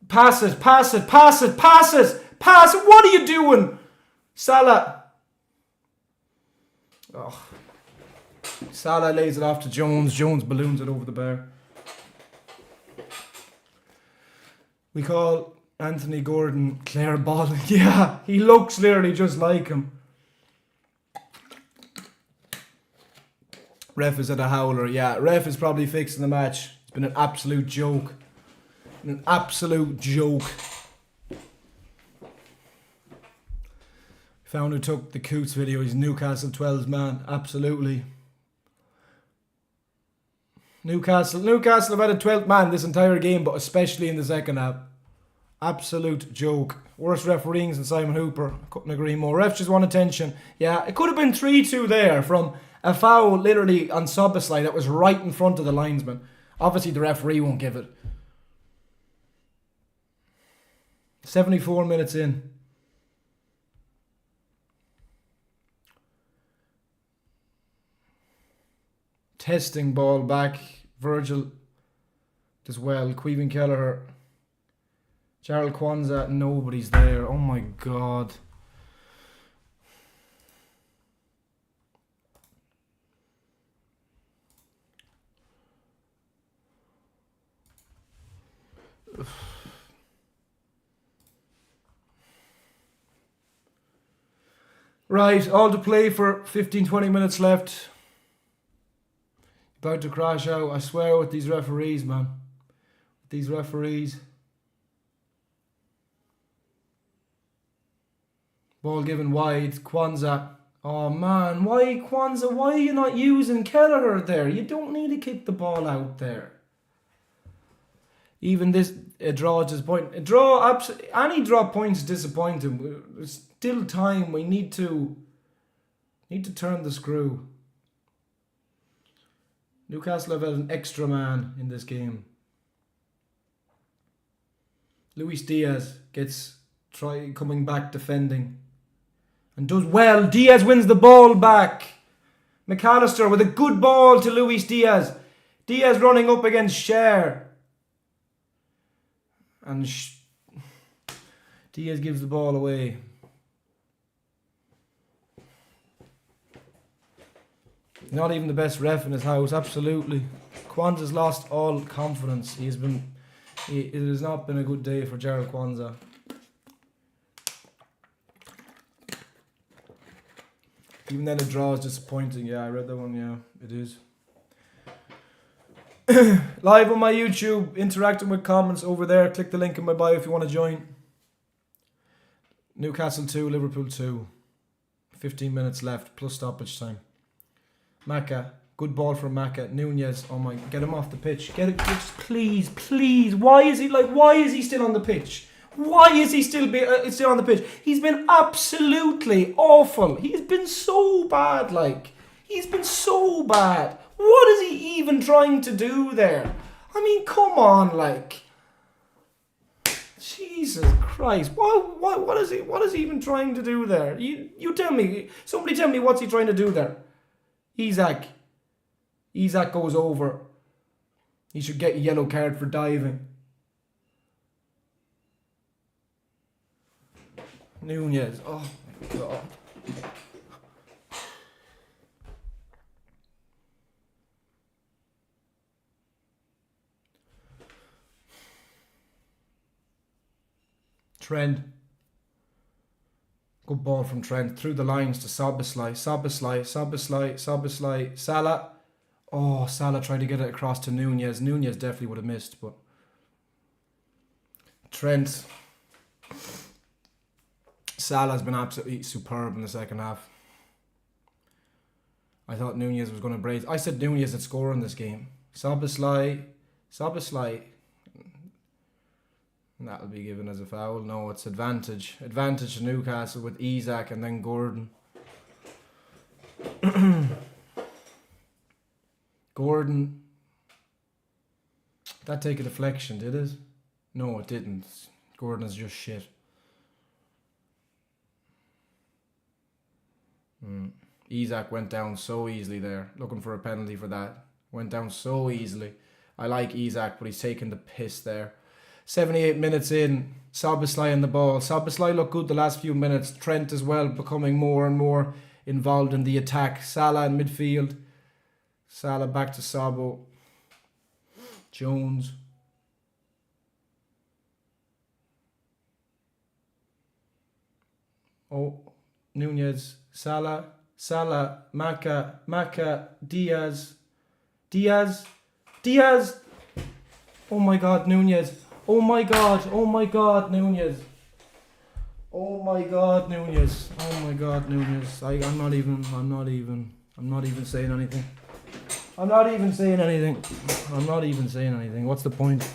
Pass it. What are you doing? Salah. Oh. Salah lays it off to Jones. Jones balloons it over the bar. We call Anthony Gordon Claire Ball. Yeah, he looks literally just like him. Ref is at a howler. Yeah, ref is probably fixing the match. It's been an absolute joke. Found who took the Coots video. He's Newcastle 12's man. Absolutely. Newcastle have had a 12th man this entire game, but especially in the second half. Absolute joke. Worst refereeing than Simon Hooper. Couldn't agree more. Ref just want attention. Yeah, it could have been 3-2 there from a foul literally on Soboslai that was right in front of the linesman. Obviously the referee won't give it. 74 minutes in. Testing ball back. Virgil does well. Queven Kelleher. Gerald Kwanzaa. Nobody's there. Oh my God. Right, all to play for 15-20 minutes left. About to crash out. I swear with these referees, man. With these referees. Ball given wide. Kwanzaa. Oh man, why Kwanzaa? Why are you not using Kelleher there? You don't need to kick the ball out there. Even this a draw is disappointing. Any draw points is disappointing. There's still time. We need to turn the screw. Newcastle have had an extra man in this game. Luis Diaz gets coming back defending and does well. Diaz wins the ball back. McAllister with a good ball to Luis Diaz. Diaz running up against Cher. And Diaz gives the ball away. Not even the best ref in his house, absolutely. Kwanzaa's lost all confidence. It has not been a good day for Gerald Kwanzaa. Even then a draw is disappointing. Yeah, I read that one, yeah, it is. Live on my YouTube, interacting with comments over there. Click the link in my bio if you want to join. Newcastle 2, Liverpool 2. 15 minutes left, plus stoppage time. Maka, good ball from Maka. Nunez, oh my, get him off the pitch. Get it, please, please. Why is he still on the pitch? Why is he still on the pitch? He's been absolutely awful. He's been so bad, He's been so bad. What is he even trying to do there? I mean, come on, Jesus Christ. What is he even trying to do there? You tell me. Somebody tell me what's he trying to do there. Isak goes over. He should get a yellow card for diving. Nunez. Oh my God. Trent. Good ball from Trent. Through the lines to Szoboszlai. Salah. Oh, Salah tried to get it across to Nunez. Nunez definitely would have missed, but Trent. Salah's been absolutely superb in the second half. I thought Nunez was going to brace. I said Nunez would score in this game. Szoboszlai. That'll be given as a foul. No, it's advantage. Advantage to Newcastle with Isak and then Gordon. Gordon. That take a deflection, did it? No, it didn't. Gordon is just shit. Isak went down so easily there. Looking for a penalty for that. Went down so easily. I like Isak, but he's taking the piss there. 78 minutes in, Szoboszlai on the ball. Szoboszlai looked good the last few minutes. Trent as well, becoming more and more involved in the attack. Salah in midfield. Salah back to Sabo. Jones. Oh, Nunez. Salah, Maka, Diaz. Oh my God, Nunez. Oh my God, Nunez. I'm not even saying anything. What's the point?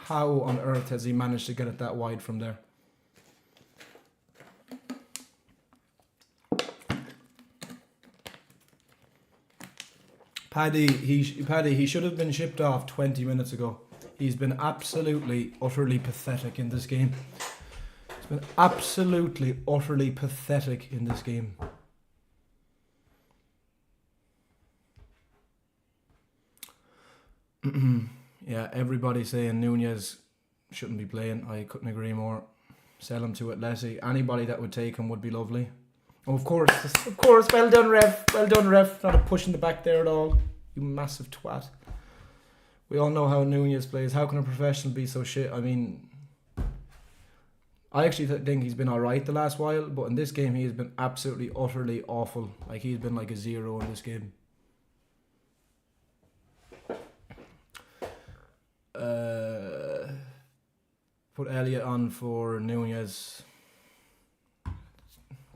How on earth has he managed to get it that wide from there? Paddy, he should have been shipped off 20 minutes ago. He's been absolutely, utterly pathetic in this game. Yeah, everybody saying Nunez shouldn't be playing. I couldn't agree more. Sell him to Atleti. Anybody that would take him would be lovely. Oh, of course. Well done, ref. Not a push in the back there at all. You massive twat. We all know how Nunez plays. How can a professional be so shit? I mean, I actually think he's been alright the last while, but in this game he has been absolutely, utterly awful. Like, he's been like a 0 in this game. Put Elliott on for Nunez.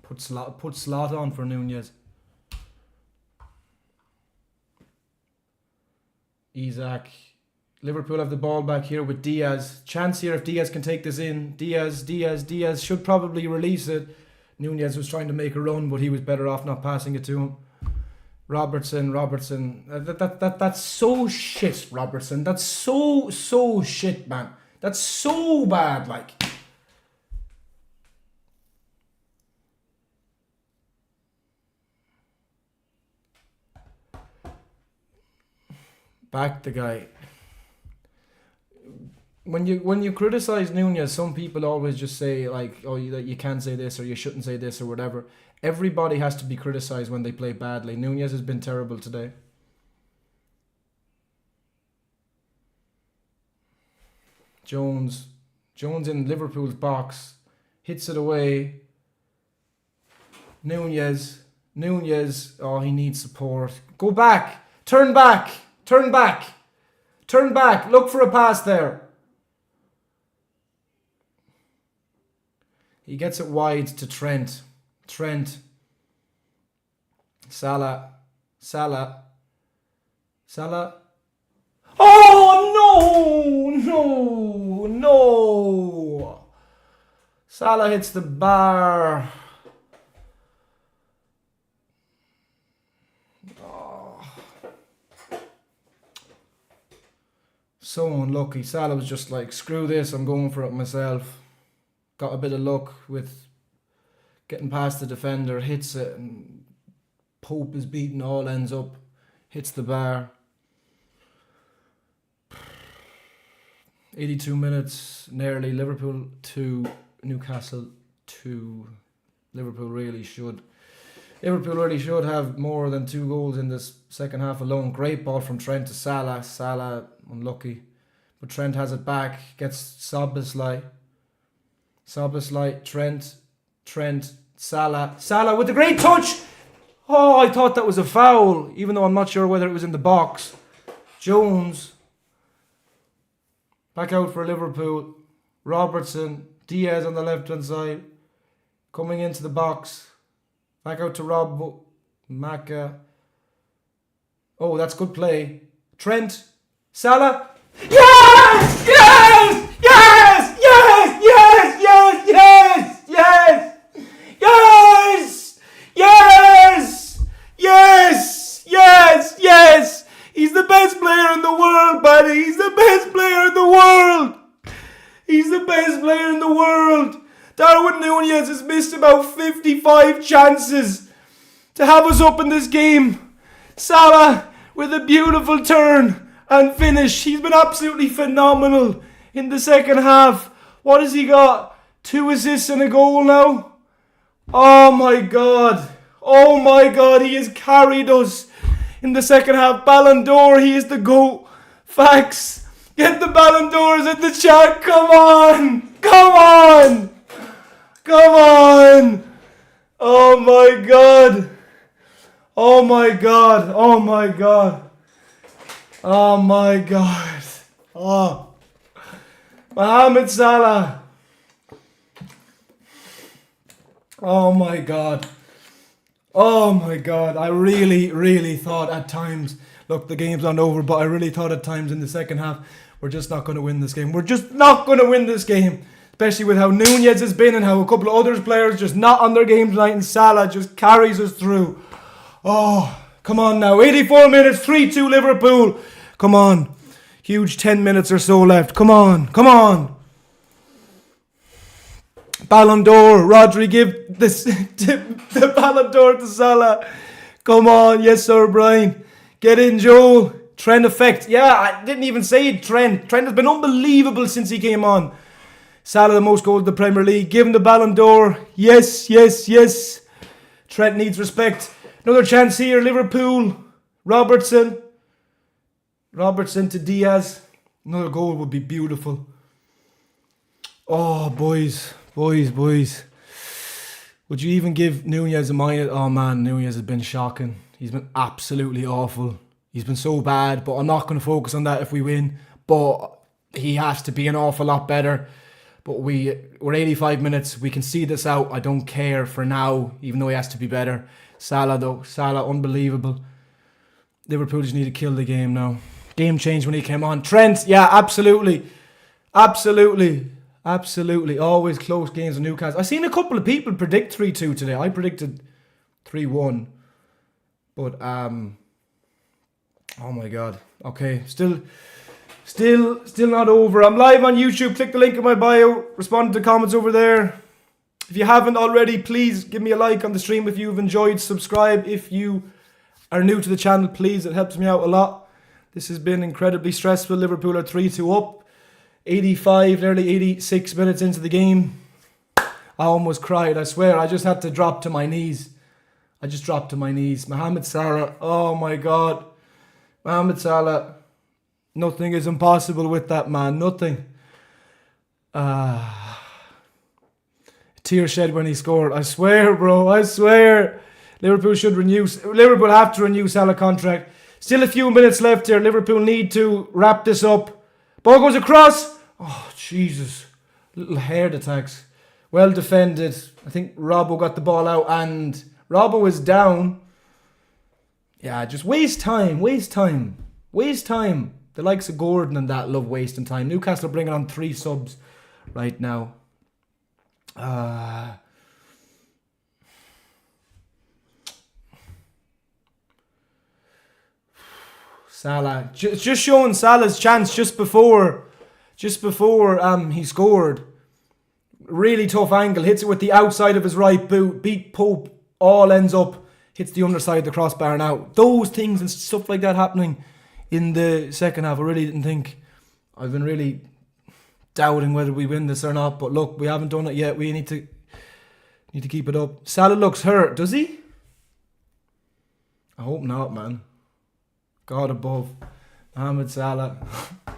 Put Slot on for Nunez. Isak. Liverpool have the ball back here with Diaz. Chance here if Diaz can take this in. Diaz should probably release it. Nunez was trying to make a run, but he was better off not passing it to him. Robertson. That's so shit, Robertson. That's so shit, man. That's so bad, like. Back the guy. When you criticize Nunez, some people always just say like, oh, you can't say this or you shouldn't say this or whatever. Everybody has to be criticized when they play badly. Nunez has been terrible today. Jones in Liverpool's box, hits it away. Nunez. Oh, he needs support. Go back. Turn back. Look for a pass there. He gets it wide to Trent. Salah. Oh, no. Salah hits the bar. Oh. So unlucky. Salah was just like, screw this, I'm going for it myself. Got a bit of luck with getting past the defender, hits it, and Pope is beaten, all ends up, hits the bar. 82 minutes, nearly. Liverpool 2, Newcastle 2. Liverpool really should have more than 2 goals in this second half alone. Great ball from Trent to Salah. Salah, unlucky. But Trent has it back, gets Szoboszlai, Trent, Salah with a great touch. Oh, I thought that was a foul, even though I'm not sure whether it was in the box. Jones, back out for Liverpool. Robertson, Diaz on the left-hand side, coming into the box. Back out to Rob Maka. Oh, that's good play. Trent, Salah. Yes! He's the best player in the world, buddy. He's the best player in the world. Darwin Nunez has missed about 55 chances to have us up in this game. Salah with a beautiful turn and finish. He's been absolutely phenomenal in the second half. What has he got? 2 assists and a goal now. Oh my God, he has carried us in the second half. Ballon d'Or, he is the GOAT. Facts. Get the Ballon d'Ors in the chat. Come on. Oh my God. Oh, Mohamed Salah. Oh my God. I really thought at times, look, the game's not over, but I really thought at times in the second half, we're just not going to win this game. Especially with how Nunez has been and how a couple of other players just not on their game tonight, and Salah just carries us through. Oh, come on now. 84 minutes, 3-2 Liverpool. Come on. Huge 10 minutes or so left. Come on. Ballon d'Or. Rodri, give this the Ballon d'Or to Salah. Come on. Yes, sir, Brian. Get in, Joel. Trent effect. Yeah, I didn't even say it, Trent. Trent has been unbelievable since he came on. Salah, the most goals in the Premier League. Give him the Ballon d'Or. Yes. Trent needs respect. Another chance here. Liverpool. Robertson to Diaz. Another goal would be beautiful. Oh, boys. Boys. Would you even give Nunez a minute? Oh man, Nunez has been shocking. He's been absolutely awful. He's been so bad, but I'm not going to focus on that if we win. But he has to be an awful lot better. But we're 85 minutes. We can see this out. I don't care for now, even though he has to be better. Salah though. Salah, unbelievable. Liverpool just need to kill the game now. Game changed when he came on. Trent, yeah, absolutely. Always close games in Newcastle. I've seen a couple of people predict 3-2 today. I predicted 3-1. But, oh my God. Okay, still not over. I'm live on YouTube. Click the link in my bio. Respond to the comments over there. If you haven't already, please give me a like on the stream if you've enjoyed. Subscribe if you are new to the channel, please. It helps me out a lot. This has been incredibly stressful. Liverpool are 3-2 up. 85, nearly 86 minutes into the game. I almost cried, I swear. I just had to drop to my knees. Mohamed Salah, oh my God. Mohamed Salah. Nothing is impossible with that man. Nothing. Tear shed when he scored. I swear, bro. I swear. Liverpool have to renew Salah contract. Still a few minutes left here. Liverpool need to wrap this up. Ball goes across. Oh, Jesus. Little heart attacks. Well defended. I think Robbo got the ball out and Robbo is down. Yeah, just waste time. The likes of Gordon and that love wasting time. Newcastle bringing on 3 subs right now. Salah. Just showing Salah's chance just before he scored. Really tough angle. Hits it with the outside of his right boot. Beat Pope. All ends up. Hits the underside of the crossbar now. Those things and stuff like that happening in the second half. I really didn't think. I've been really doubting whether we win this or not. But look, we haven't done it yet. We need to keep it up. Salah looks hurt. Does he? I hope not, man. God above. Mohamed Salah.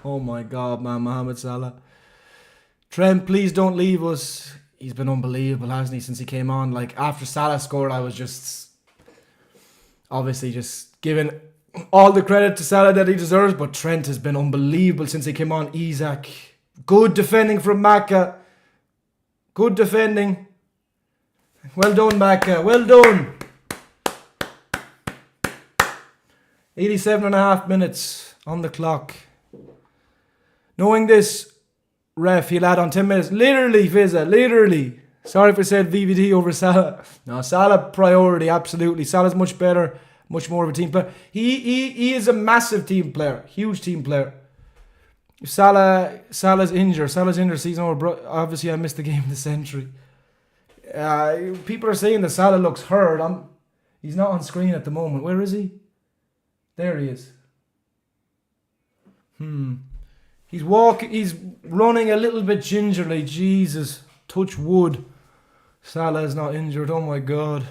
Oh my God, man. Mohamed Salah. Trent, please don't leave us. He's been unbelievable, hasn't he, since he came on? Like, after Salah scored, I was just obviously just giving all the credit to Salah that he deserves, but Trent has been unbelievable since he came on. Isaac. Good defending from Maka. Good defending. Well done, Maka. Well done. 87.5 minutes on the clock. Knowing this, ref, he'll add on 10 minutes. Literally, Fizza, literally. Sorry if I said VVD over Salah. No, Salah priority, absolutely. Salah's much better, much more of a team player. He is a massive team player, huge team player. If Salah's injured season over. Obviously, I missed the game of the century. People are saying that Salah looks hurt. He's not on screen at the moment. Where is he? There he is. He's running a little bit gingerly. Jesus. Touch wood. Salah is not injured. Oh my God.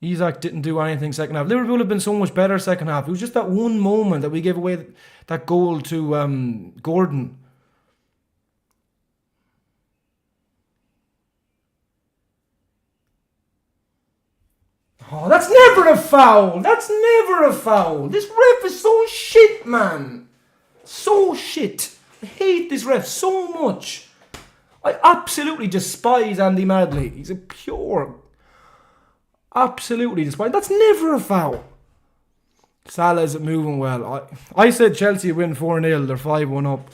Isaac didn't do anything second half. Liverpool have been so much better second half. It was just that one moment that we gave away that goal to Gordon. Oh, that's never a foul. That's never a foul. This ref is so shit, man. So shit. I hate this ref so much. I absolutely despise Andy Madley. He's a pure... Absolutely despise. That's never a foul. Salah isn't moving well. I said Chelsea win 4-0. They're 5-1 up.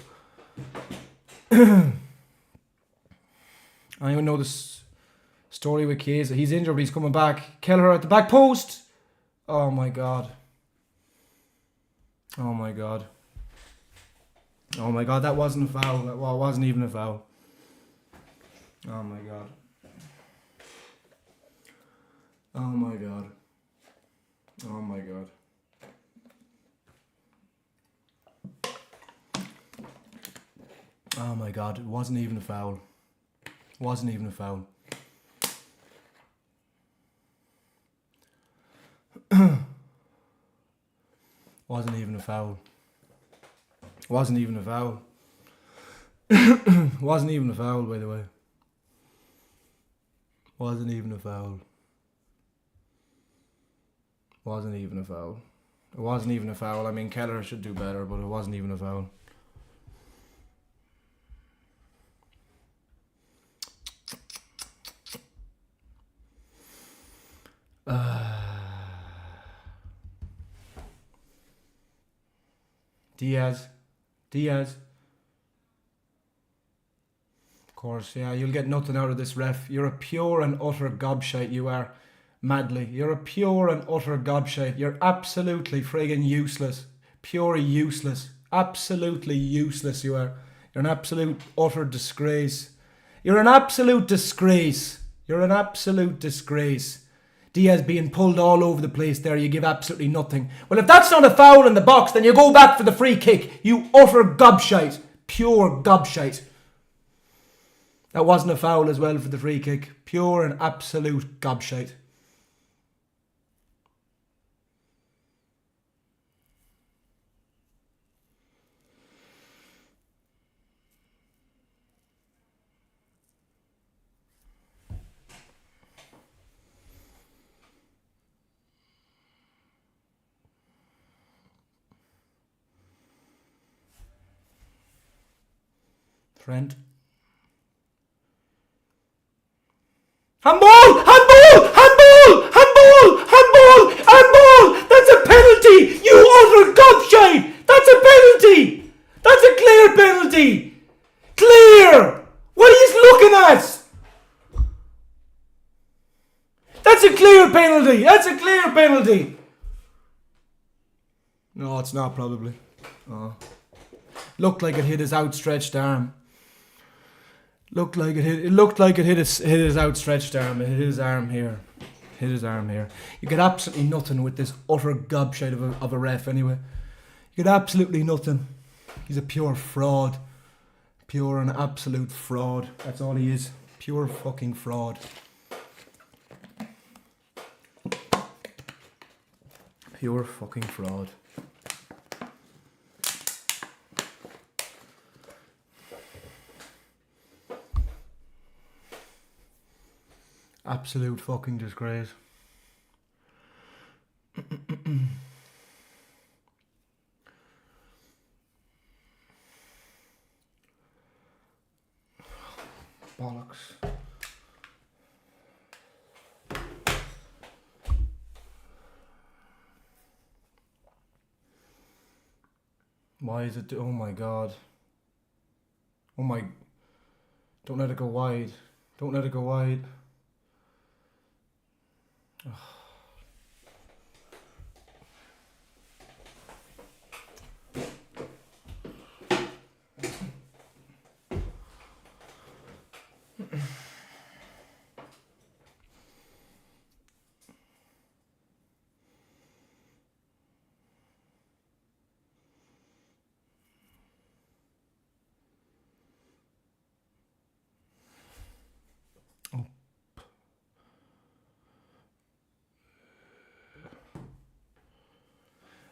I don't know this story with Chiesa. He's injured, but he's coming back. Kelleher at the back post. Oh my God. Oh my God. Oh my God, that wasn't a foul. That wasn't even a foul. Oh my God. Oh my God. Oh my God. Oh my God, it wasn't even a foul. Wasn't even a foul. Wasn't even a foul. Wasn't even a foul. Wasn't even a foul, by the way. Wasn't even a foul. Wasn't even a foul. It wasn't even a foul. I mean, Keller should do better, but it wasn't even a foul. Diaz. Of course, yeah, you'll get nothing out of this ref. You're a pure and utter gobshite, you are. Madly. You're a pure and utter gobshite. You're absolutely friggin' useless. Pure useless. Absolutely useless you are. You're an absolute utter disgrace. You're an absolute disgrace. You're an absolute disgrace. Diaz being pulled all over the place there. You give absolutely nothing. Well, if that's not a foul in the box, then you go back for the free kick. You utter gobshite. Pure gobshite. That wasn't a foul as well for the free kick. Pure and absolute gobshite. Trent. Handball! Handball! Handball! Handball! Handball! Handball! That's a penalty! You utter gobshite! That's a penalty! That's a clear penalty! Clear! What are you looking at? That's a clear penalty! That's a clear penalty! No, it's not probably. Oh. Looked like it hit his outstretched arm. Looked like it hit his outstretched arm. It hit his arm here. Hit his arm here. You get absolutely nothing with this utter gobshite of a ref anyway. You get absolutely nothing. He's a pure fraud. Pure and absolute fraud. That's all he is. Pure fucking fraud. Pure fucking fraud. Absolute fucking disgrace. Bollocks. Why is it? Oh my god. Oh my. Don't let it go wide. Don't let it go wide.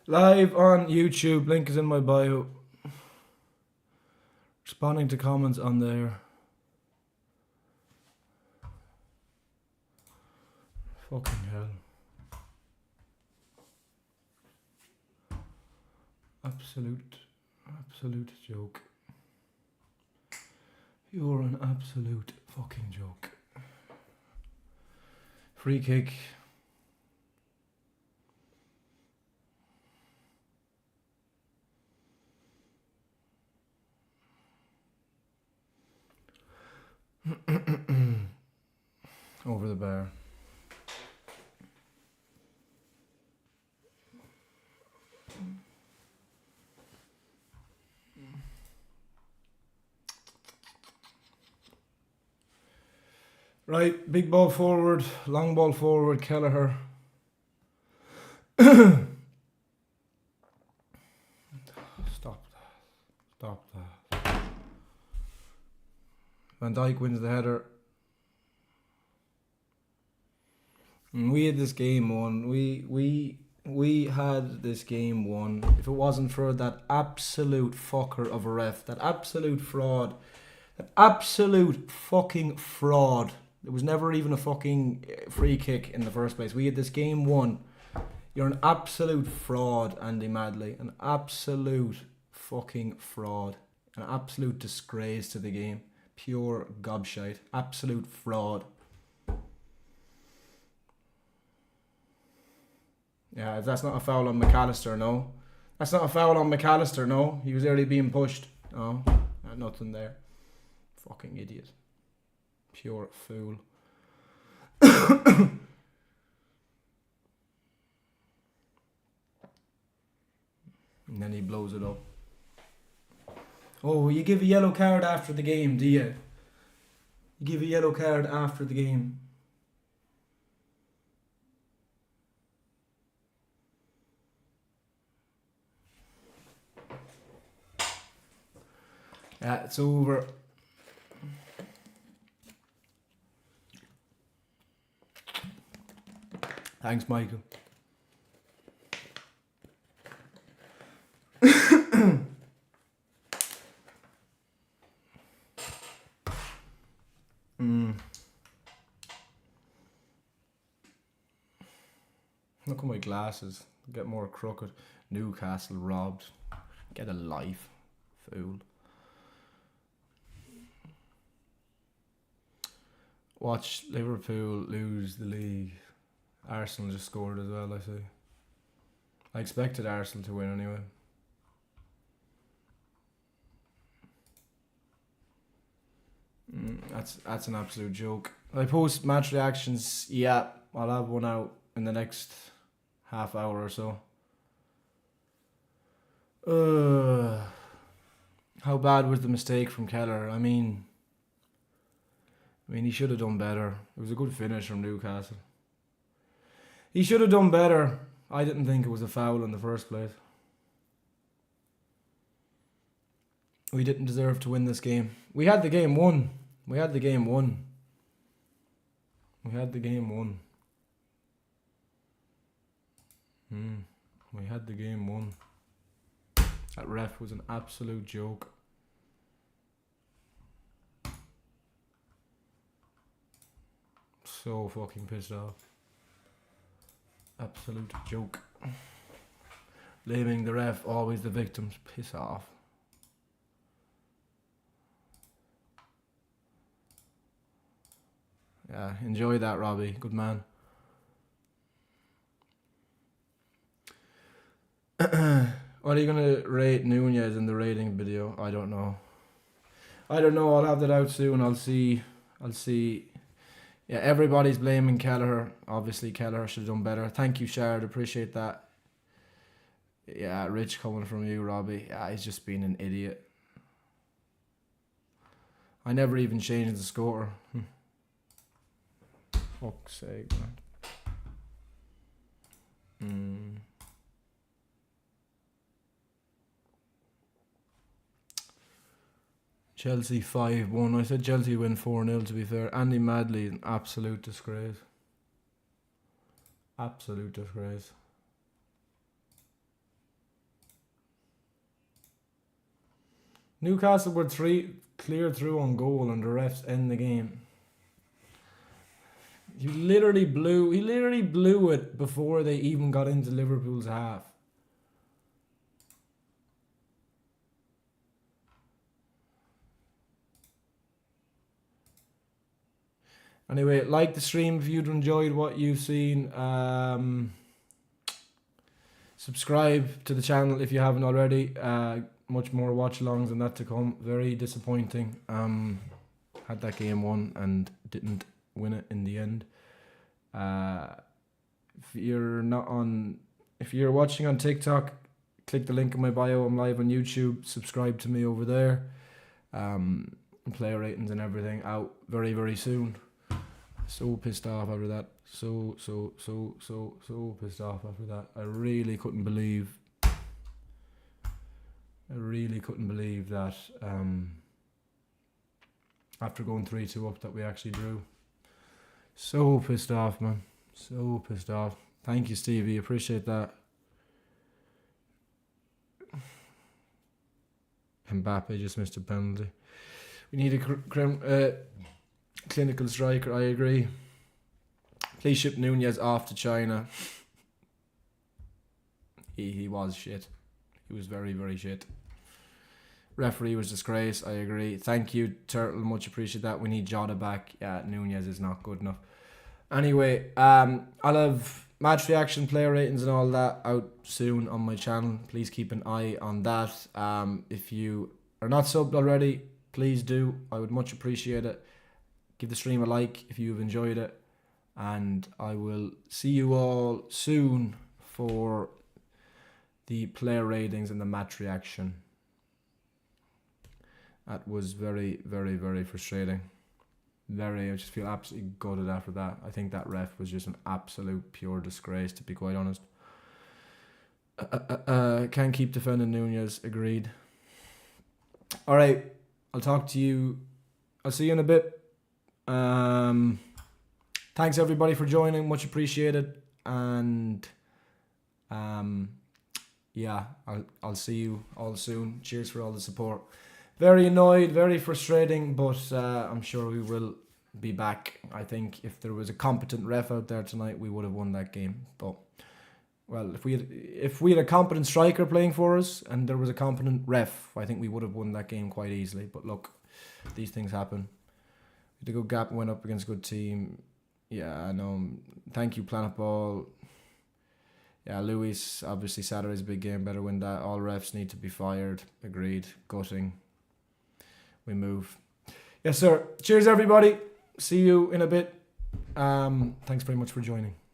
Live on YouTube, link is in my bio. Responding to comments on there. Fucking hell. Absolute joke. You're an absolute fucking joke. Free kick. Over the bar. Right, big ball forward, long ball forward, Kelleher. Stop that. Van Dijk wins the header. And we had this game won. We had this game won. If it wasn't for that absolute fucker of a ref, that absolute fraud, that absolute fucking fraud There was never even a fucking free kick in the first place. We had this game won. You're an absolute fraud, Andy Madley. An absolute fucking fraud. An absolute disgrace to the game. Pure gobshite. Absolute fraud. Yeah, if that's not a foul on McAllister, no. That's not a foul on McAllister, no. He was already being pushed. No, nothing there. Fucking idiot. Pure fool. And then he blows it up. Oh, you give a yellow card after the game, do you? You give a yellow card after the game. Yeah, it's over. Thanks, Michael. Look at my glasses. Get more crooked. Newcastle robbed. Get a life, fool. Watch Liverpool lose the league. Arsenal just scored as well, I see. I expected Arsenal to win anyway. That's an absolute joke. I post match reactions. Yeah, I'll have one out in the next half hour or so. How bad was the mistake from Keller? I mean, he should have done better. It was a good finish from Newcastle. He should have done better. I didn't think it was a foul in the first place. We didn't deserve to win this game. We had the game won. We had the game won. We had the game won. We had the game won. That ref was an absolute joke. So fucking pissed off. Absolute joke. Blaming the ref, always the victims. Piss off. Yeah, enjoy that, Robbie. Good man. What are you going to rate Nunez in the rating video? I don't know. I'll have that out soon. I'll see. Yeah, everybody's blaming Kelleher. Obviously, Kelleher should have done better. Thank you, Shard. Appreciate that. Yeah, rich coming from you, Robbie. Yeah, he's just being an idiot. I never even changed the score. Fuck's sake, man. Chelsea 5-1. I said Chelsea win 4-0 to be fair. Andy Madley, an absolute disgrace. Absolute disgrace. Newcastle were clear through on goal and the refs end the game. He literally blew it before they even got into Liverpool's half. Anyway, like the stream if you'd enjoyed what you've seen. Subscribe to the channel if you haven't already. Much more watch-alongs and that to come. Very disappointing. Had that game won and didn't win it in the end. If you're watching on TikTok, click the link in my bio. I'm live on YouTube. Subscribe to me over there. Player ratings and everything out very, very soon. So pissed off after that. So pissed off after that. I really couldn't believe that after going 3-2 up that we actually drew. So pissed off, man. So pissed off. Thank you, Stevie. Appreciate that. Mbappe just missed a penalty. We need Clinical striker, I agree. Please ship Nunez off to China. He was shit. He was very, very shit. Referee was disgrace, I agree. Thank you, Turtle, much appreciate that. We need Jota back. Yeah, Nunez is not good enough. Anyway, I'll have match reaction, player ratings and all that out soon on my channel. Please keep an eye on that. If you are not subbed already, please do. I would much appreciate it. Give the stream a like if you've enjoyed it. And I will see you all soon for the player ratings and the match reaction. That was very, very, very frustrating. I just feel absolutely gutted after that. I think that ref was just an absolute pure disgrace, to be quite honest. Can't keep defending Nunez, agreed. Alright, I'll talk to you. I'll see you in a bit. Thanks everybody for joining, much appreciated. And yeah, I'll see you all soon. Cheers for all the support. Very annoyed, very frustrating, but I'm sure we will be back. I think if there was a competent ref out there tonight, we would have won that game. But well, if we had a competent striker playing for us and there was a competent ref, I think we would have won that game quite easily. But look, these things happen. The good gap went up against a good team. Yeah, I know. Thank you, Planet Ball. Yeah, Luis, obviously Saturday's a big game. Better win that. All refs need to be fired. Agreed. Gutting. We move. Yes, sir. Cheers, everybody. See you in a bit. Thanks very much for joining.